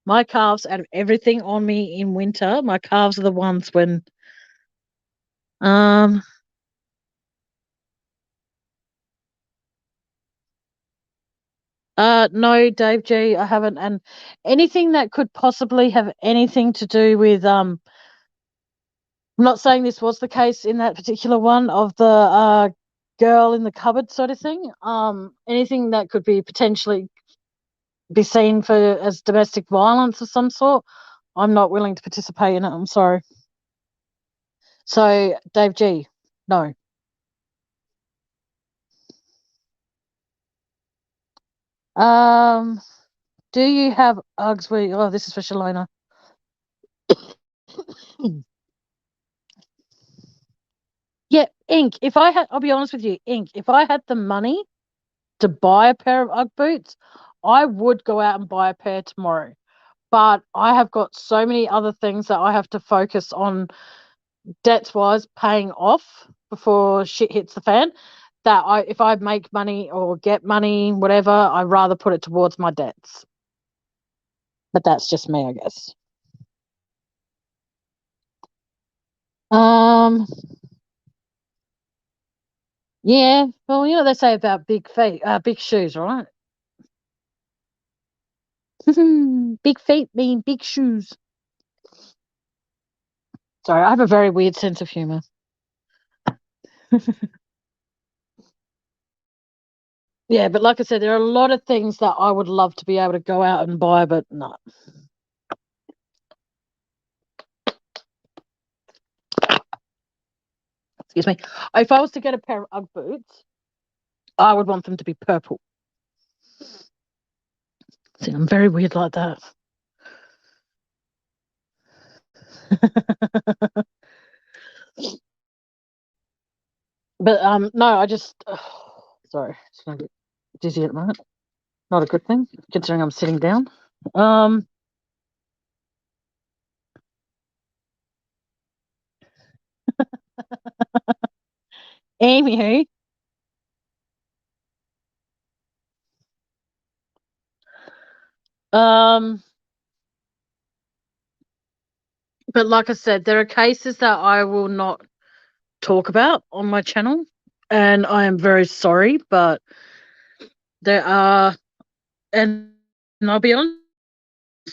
My calves, out of everything on me in winter, my calves are the ones when no, Dave G, I haven't. And anything that could possibly have anything to do with I'm not saying this was the case in that particular one of the girl in the cupboard sort of thing. Anything that could be potentially be seen as domestic violence of some sort, I'm not willing to participate in it. I'm sorry. So, Dave G, no. Do you have Uggs this is for Shalona. Yeah, Ink. I'll be honest with you, Ink, if I had the money to buy a pair of Ugg boots, I would go out and buy a pair tomorrow. But I have got so many other things that I have to focus on, debts-wise, paying off before shit hits the fan, that if I make money or get money, whatever, I'd rather put it towards my debts. But that's just me, I guess. Yeah, well, they say about big feet, big shoes, right? Big feet mean big shoes. Sorry, I have a very weird sense of humor. Yeah, but like I said, there are a lot of things that I would love to be able to go out and buy, but no. Excuse me. If I was to get a pair of UGG boots, I would want them to be purple. See, I'm very weird like that. But no, I just sorry, it's gonna get dizzy at the moment. Not a good thing, considering I'm sitting down. Anywho, but like I said, there are cases that I will not talk about on my channel, and I am very sorry, but there are, and I'll be honest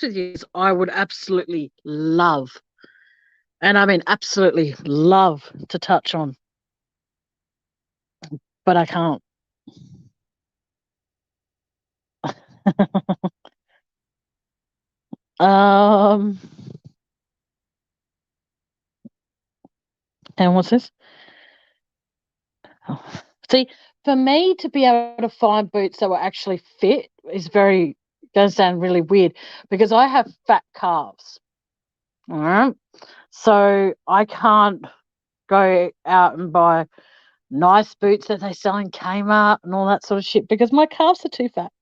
with you, I would absolutely love, and I mean absolutely love to touch on, but I can't. And what's this? Oh. See, for me to be able to find boots that will actually fit is going to sound really weird because I have fat calves. All right. So I can't go out and buy nice boots that they sell in Kmart and all that sort of shit because my calves are too fat.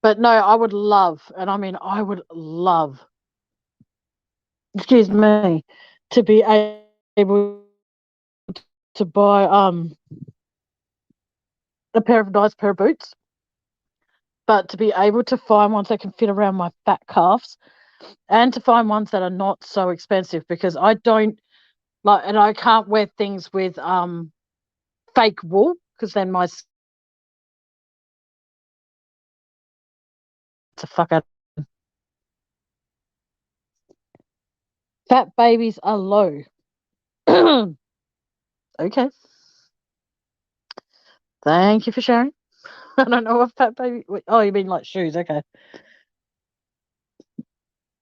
But no, I would love, and I mean, I would love, excuse me, to be able to buy a nice pair of boots, but to be able to find ones that can fit around my fat calves and to find ones that are not so expensive because I don't like, and I can't wear things with fake wool because then my to fuck out. Fat babies are low. Okay. Thank you for sharing. I don't know what fat baby. Oh, you mean like shoes? Okay.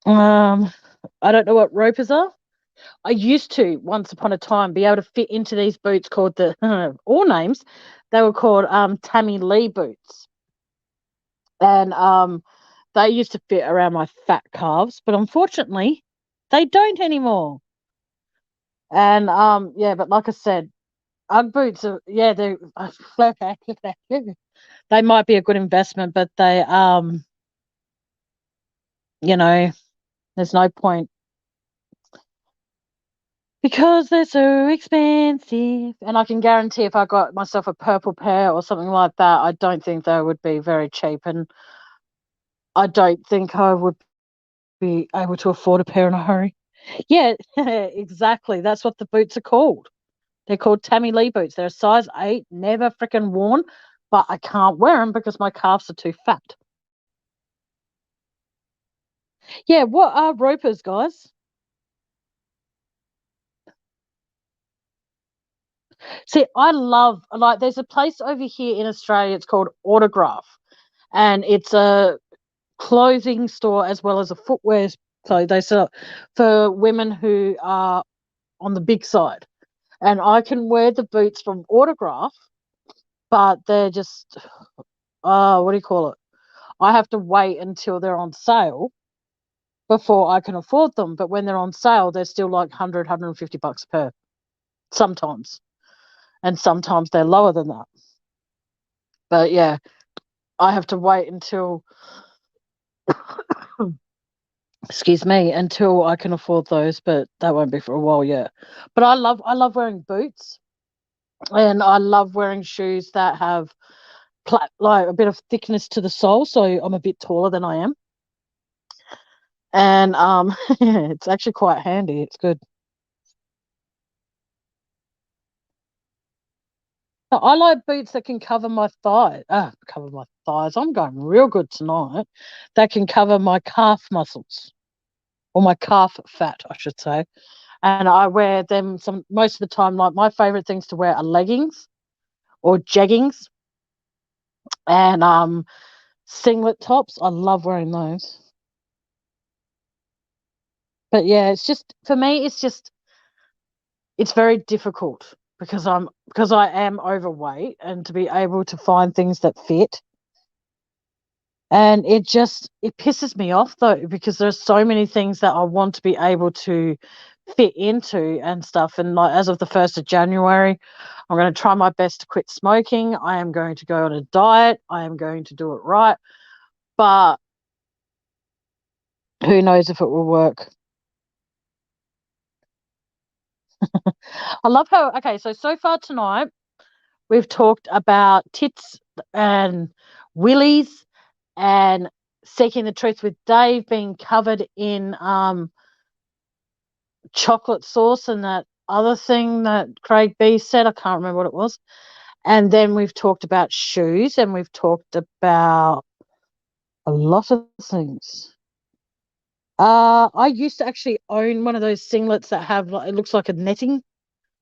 I don't know what ropers are. I used to once upon a time be able to fit into these boots called the all names. They were called Tammy Lee boots, and they used to fit around my fat calves, but unfortunately, they don't anymore. And yeah, but like I said, UGG boots are they they might be a good investment, but they there's no point because they're so expensive. And I can guarantee if I got myself a purple pair or something like that, I don't think they would be very cheap, and I don't think I would be able to afford a pair in a hurry. Yeah, exactly. That's what the boots are called. They're called Tammy Lee boots. They're a size 8, never freaking worn, but I can't wear them because my calves are too fat. Yeah, what are ropers, guys? See, I love, like, there's a place over here in Australia, it's called Autograph, and it's a clothing store as well as a footwear. So they sell for women who are on the big side. And I can wear the boots from Autograph, but they're just, what do you call it? I have to wait until they're on sale before I can afford them. But when they're on sale, they're still like $150 a pair sometimes. And sometimes they're lower than that. But yeah, I have to wait until, excuse me, until I can afford those. But that won't be for a while yet. But I love wearing boots, and I love wearing shoes that have like a bit of thickness to the sole, so I'm a bit taller than I am. And it's actually quite handy. It's good. I like boots that can cover my thighs. Cover my thighs. I'm going real good tonight. That can cover my calf muscles or my calf fat, I should say. And I wear them most of the time. Like my favorite things to wear are leggings or jeggings and singlet tops. I love wearing those. But yeah, it's just for me. It's just it's very difficult because I am overweight, and to be able to find things that fit. And it pisses me off though, because there's so many things that I want to be able to fit into and stuff. And like as of the 1st of January, I'm going to try my best to quit smoking. I am going to go on a diet. I am going to do it right. But who knows if it will work. I love how, okay, so far tonight, we've talked about tits and willies and seeking the truth with Dave being covered in chocolate sauce and that other thing that Craig B said. I can't remember what it was. And then we've talked about shoes, and we've talked about a lot of things. I used to actually own one of those singlets that have, like, it looks like a netting.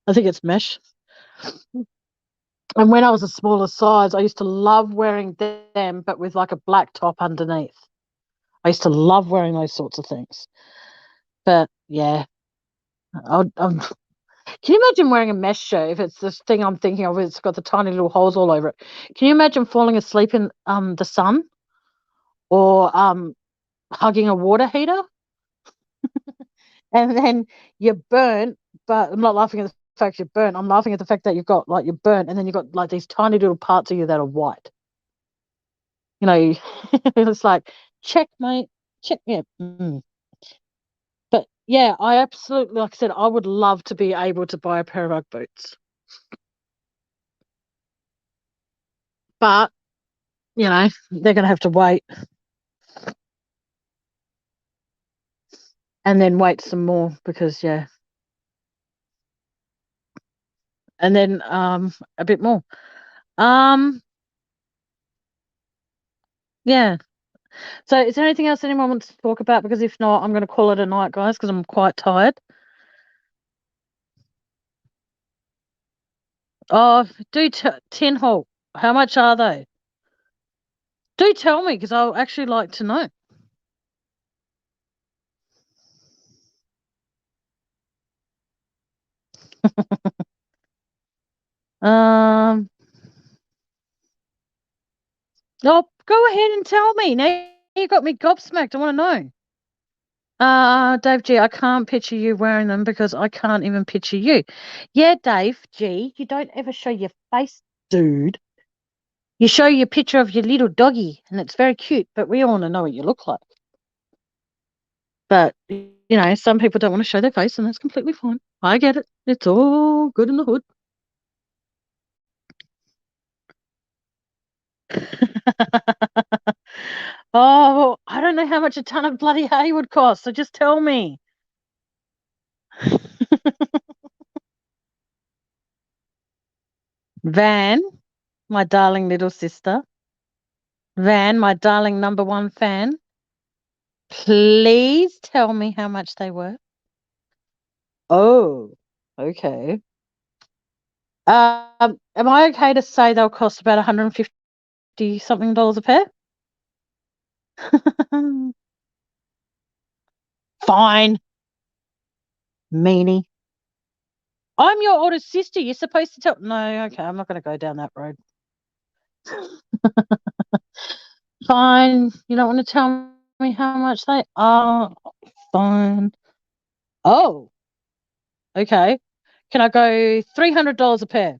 I think it's mesh. And when I was a smaller size, I used to love wearing them, but with like a black top underneath. I used to love wearing those sorts of things. But yeah, can you imagine wearing a mesh shirt if it's this thing I'm thinking of? It's got the tiny little holes all over it. Can you imagine falling asleep in the sun, or hugging a water heater, and then you're burnt? But I'm not laughing at the fact you're burnt. I'm laughing at the fact that you've got, like, you're burnt, and then you've got like these tiny little parts of you that are white. You know, it's like, checkmate, check, yeah. But yeah, I absolutely, like I said, I would love to be able to buy a pair of Ugg boots. But, they're going to have to wait. And then wait some more because, yeah. And then a bit more. Yeah. So is there anything else anyone wants to talk about? Because if not, I'm going to call it a night, guys, because I'm quite tired. Oh, do Tin Hall. How much are they? Do tell me, because I'll actually like to know. Oh, go ahead and tell me. Now you got me gobsmacked. I want to know. Dave G, I can't picture you wearing them because I can't even picture you. Yeah, Dave G, you don't ever show your face, dude. You show your picture of your little doggy, and it's very cute, but we all want to know what you look like. But, some people don't want to show their face, and that's completely fine. I get it. It's all good in the hood. Oh, I don't know how much a ton of bloody hay would cost, so just tell me. Van, my darling little sister. Van, my darling number one fan. Please tell me how much they were. Oh, okay. Am I okay to say they'll cost about $150 something a pair? Fine. Meanie. I'm your older sister. You're supposed to tell. No, okay, I'm not going to go down that road. Fine. You don't want to tell me how much they are? Fine. Oh, okay. Can I go $300 a pair?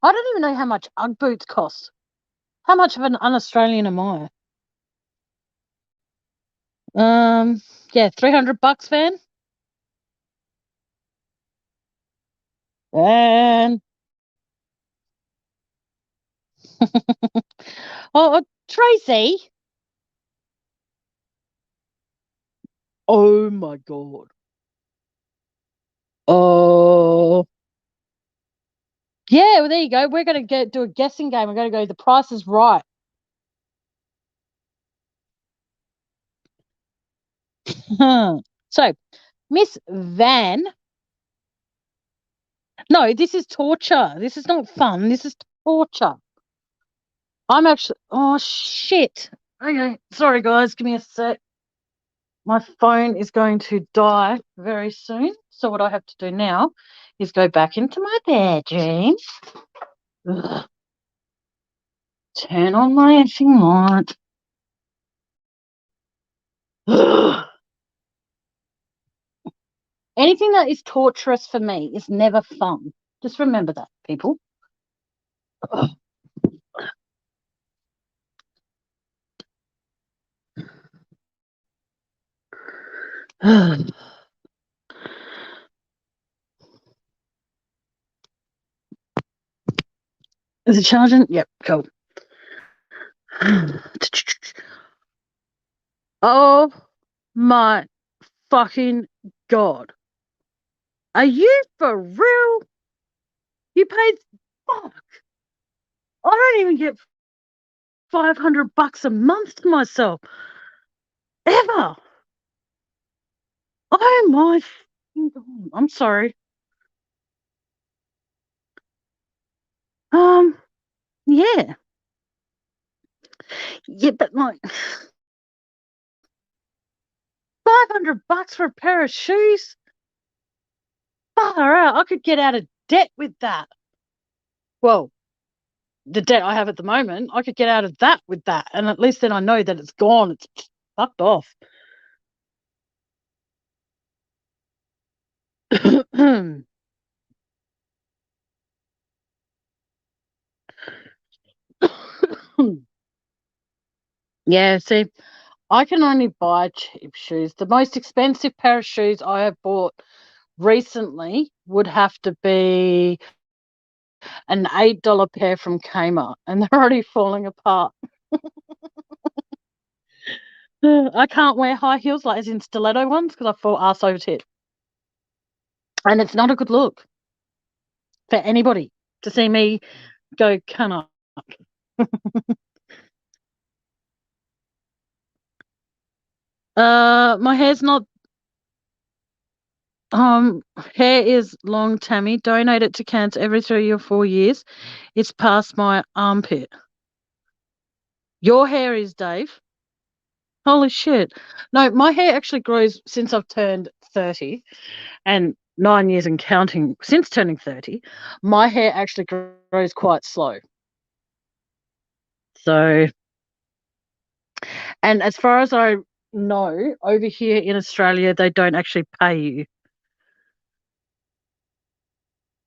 I don't even know how much Ugg boots cost. How much of an un-Australian am I? Yeah, $300, Van. And oh, Tracy. Oh my God. Oh. Yeah, well, there you go. We're going to do a guessing game. We're going to go, The Price is Right. So, Miss Van. No, this is torture. This is not fun. This is torture. I'm actually. Oh, shit. Okay, sorry guys, give me a sec. My phone is going to die very soon. So what I have to do now is go back into my bedroom. Ugh. Turn on my effing light. Ugh. Anything that is torturous for me is never fun. Just remember that, people. Ugh. Ugh. Is it charging? Yep, cool. Oh my fucking God. Are you for real? You paid, fuck. I don't even get $500 a month to myself. Ever. Oh my fucking God. I'm sorry. Yeah. Yeah, but like $500 for a pair of shoes? Far out. I could get out of debt with that. Well, the debt I have at the moment, I could get out of that with that. And at least then I know that it's gone. It's fucked off. Yeah, see, I can only buy cheap shoes. The most expensive pair of shoes I have bought recently would have to be an $8 pair from Kmart, and they're already falling apart. I can't wear high heels, like as in stiletto ones, because I fall arse over tit. And it's not a good look for anybody to see me go cunt. My hair's not. Hair is long, Tammy. Donate it to cancer every 3 or 4 years. It's past my armpit. Your hair is, Dave. Holy shit. No, my hair actually grows since I've turned 30 and 9 years and counting since turning 30. My hair actually grows quite slow. So, and as far as I know, over here in Australia, they don't actually pay you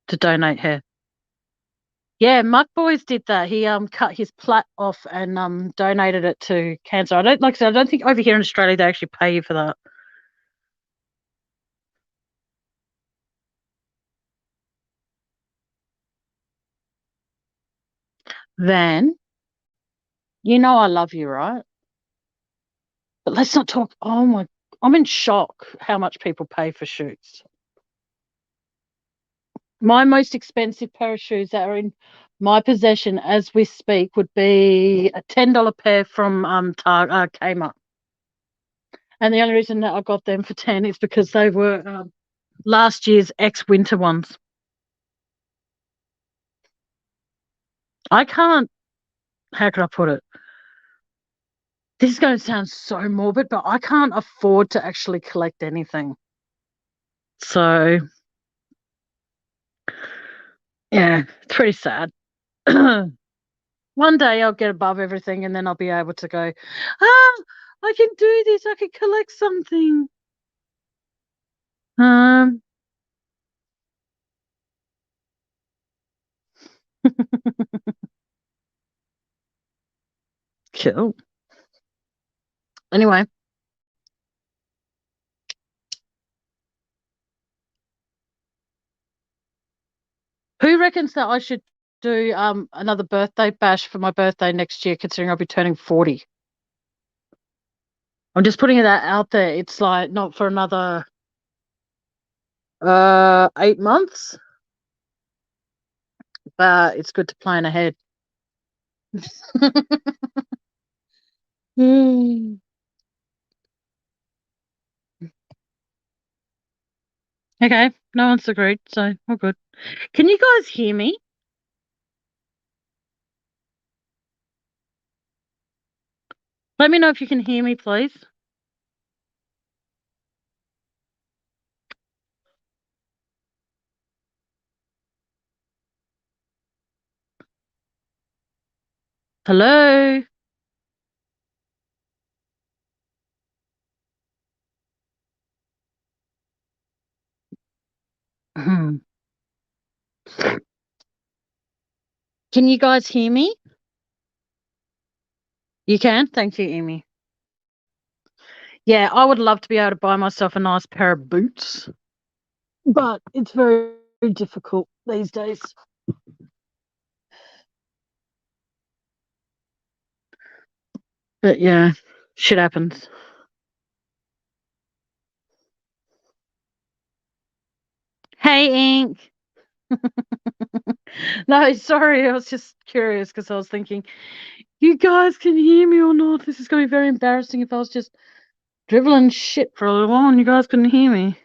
to donate hair. Yeah, Muck Boys did that. He cut his plait off and donated it to cancer. I don't like I said, I don't think over here in Australia they actually pay you for that. Van, you know I love you, right? But let's not talk. Oh my, I'm in shock how much people pay for shoes. My most expensive pair of shoes that are in my possession as we speak would be a $10 pair from Kmart. And the only reason that I got them for 10 is because they were last year's ex-winter ones. I can't, how can I put it? This is going to sound so morbid, but I can't afford to actually collect anything. So, yeah, it's pretty sad. One day I'll get above everything and then I'll be able to go, I can do this. I can collect something. Um, cool. Anyway, who reckons that I should do another birthday bash for my birthday next year, considering I'll be turning 40? I'm just putting that out there. It's like not for another 8 months, but it's good to plan ahead. Hmm. Okay, no one's agreed, so we're good. Can you guys hear me? Let me know if you can hear me, please. Hello? Can you guys hear me? You can? Thank you, Amy. Yeah, I would love to be able to buy myself a nice pair of boots, but it's very, very difficult these days. But yeah, shit happens. Hey, Ink. No, sorry, I was just curious because I was thinking, you guys can hear me or not? This is going to be very embarrassing if I was just dribbling shit for a little while and you guys couldn't hear me.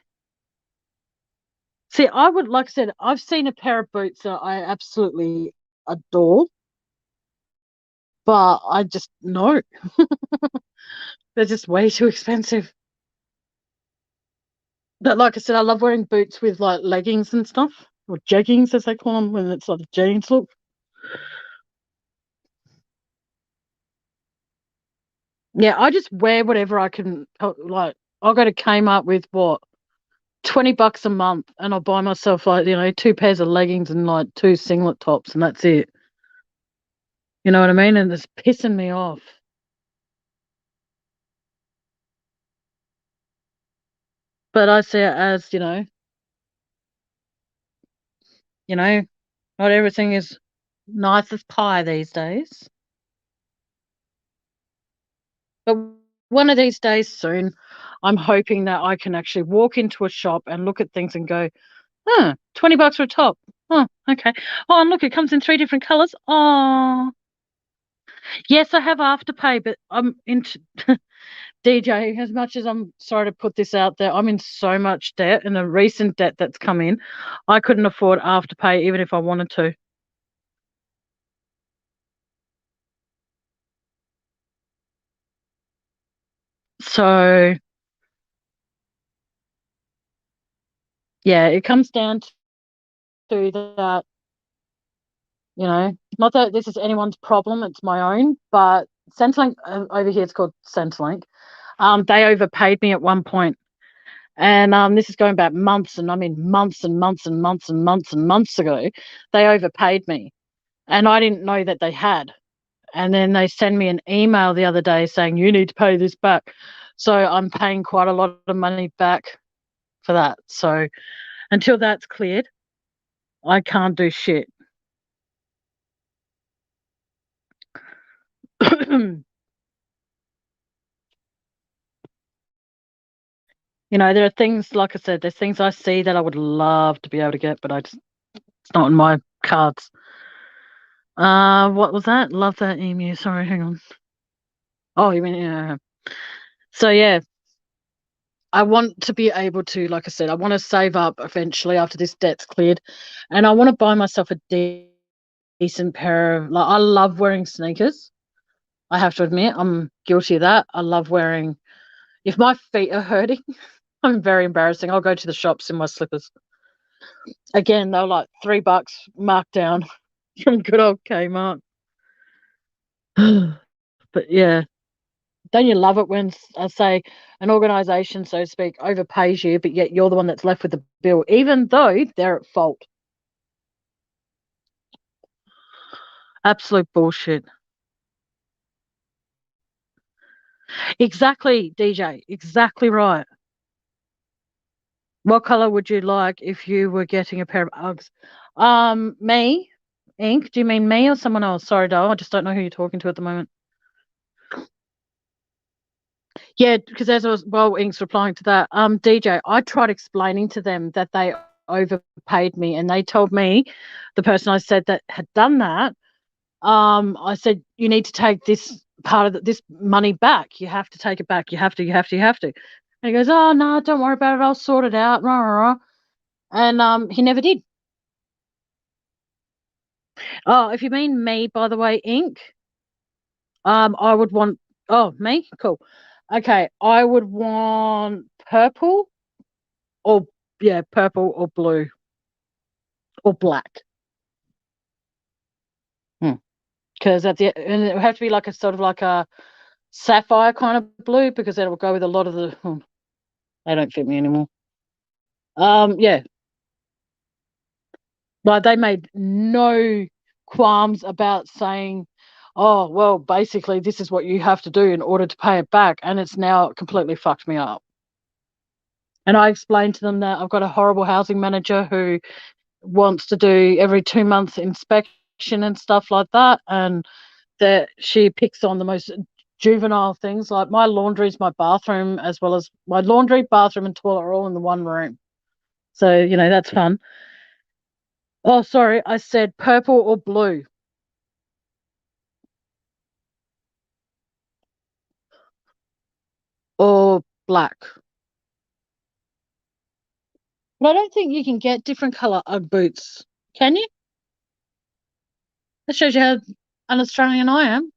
See, I would, like I said, I've seen a pair of boots that I absolutely adore, but I just, no. They're just way too expensive. But like I said, I love wearing boots with like leggings and stuff, or jeggings as they call them, when it's like a jeans look. Yeah, I just wear whatever I can. Like, I'll go to Kmart with what, $20 a month, and I'll buy myself like 2 pairs of leggings and like 2 singlet tops, and that's it. You know what I mean? And it's pissing me off. But I see it as not everything is nice as pie these days. But one of these days soon, I'm hoping that I can actually walk into a shop and look at things and go, $20 for a top. Oh, okay. Oh, and look, it comes in 3 different colors. Oh, yes, I have Afterpay, but I'm into DJ. As much as I'm sorry to put this out there, I'm in so much debt, and the recent debt that's come in, I couldn't afford Afterpay even if I wanted to. So, yeah, it comes down to that, not that this is anyone's problem, it's my own, but Centrelink, over here it's called Centrelink, they overpaid me at one point. And this is going back months, and I mean months and months and months and months and months ago, they overpaid me. And I didn't know that they had. And then they send me an email the other day saying, you need to pay this back. So I'm paying quite a lot of money back for that. So until that's cleared, I can't do shit. There are things, like I said, there's things I see that I would love to be able to get, but it's not in my cards. What was that? Love that emu. Sorry, hang on. Oh, you mean, yeah. So, yeah, I want to be able to, like I said, I want to save up eventually after this debt's cleared, and I want to buy myself a decent pair of, I love wearing sneakers. I have to admit, I'm guilty of that. I love wearing, if my feet are hurting, I'm very embarrassing. I'll go to the shops in my slippers. Again, they're like $3 marked down from good old Kmart. But yeah, don't you love it when, I say, an organisation, so to speak, overpays you, but yet you're the one that's left with the bill, even though they're at fault? Absolute bullshit. Exactly, DJ. Exactly right. What colour would you like if you were getting a pair of Uggs? Me, Ink. Do you mean me or someone else? Sorry, doll. I just don't know who you're talking to at the moment. Yeah, because as I was, Ink's replying to that, DJ, I tried explaining to them that they overpaid me, and they told me, the person I said that had done that, I said, you need to take this part of this money back. You have to take it back. You have to. And he goes, oh no, don't worry about it. I'll sort it out. Rah, rah, rah. And he never did. Oh, if you mean me, by the way, Ink, I would want Oh, me? Cool. Okay, I would want purple or purple or blue or black. Because and it would have to be like a sort of like a sapphire kind of blue because that will go with a lot of the. They don't fit me anymore. Yeah, like they made no qualms about saying, "Oh, well, basically this is what you have to do in order to pay it back," and it's now completely fucked me up. And I explained to them that I've got a horrible housing manager who wants to do every 2 months inspection and stuff like that, and that she picks on the most juvenile things like my laundry's my bathroom, as well as my laundry, bathroom, and toilet are all in the one room. So, that's fun. Oh, sorry, I said purple or blue. Or black. But I don't think you can get different colour Ugg boots. Can you? That shows you how un-Australian I am.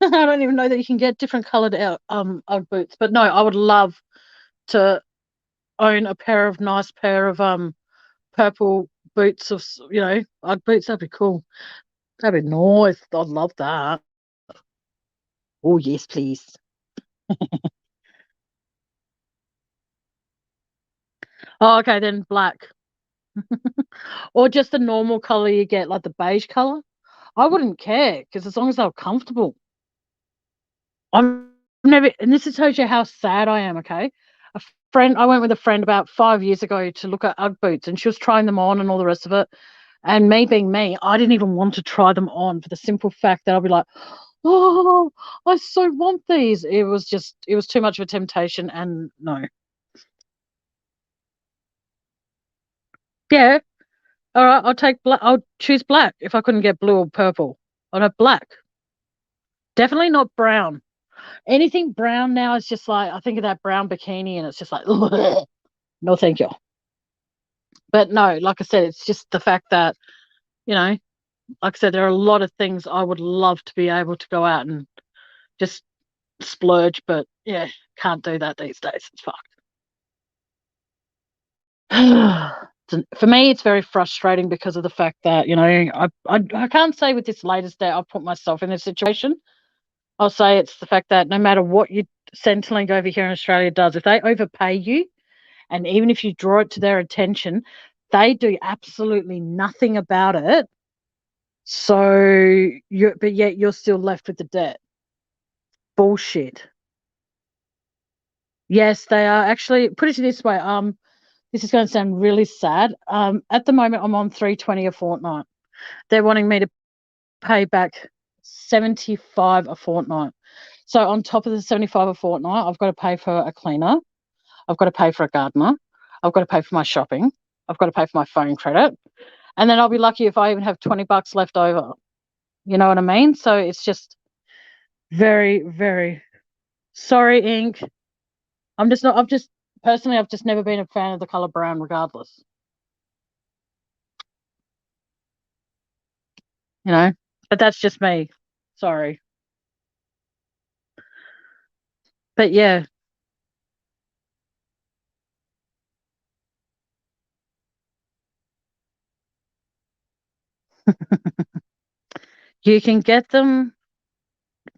I don't even know that you can get different coloured Ugg boots. But no, I would love to own a nice pair of purple boots of Ugg boots. That'd be cool. That'd be nice. I'd love that. Oh yes, please. Oh, okay, then black. Or just the normal color you get, like the beige color. I wouldn't care because as long as they're comfortable. I'm never, and this tells you how sad I am. Okay, I went with a friend about 5 years ago to look at Ugg boots, and she was trying them on and all the rest of it. And me being me, I didn't even want to try them on for the simple fact that I'll be like, oh, I so want these. It was too much of a temptation, and no. Yeah, all right, I'll take black. I'll choose black if I couldn't get blue or purple. I'd have black. Definitely not brown. Anything brown now is just like I think of that brown bikini, and it's just like, no, thank you. But no, like I said, it's just the fact that like I said, there are a lot of things I would love to be able to go out and just splurge, but yeah, can't do that these days. It's fucked. For me, it's very frustrating because of the fact that I can't say with this latest day I've put myself in this situation. I'll say it's the fact that no matter what you Centrelink over here in Australia does, if they overpay you, and even if you draw it to their attention, they do absolutely nothing about it. So but yet you're still left with the debt. Bullshit. Yes, they are actually. Put it this way. This is going to sound really sad. At the moment, I'm on $320 a fortnight. They're wanting me to pay back $75 a fortnight. So on top of the $75 a fortnight, I've got to pay for a cleaner. I've got to pay for a gardener. I've got to pay for my shopping. I've got to pay for my phone credit. And then I'll be lucky if I even have $20 left over. You know what I mean? So it's just very, very sorry, Ink. I've just never been a fan of the color brown regardless. But that's just me. Sorry. But yeah. You can get them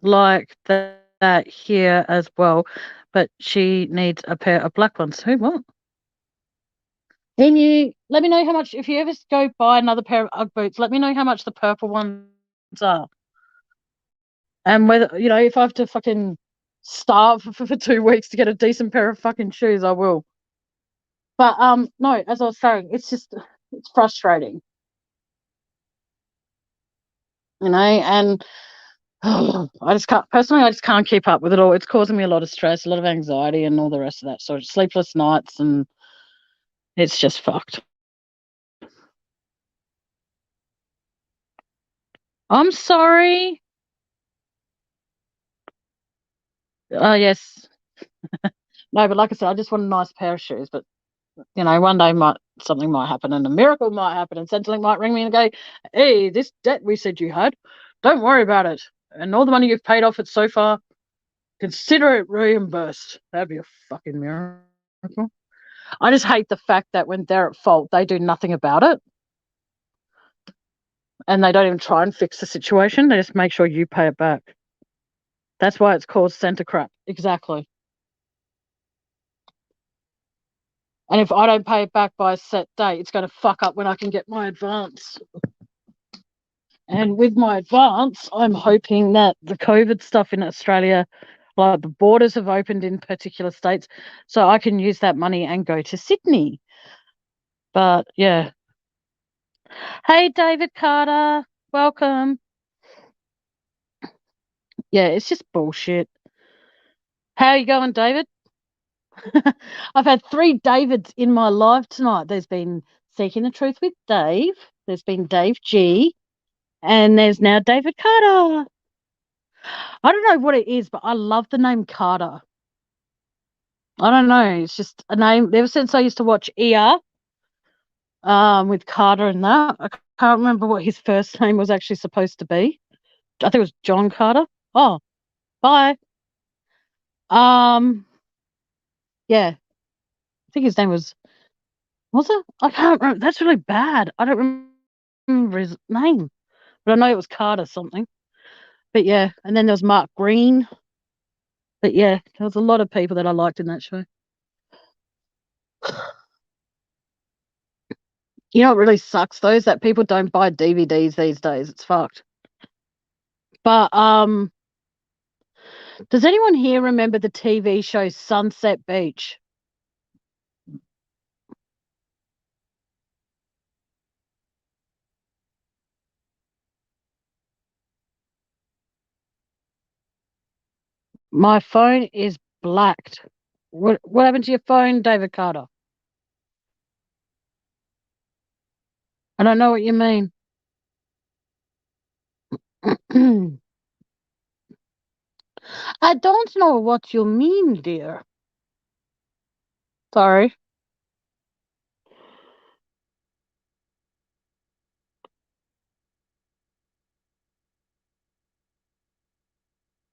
like that here as well, but she needs a pair of black ones. Who what? Emu, let me know how much, if you ever go buy another pair of Ugg boots, let me know how much the purple ones are. And whether, if I have to fucking starve for 2 weeks to get a decent pair of fucking shoes, I will. But no, as I was saying, it's frustrating. And I just can't keep up with it all. It's causing me a lot of stress, a lot of anxiety, and all the rest of that sort of sleepless nights, and it's just fucked. I'm sorry. Oh, yes. No, but like I said, I just want a nice pair of shoes. But, one day something might happen and a miracle might happen and Centrelink might ring me and go, hey, this debt we said you had, don't worry about it. and all the money you've paid off it so far, consider it reimbursed. That'd be a fucking miracle. I just hate the fact that when they're at fault, they do nothing about it. And they don't even try and fix the situation. They just make sure you pay it back. That's why it's called centre crap. Exactly. And if I don't pay it back by a set date, it's going to fuck up when I can get my advance. And with my advance, I'm hoping that the COVID stuff in Australia, like the borders have opened in particular states, so I can use that money and go to Sydney. But yeah. Hey, David Carter, welcome. Yeah, it's just bullshit. How are you going, David? I've had 3 Davids in my life tonight. There's been Seeking the Truth with Dave, there's been Dave G, and there's now David Carter. I don't know what it is, but I love the name Carter. I don't know. It's just a name. Ever since I used to watch ER, with Carter and that, I can't remember what his first name was actually supposed to be. I think it was John Carter. Oh, bye. Yeah, I think his name was it? I can't remember. That's really bad. I don't remember his name, but I know it was Carter something. But yeah, and then there was Mark Green. But yeah, there was a lot of people that I liked in that show. You know what really sucks though is that people don't buy DVDs these days. It's fucked. But does anyone here remember the TV show Sunset Beach? My phone is blacked. What happened to your phone, David Carter? I don't know what you mean. I don't know what you mean, dear. Sorry.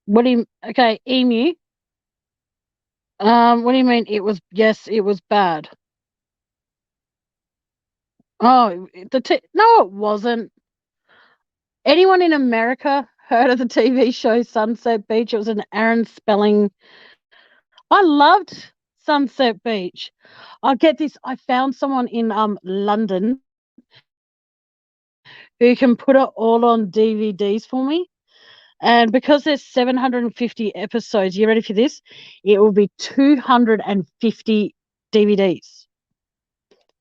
What do you okay, Emu? What do you mean it was yes, it was bad. Oh, no, it wasn't. Anyone in America heard of the TV show Sunset Beach? It was an Aaron Spelling. I loved Sunset Beach. I get this. I found someone in London who can put it all on DVDs for me. And because there's 750 episodes, you ready for this? It will be 250 DVDs.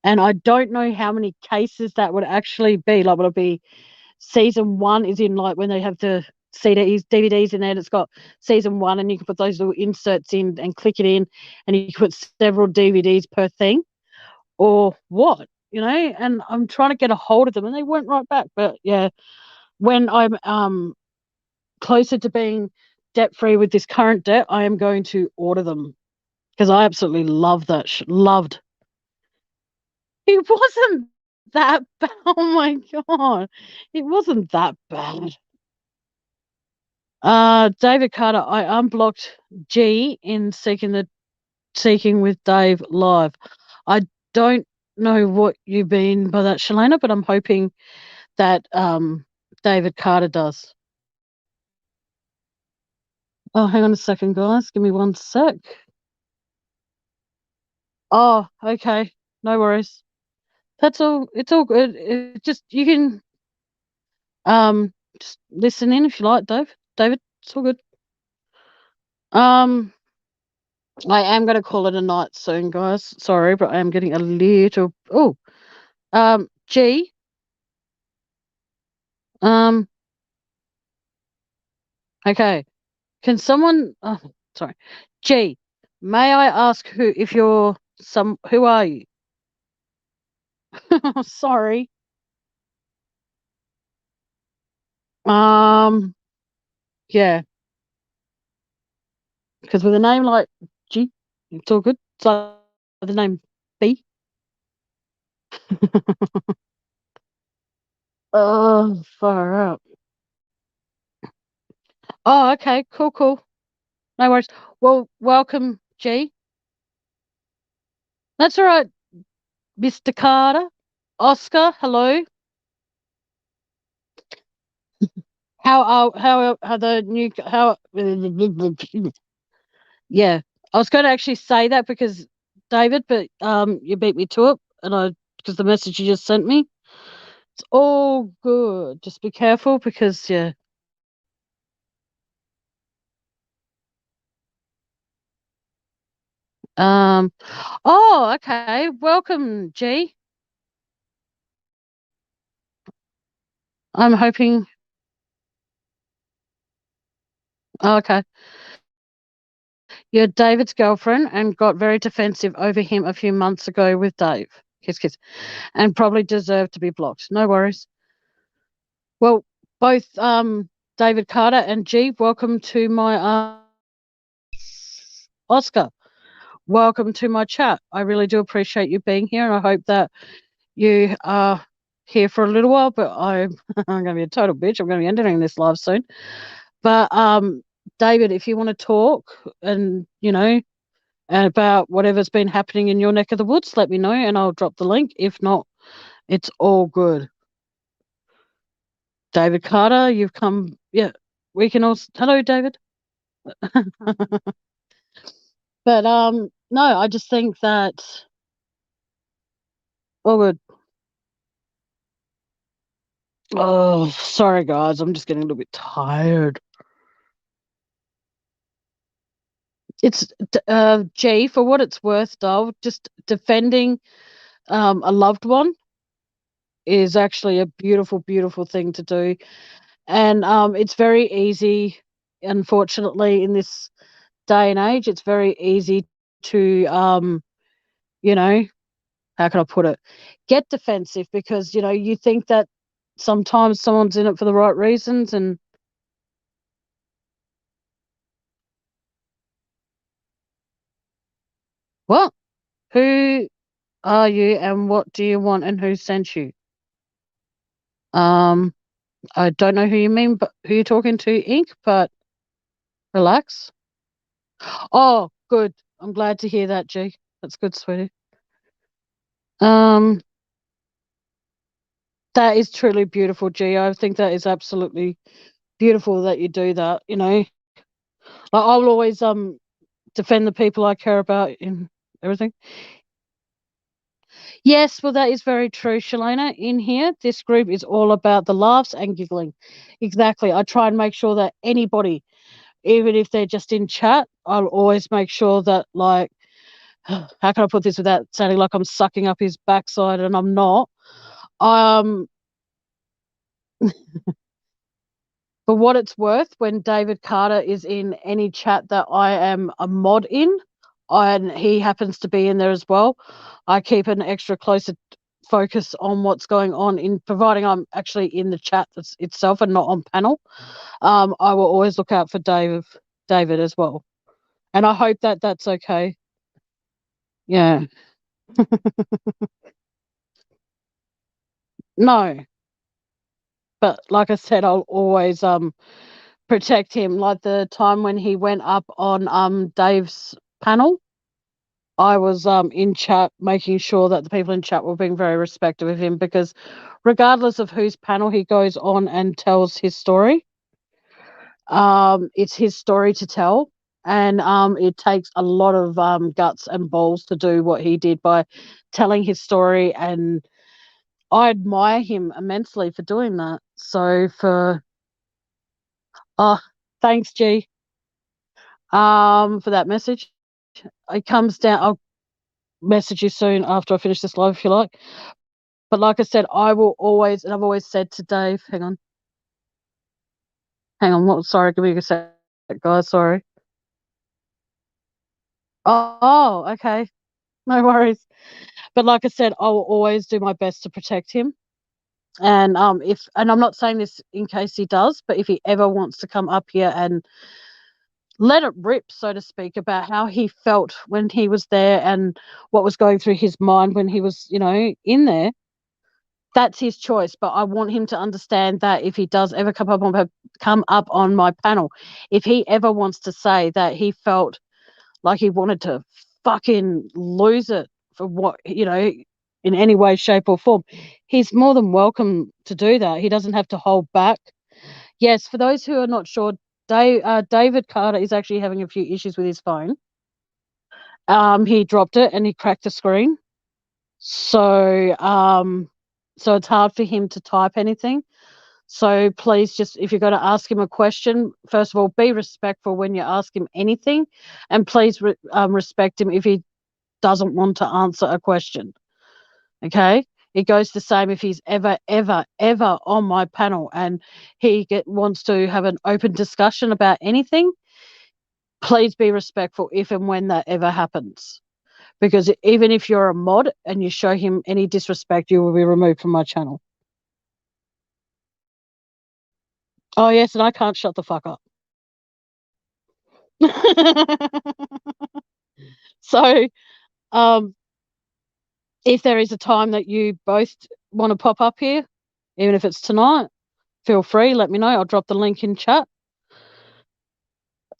And I don't know how many cases that would actually be. Like, would it be season 1 is in like when they have the DVDs in there and it's got season 1 and you can put those little inserts in and click it in and you can put several DVDs per thing or what, you know? And I'm trying to get a hold of them and they won't write back. But yeah, when I'm closer to being debt free with this current debt, I am going to order them because I absolutely love that. Loved. It wasn't that bad. Oh my god, it wasn't that bad. David Carter, I unblocked G in Seeking with Dave live. I don't know what you mean by that, Shalana, but I'm hoping that David Carter does. Oh, hang on a second, guys. Give me 1 sec. Oh, okay. No worries. That's all. It's all good. It just you can just listen in if you like, David, it's all good. I am gonna call it a night soon, guys. Sorry, but I am getting a little G. Okay. Can someone sorry. G, may I ask who are you? Sorry. Yeah. Because with a name like G, it's all good. It's like the name B. Oh, far out. Oh, okay, cool. No worries. Well, welcome, G. That's all right, Mr. Carter. Oscar, hello. How the new how yeah. I was going to actually say that because David, but you beat me to it, and I because the message you just sent me. It's all good. Just be careful because yeah. Um. Oh, okay. Welcome, G. I'm hoping. Oh, okay. You're David's girlfriend and got very defensive over him a few months ago with Dave. Kiss. And probably deserved to be blocked. No worries. Well, both David Carter and G, welcome to my Oscar. Welcome to my chat. I really do appreciate you being here, and I hope that you are here for a little while. But I'm going to be a total bitch. I'm going to be ending this live soon. But David, if you want to talk and about whatever's been happening in your neck of the woods, let me know, and I'll drop the link. If not, it's all good. David Carter, you've come. Yeah, we can also. Hello, David. But no, I just think that all good. Oh, sorry guys, I'm just getting a little bit tired. It's G, for what it's worth, though, just defending a loved one is actually a beautiful, beautiful thing to do, and it's very easy. Unfortunately, in this day and age, it's very easy to how can I put it? Get defensive because you think that sometimes someone's in it for the right reasons, and what? Who are you, and what do you want, and who sent you? Um, I don't know who you mean, but who you're talking to, Ink. But relax. Oh, good. I'm glad to hear that, G. That's good, sweetie. Um, that is truly beautiful, G. I think that is absolutely beautiful that you do that. I'll always defend the people I care about in everything. Yes, well, that is very true, Shalana. In here, this group is all about the laughs and giggling. Exactly. I try and make sure that anybody, even if they're just in chat, I'll always make sure that, like, how can I put this without sounding like I'm sucking up his backside, and I'm not. For what it's worth, when David Carter is in any chat that I am a mod in, and he happens to be in there as well, I keep an extra closer focus on what's going on, in providing I'm actually in the chat itself and not on panel. I will always look out for David as well, and I hope that that's okay. Yeah. No, but like I said, I'll always protect him. Like the time when he went up on Dave's panel, I was in chat making sure that the people in chat were being very respectful of him, because regardless of whose panel he goes on and tells his story, it's his story to tell, and it takes a lot of guts and balls to do what he did by telling his story, and I admire him immensely for doing that. So thanks, G, for that message. It comes down. I'll message you soon after I finish this live, if you like. But like I said, I will always, and I've always said to Dave, hang on. Sorry, give me a sec, guys. Sorry. Oh, okay. No worries. But like I said, I will always do my best to protect him. And and I'm not saying this in case he does, but if he ever wants to come up here and let it rip, so to speak, about how he felt when he was there and what was going through his mind when he was, in there, that's his choice. But I want him to understand that if he does ever come up on my panel, if he ever wants to say that he felt like he wanted to fucking lose it for what, you know, in any way, shape, or form, he's more than welcome to do that. He doesn't have to hold back. Yes, for those who are not sure, David Carter is actually having a few issues with his phone. He dropped it and he cracked the screen. So it's hard for him to type anything. So please, just if you're going to ask him a question, first of all, be respectful when you ask him anything, and please respect him if he doesn't want to answer a question. Okay? It goes the same if he's ever on my panel and he wants to have an open discussion about anything. Please be respectful if and when that ever happens. Because even if you're a mod and you show him any disrespect, you will be removed from my channel. Oh, yes, and I can't shut the fuck up. So, if there is a time that you both want to pop up here, even if it's tonight, feel free, let me know. I'll drop the link in chat.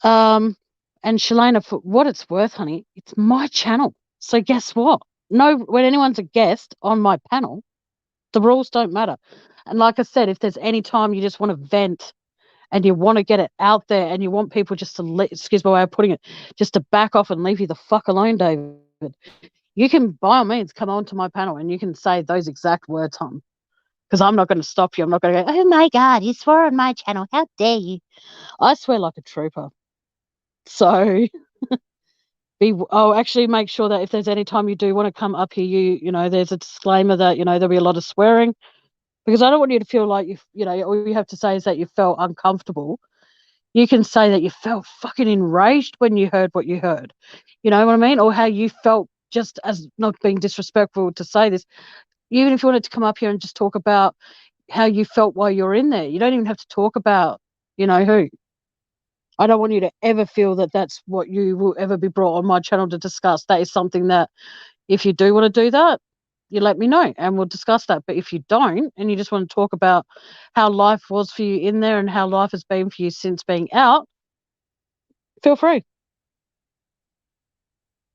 And Shalana, for what it's worth, honey, it's my channel. So guess what? No, when anyone's a guest on my panel, the rules don't matter. And like I said, if there's any time you just want to vent and you want to get it out there and you want people just to, excuse my way of putting it, just to back off and leave you the fuck alone, David, you can, by all means, come onto my panel and you can say those exact words, hon. Because I'm not going to stop you. I'm not going to go, oh my God, you swore on my channel. How dare you? I swear like a trooper. So actually make sure that if there's any time you do want to come up here, you know, there's a disclaimer that, you know, there'll be a lot of swearing, because I don't want you to feel like you know, all you have to say is that you felt uncomfortable. You can say that you felt fucking enraged when you heard what you heard. You know what I mean? Or how you felt, just as not being disrespectful to say this. Even if you wanted to come up here and just talk about how you felt while you're in there, you don't even have to talk about, you know, who. I don't want you to ever feel that that's what you will ever be brought on my channel to discuss. That is something that if you do want to do that, you let me know and we'll discuss that. But if you don't and you just want to talk about how life was for you in there and how life has been for you since being out, feel free.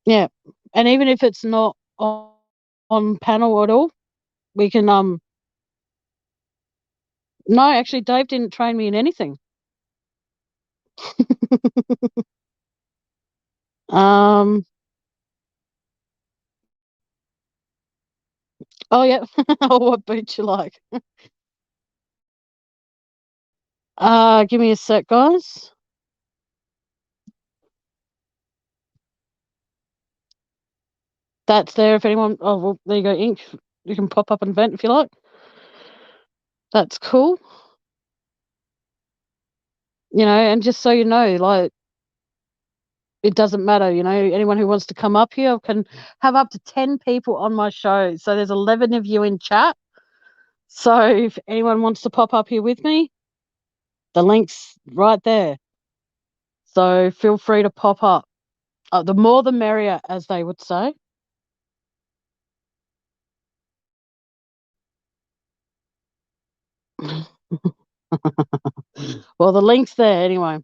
Yeah. And even if it's not on panel at all, we can no, actually Dave didn't train me in anything. Oh yeah. What boot you like? Give me a sec, guys. That's there if anyone. Oh well, there you go, Ink. You can pop up and vent if you like. That's cool. You know, and just so you know, like, it doesn't matter, you know, anyone who wants to come up here can have up to 10 people on my show. So there's 11 of you in chat. So if anyone wants to pop up here with me, the link's right there. So feel free to pop up. The more the merrier, as they would say. Well, the link's there anyway.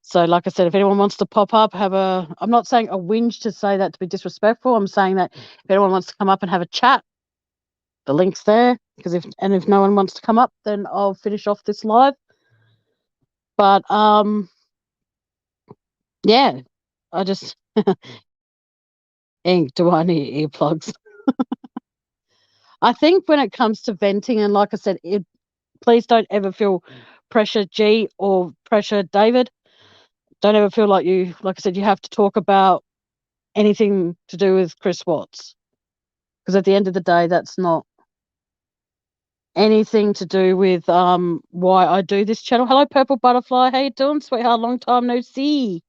So like I said, if anyone wants to pop up, I'm not saying a whinge to say that to be disrespectful. I'm saying that if anyone wants to come up and have a chat, the link's there. Because if no one wants to come up, then I'll finish off this live. But yeah, I just Ink, do I need earplugs? I think when it comes to venting, and like I said, please don't ever feel pressure, G, or pressure, David. Don't ever feel like I said, you have to talk about anything to do with Chris Watts. Because at the end of the day, that's not anything to do with why I do this channel. Hello, Purple Butterfly. How you doing, sweetheart? Long time no see.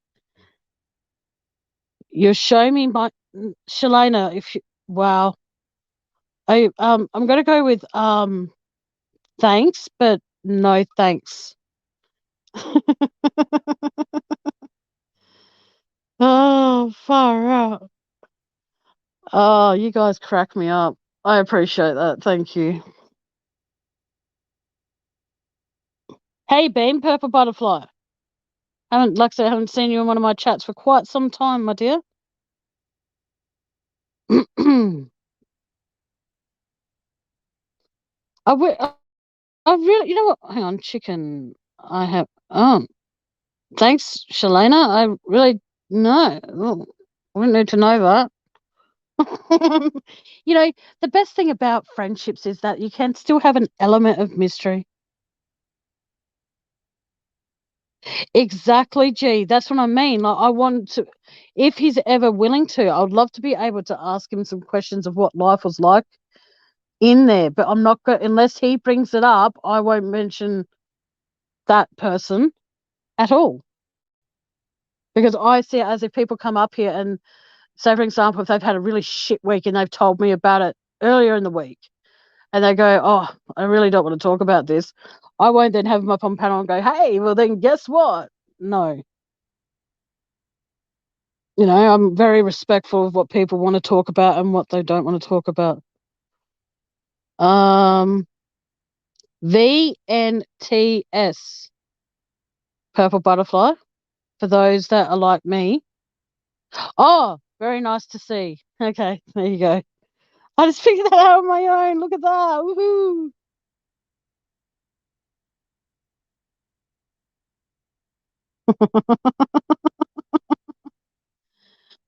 You're showing me my Shalana. Wow. I'm gonna go with thanks, but no thanks. Oh, far out. Oh, you guys crack me up. I appreciate that. Thank you. Hey, Beam, Purple Butterfly. Like I said, I haven't seen you in one of my chats for quite some time, my dear. I really, you know what? Hang on, chicken. I have. Thanks, Shalana. I really no. Oh, I wouldn't need to know that. You know, the best thing about friendships is that you can still have an element of mystery. Exactly, G. That's what I mean. Like, I want to, if he's ever willing to, I would love to be able to ask him some questions of what life was like in there. But I'm not going unless he brings it up. I won't mention that person at all because I see it as if people come up here and say, for example, if they've had a really shit week and they've told me about it earlier in the week, and they go, "Oh, I really don't want to talk about this," I won't then have them up on panel and go, "Hey, well then guess what?" No. You know, I'm very respectful of what people want to talk about and what they don't want to talk about. VNTS, Purple Butterfly, for those that are like me. Oh, very nice to see. Okay, there you go. I just figured that out on my own. Look at that. Woohoo.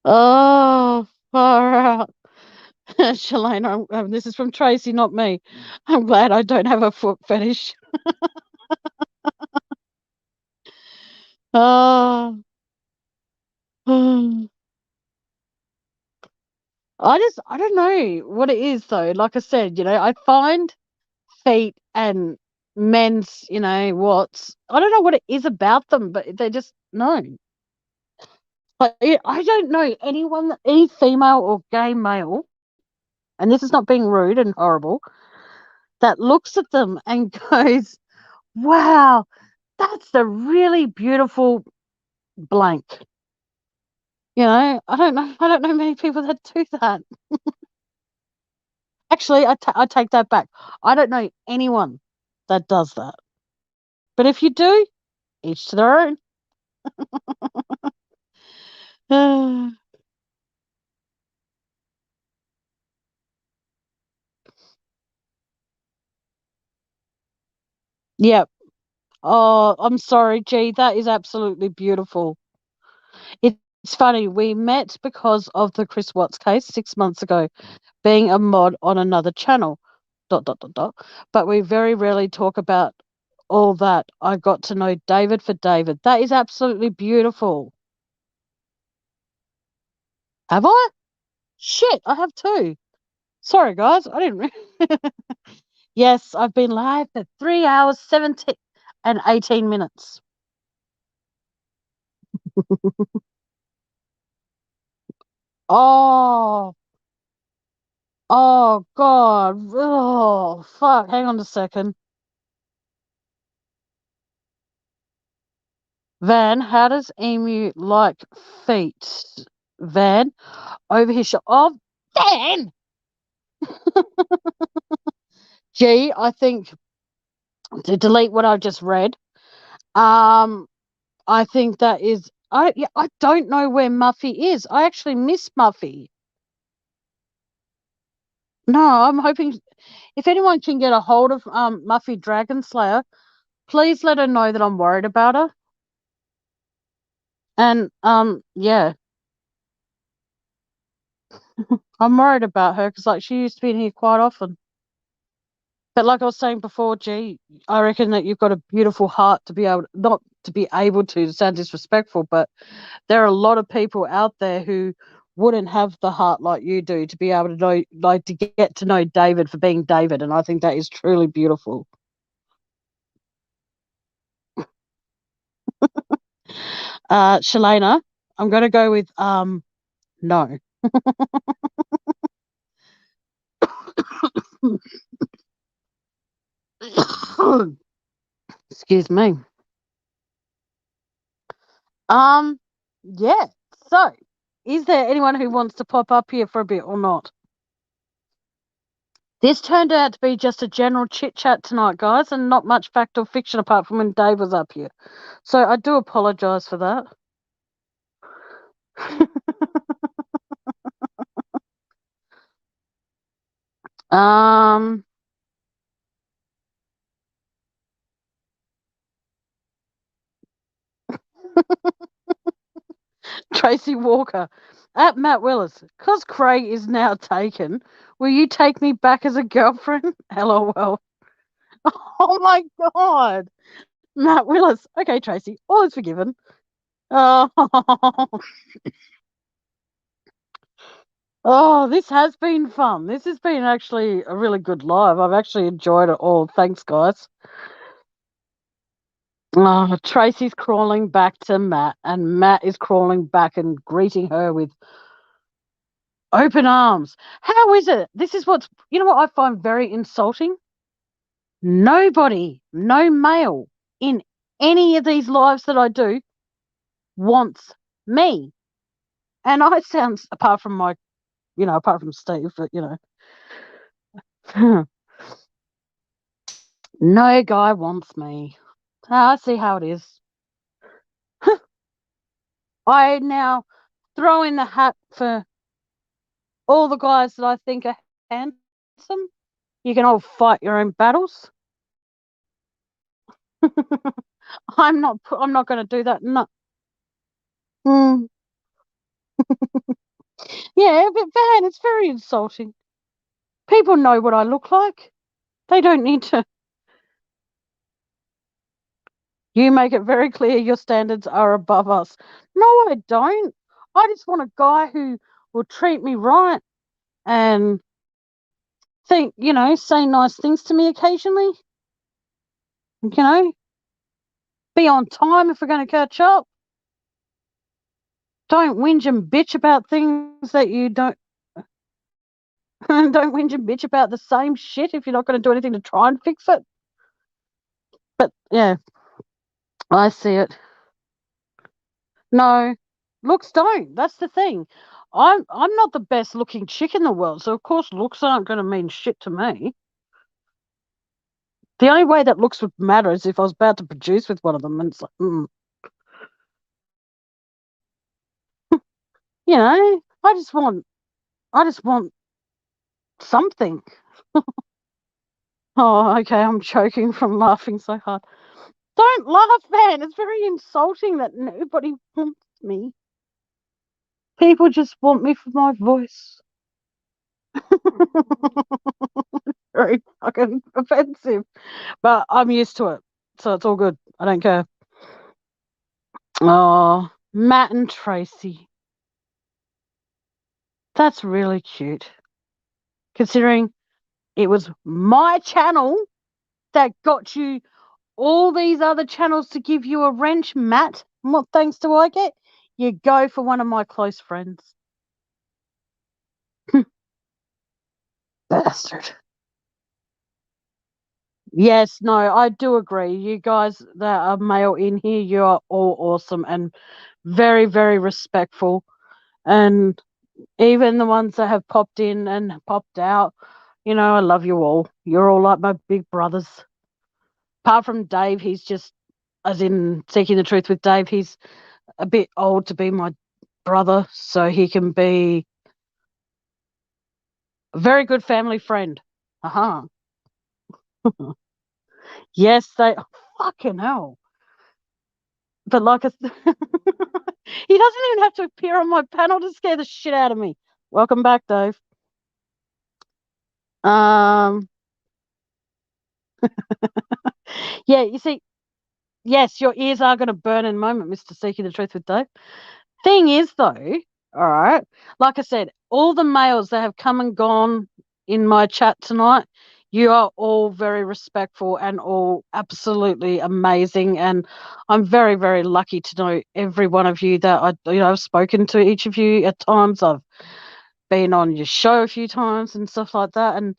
Oh, far out. Shalane, this is from Tracy, not me. I'm glad I don't have a foot fetish. Oh. I don't know what it is though. Like I said, you know, I find feet and men's, you know, I don't know what it is about them, but they just no. Like I don't know anyone, any female or gay male, and this is not being rude and horrible, that looks at them and goes, "Wow, that's a really beautiful blank." You know, I don't know. I don't know many people that do that. Actually, I take that back. I don't know anyone that does that. But if you do, each to their own. Yep. Oh, I'm sorry, G. That is absolutely beautiful. It's funny. We met because of the Chris Watts case 6 months ago, being a mod on another channel. ... But we very rarely talk about all that. I got to know David for David. That is absolutely beautiful. Have I? Shit, I have too. Sorry, guys. I didn't. Yes, I've been live for 3 hours, 17 and 18 minutes. Oh, oh, God. Oh, fuck. Hang on a second. Van, how does Emu like feet? Van, over his shoulder. Oh, Van! Gee, I think to delete what I've just read. I think that is I don't know where Muffy is. I actually miss Muffy. No, I'm hoping if anyone can get a hold of Muffy Dragonslayer, please let her know that I'm worried about her. And yeah, I'm worried about her because like she used to be in here quite often. But like I was saying before, G, I reckon that you've got a beautiful heart to be able not to be able to sound disrespectful, but there are a lot of people out there who wouldn't have the heart like you do to be able to know, like to get to know David for being David, and I think that is truly beautiful. Shalana, I'm going to go with no. Excuse me. Yeah. So, is there anyone who wants to pop up here for a bit or not? This turned out to be just a general chit chat tonight, guys, and not much fact or fiction apart from when Dave was up here. So I do apologise for that. um, Tracy Walker at Matt Willis. Because Craig is now taken, will you take me back as a girlfriend? LOL. Oh my God. Matt Willis. Okay, Tracy, all is forgiven. Oh, oh, this has been fun. This has been actually a really good live. I've actually enjoyed it all. Thanks, guys. Oh, Tracy's crawling back to Matt, and Matt is crawling back and greeting her with open arms. How is it? This is what I find very insulting? Nobody, no male in any of these lives that I do wants me. And I sound, apart from Steve, but no guy wants me. I see how it is. I now throw in the hat for all the guys that I think are handsome. You can all fight your own battles. I'm not going to do that. No. Yeah, but Van, it's very insulting. People know what I look like. They don't need to. You make it very clear your standards are above us. No, I don't. I just want a guy who will treat me right and say nice things to me occasionally. Be on time if we're going to catch up. Don't whinge and bitch about things that you don't. Don't whinge and bitch about the same shit if you're not going to do anything to try and fix it. But yeah, I see it. No, looks don't. That's the thing. I'm not the best looking chick in the world, so of course looks aren't going to mean shit to me. The only way that looks would matter is if I was about to produce with one of them, and it's like, I just want something. Oh, okay, I'm choking from laughing so hard. Don't laugh, man. It's very insulting that nobody wants me. People just want me for my voice. Very fucking offensive. But I'm used to it. So it's all good. I don't care. Oh, Matt and Tracy. That's really cute. Considering it was my channel that got you all these other channels to give you a wrench, Matt. What thanks do I get? You go for one of my close friends. Bastard. Yes, no, I do agree. You guys that are male in here, you are all awesome and very, very respectful. And even the ones that have popped in and popped out, I love you all. You're all like my big brothers. Apart from Dave, he's just, as in Seeking the Truth with Dave, he's a bit old to be my brother, so he can be a very good family friend. Yes, fucking hell. But like he doesn't even have to appear on my panel to scare the shit out of me. Welcome back, Dave. Yeah, you see, yes, your ears are going to burn in a moment, Mr. Seeking the Truth with Dave. Thing is, though, all right, like I said, all the males that have come and gone in my chat tonight, you are all very respectful and all absolutely amazing. And I'm very, very lucky to know every one of you that I've spoken to each of you at times. I've been on your show a few times and stuff like that. And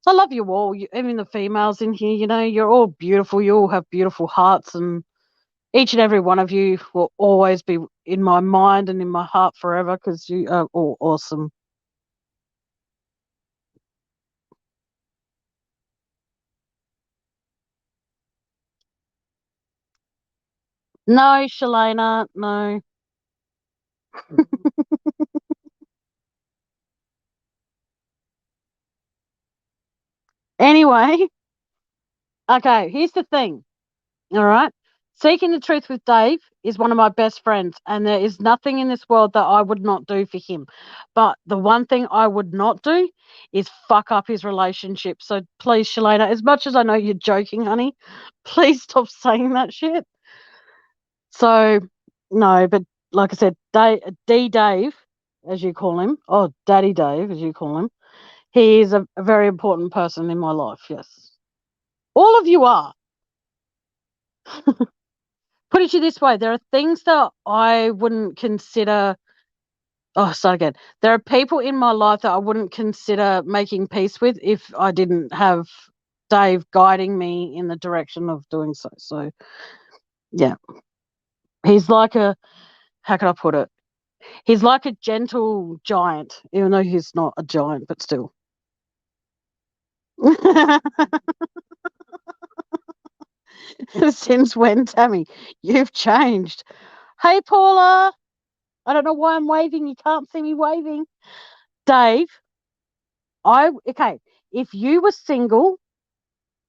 I love you all, even the females in here, you're all beautiful. You all have beautiful hearts, and each and every one of you will always be in my mind and in my heart forever because you are all awesome. No, Shalana, no. Anyway, okay, here's the thing. All right. Seeking the truth with Dave is one of my best friends, and there is nothing in this world that I would not do for him. But the one thing I would not do is fuck up his relationship. So please, Shalana, as much as I know you're joking, honey, please stop saying that shit. So, no, but like I said, D Dave, as you call him, or Daddy Dave, as you call him, he is a very important person in my life, yes. All of you are. Put it to you this way, there are things that I wouldn't consider. Oh, start again. There are people in my life that I wouldn't consider making peace with if I didn't have Dave guiding me in the direction of doing so. So, yeah. He's like how can I put it? He's like a gentle giant, even though he's not a giant, but still. Since when, Tammy? You've changed. Hey, Paula. I don't know why I'm waving. You can't see me waving. Dave, okay, if you were single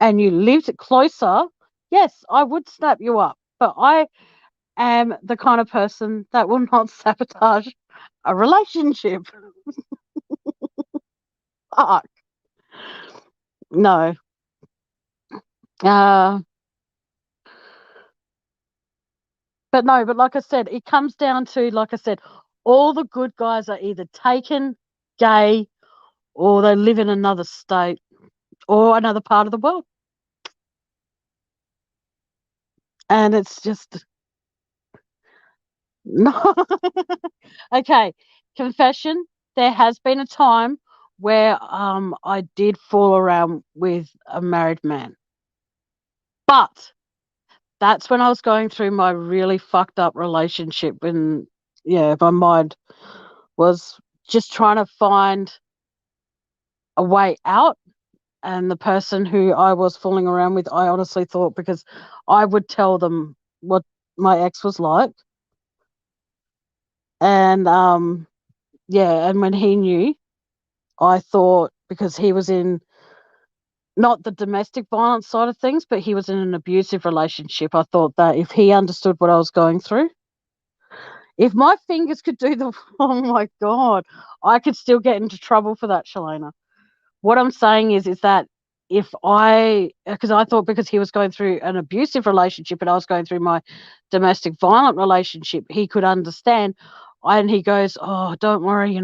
and you lived closer, yes, I would snap you up. But I am the kind of person that will not sabotage a relationship. Fuck. No. Uh, but no, but like I said, it comes down to, like I said, all the good guys are either taken, gay, or they live in another state or another part of the world. And it's just no. Okay, confession. There has been a time where I did fool around with a married man. But that's when I was going through my really fucked up relationship when my mind was just trying to find a way out. And the person who I was fooling around with, I honestly thought, because I would tell them what my ex was like. And and when he knew, I thought, because he was in not the domestic violence side of things, but he was in an abusive relationship, I thought that if he understood what I was going through, if my fingers could do the oh my god, I could still get into trouble for that, Shalana. What I'm saying is that because I thought, because he was going through an abusive relationship and I was going through my domestic violent relationship, he could understand. And he goes, oh, don't worry,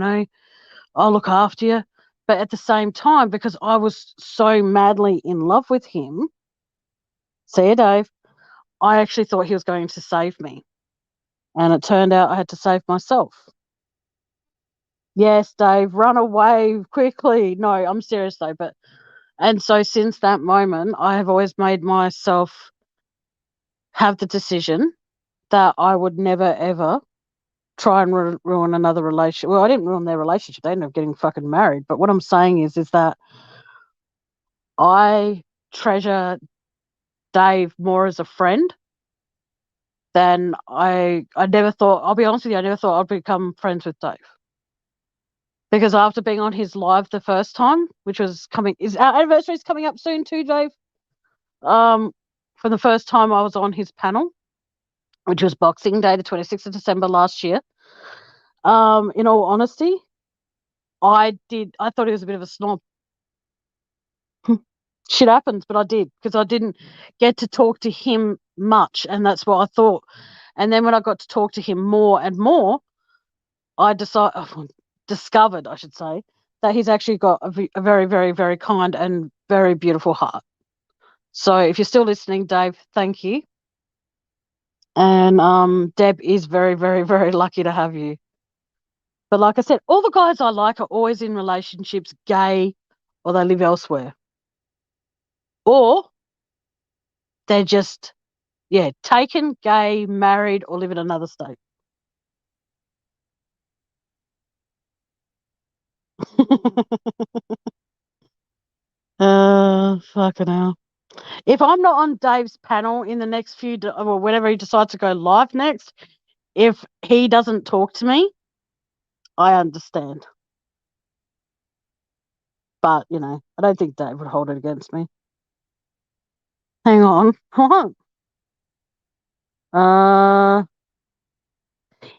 I'll look after you. But at the same time, because I was so madly in love with him, see you, Dave, I actually thought he was going to save me. And it turned out I had to save myself. Yes, Dave, run away quickly. No, I'm serious though. And so since that moment, I have always made myself have the decision that I would never, ever try and ruin another relationship. Well, I didn't ruin their relationship. They ended up getting fucking married. But what I'm saying is that I treasure Dave more as a friend than I never thought, I'll be honest with you, I never thought I'd become friends with Dave. Because after being on his live the first time, which was our anniversary is coming up soon too, Dave. For the first time I was on his panel, which was Boxing Day, the 26th of December last year. In all honesty, I thought he was a bit of a snob. Shit happens, but I did, because I didn't get to talk to him much, and that's what I thought. And then when I got to talk to him more and more, I discovered, I should say, that he's actually got a very, very, very kind and very beautiful heart. So if you're still listening, Dave, thank you. And Deb is very, very, very lucky to have you. But like I said, all the guys I like are always in relationships, gay, or they live elsewhere. Or they're just, taken, gay, married, or live in another state. Fucking hell. If I'm not on Dave's panel in the next or whenever he decides to go live next, if he doesn't talk to me, I understand. But, you know, I don't think Dave would hold it against me. Hang on. What?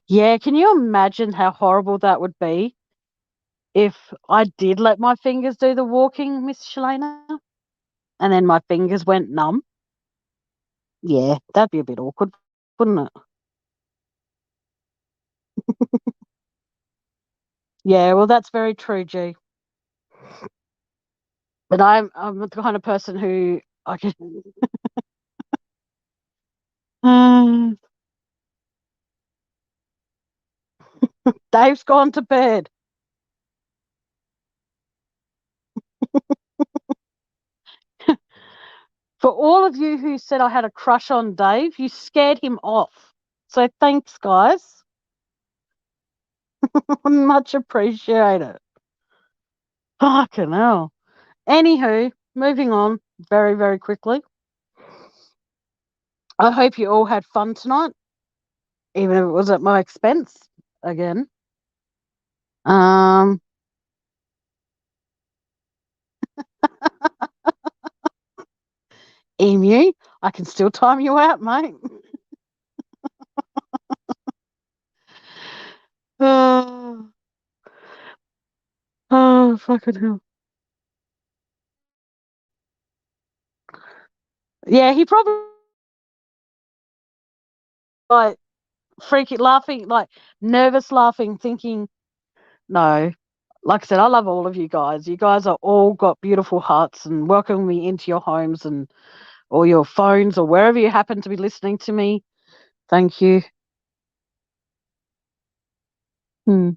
Yeah, can you imagine how horrible that would be if I did let my fingers do the walking, Miss Shalana, and then my fingers went numb? Yeah, that'd be a bit awkward, wouldn't it? Yeah, well, that's very true, G. But I'm the kind of person who I can. Dave's gone to bed. For all of you who said I had a crush on Dave, you scared him off. So thanks, guys. Much appreciated. Fucking hell. Anywho, moving on very, very quickly. I hope you all had fun tonight, even if it was at my expense again. Emu, I can still time you out, mate. Oh, fucking hell. Yeah, he probably like freaking laughing, like nervous laughing, thinking, no. Like I said, I love all of you guys. You guys are all got beautiful hearts and welcome me into your homes and or your phones or wherever you happen to be listening to me. Thank you. Who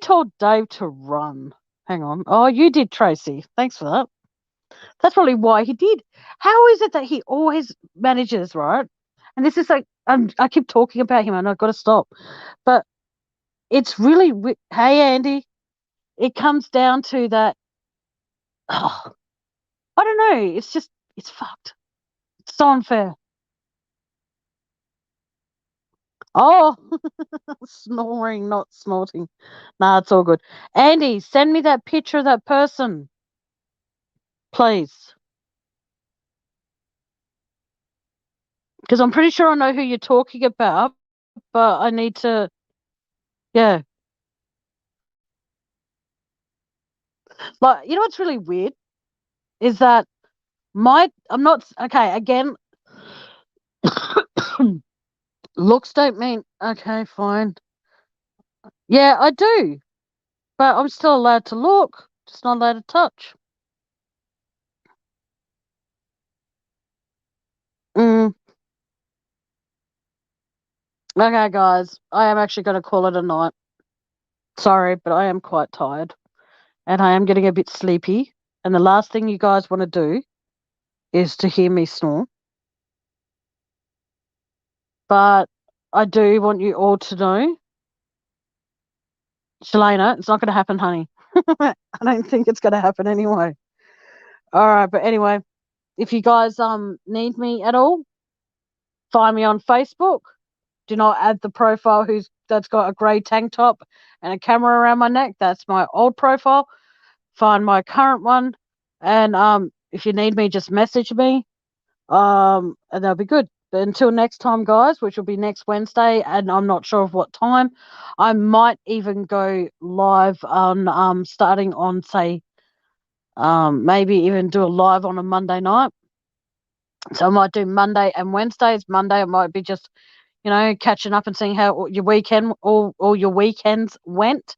told Dave to run? Hang on. Oh, you did, Tracy. Thanks for that. That's probably why he did. How is it that he always manages, right? And this is like, I keep talking about him and I've got to stop. But it's really, hey, Andy, it comes down to that. Oh, I don't know. It's just, it's fucked. It's so unfair. Oh, snoring, not snorting. Nah, it's all good. Andy, send me that picture of that person, please. Because I'm pretty sure I know who you're talking about, but I need to, yeah. Like, you know what's really weird is that I'm not, okay, again, looks don't mean, okay, fine. Yeah, I do, but I'm still allowed to look, just not allowed to touch. Okay, guys, I am actually going to call it a night. Sorry, but I am quite tired and I am getting a bit sleepy. And the last thing you guys want to do is to hear me snore. But I do want you all to know, Shalana, it's not going to happen, honey. I don't think it's going to happen anyway. All right, but anyway, if you guys need me at all, find me on Facebook. Do not add the profile that's got a grey tank top and a camera around my neck. That's my old profile. Find my current one, and if you need me, just message me, and that'll be good. But until next time, guys, which will be next Wednesday, and I'm not sure of what time. I might even go live on starting on say maybe even do a live on a Monday night. So I might do Monday and Wednesdays. Monday it might be just, you know, catching up and seeing how your weekend all your weekends went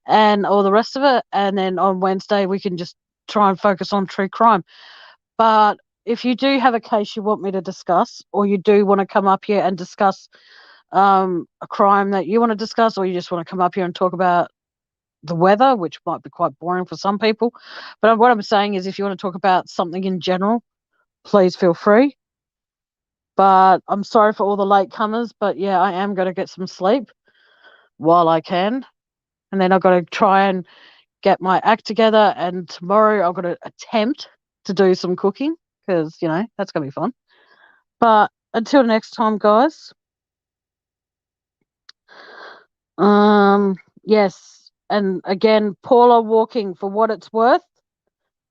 and all the rest of it. And then on Wednesday we can just try and focus on true crime. But if you do have a case you want me to discuss, or you do want to come up here and discuss a crime that you want to discuss, or you just want to come up here and talk about the weather, which might be quite boring for some people. But what I'm saying is if you want to talk about something in general, please feel free. But I'm sorry for all the latecomers, but yeah, I am going to get some sleep while I can. And then I've got to try and get my act together. And tomorrow I've got to attempt to do some cooking because, you know, that's going to be fun. But until next time, guys. Yes. And again, Paula Walking, for what it's worth,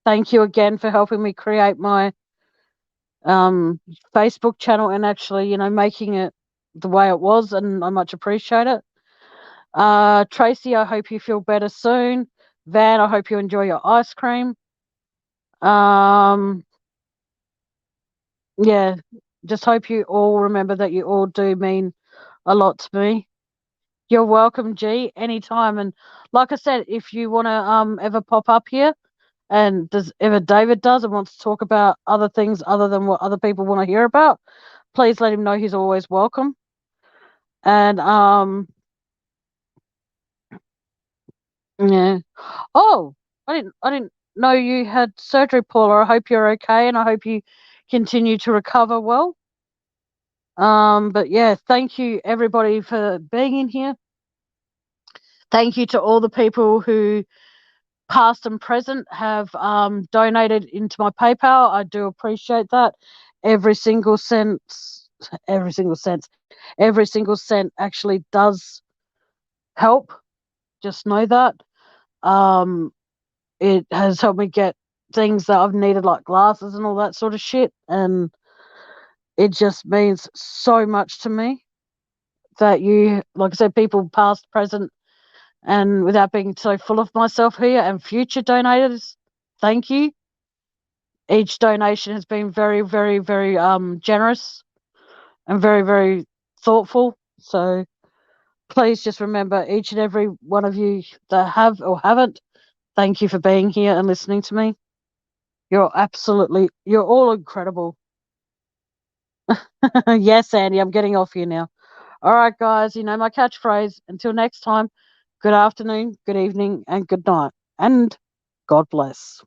thank you again for helping me create my Facebook channel and actually, you know, making it the way it was, and I much appreciate it. Tracy, I hope you feel better soon. Van, I hope you enjoy your ice cream. Yeah, just hope you all remember that you all do mean a lot to me. You're welcome, G, anytime. And like I said, if you want to ever pop up here, and ever David does and wants to talk about other things other than what other people want to hear about, please let him know he's always welcome. And yeah. Oh, I didn't know you had surgery, Paula. I hope you're okay, and I hope you continue to recover well. But yeah, thank you everybody for being in here. Thank you to all the people who, past and present, have donated into my PayPal. I do appreciate that. Every single cent actually does help. Just know that. It has helped me get things that I've needed, like glasses and all that sort of shit. And it just means so much to me that you, like I said, people past, present, and without being so full of myself here, and future donators, thank you. Each donation has been very, very, very generous and very, very thoughtful. So please just remember, each and every one of you that have or haven't, thank you for being here and listening to me. You're all incredible. Yes, Andy, I'm getting off you now. All right, guys, you know my catchphrase. Until next time, good afternoon, good evening, and good night. And God bless.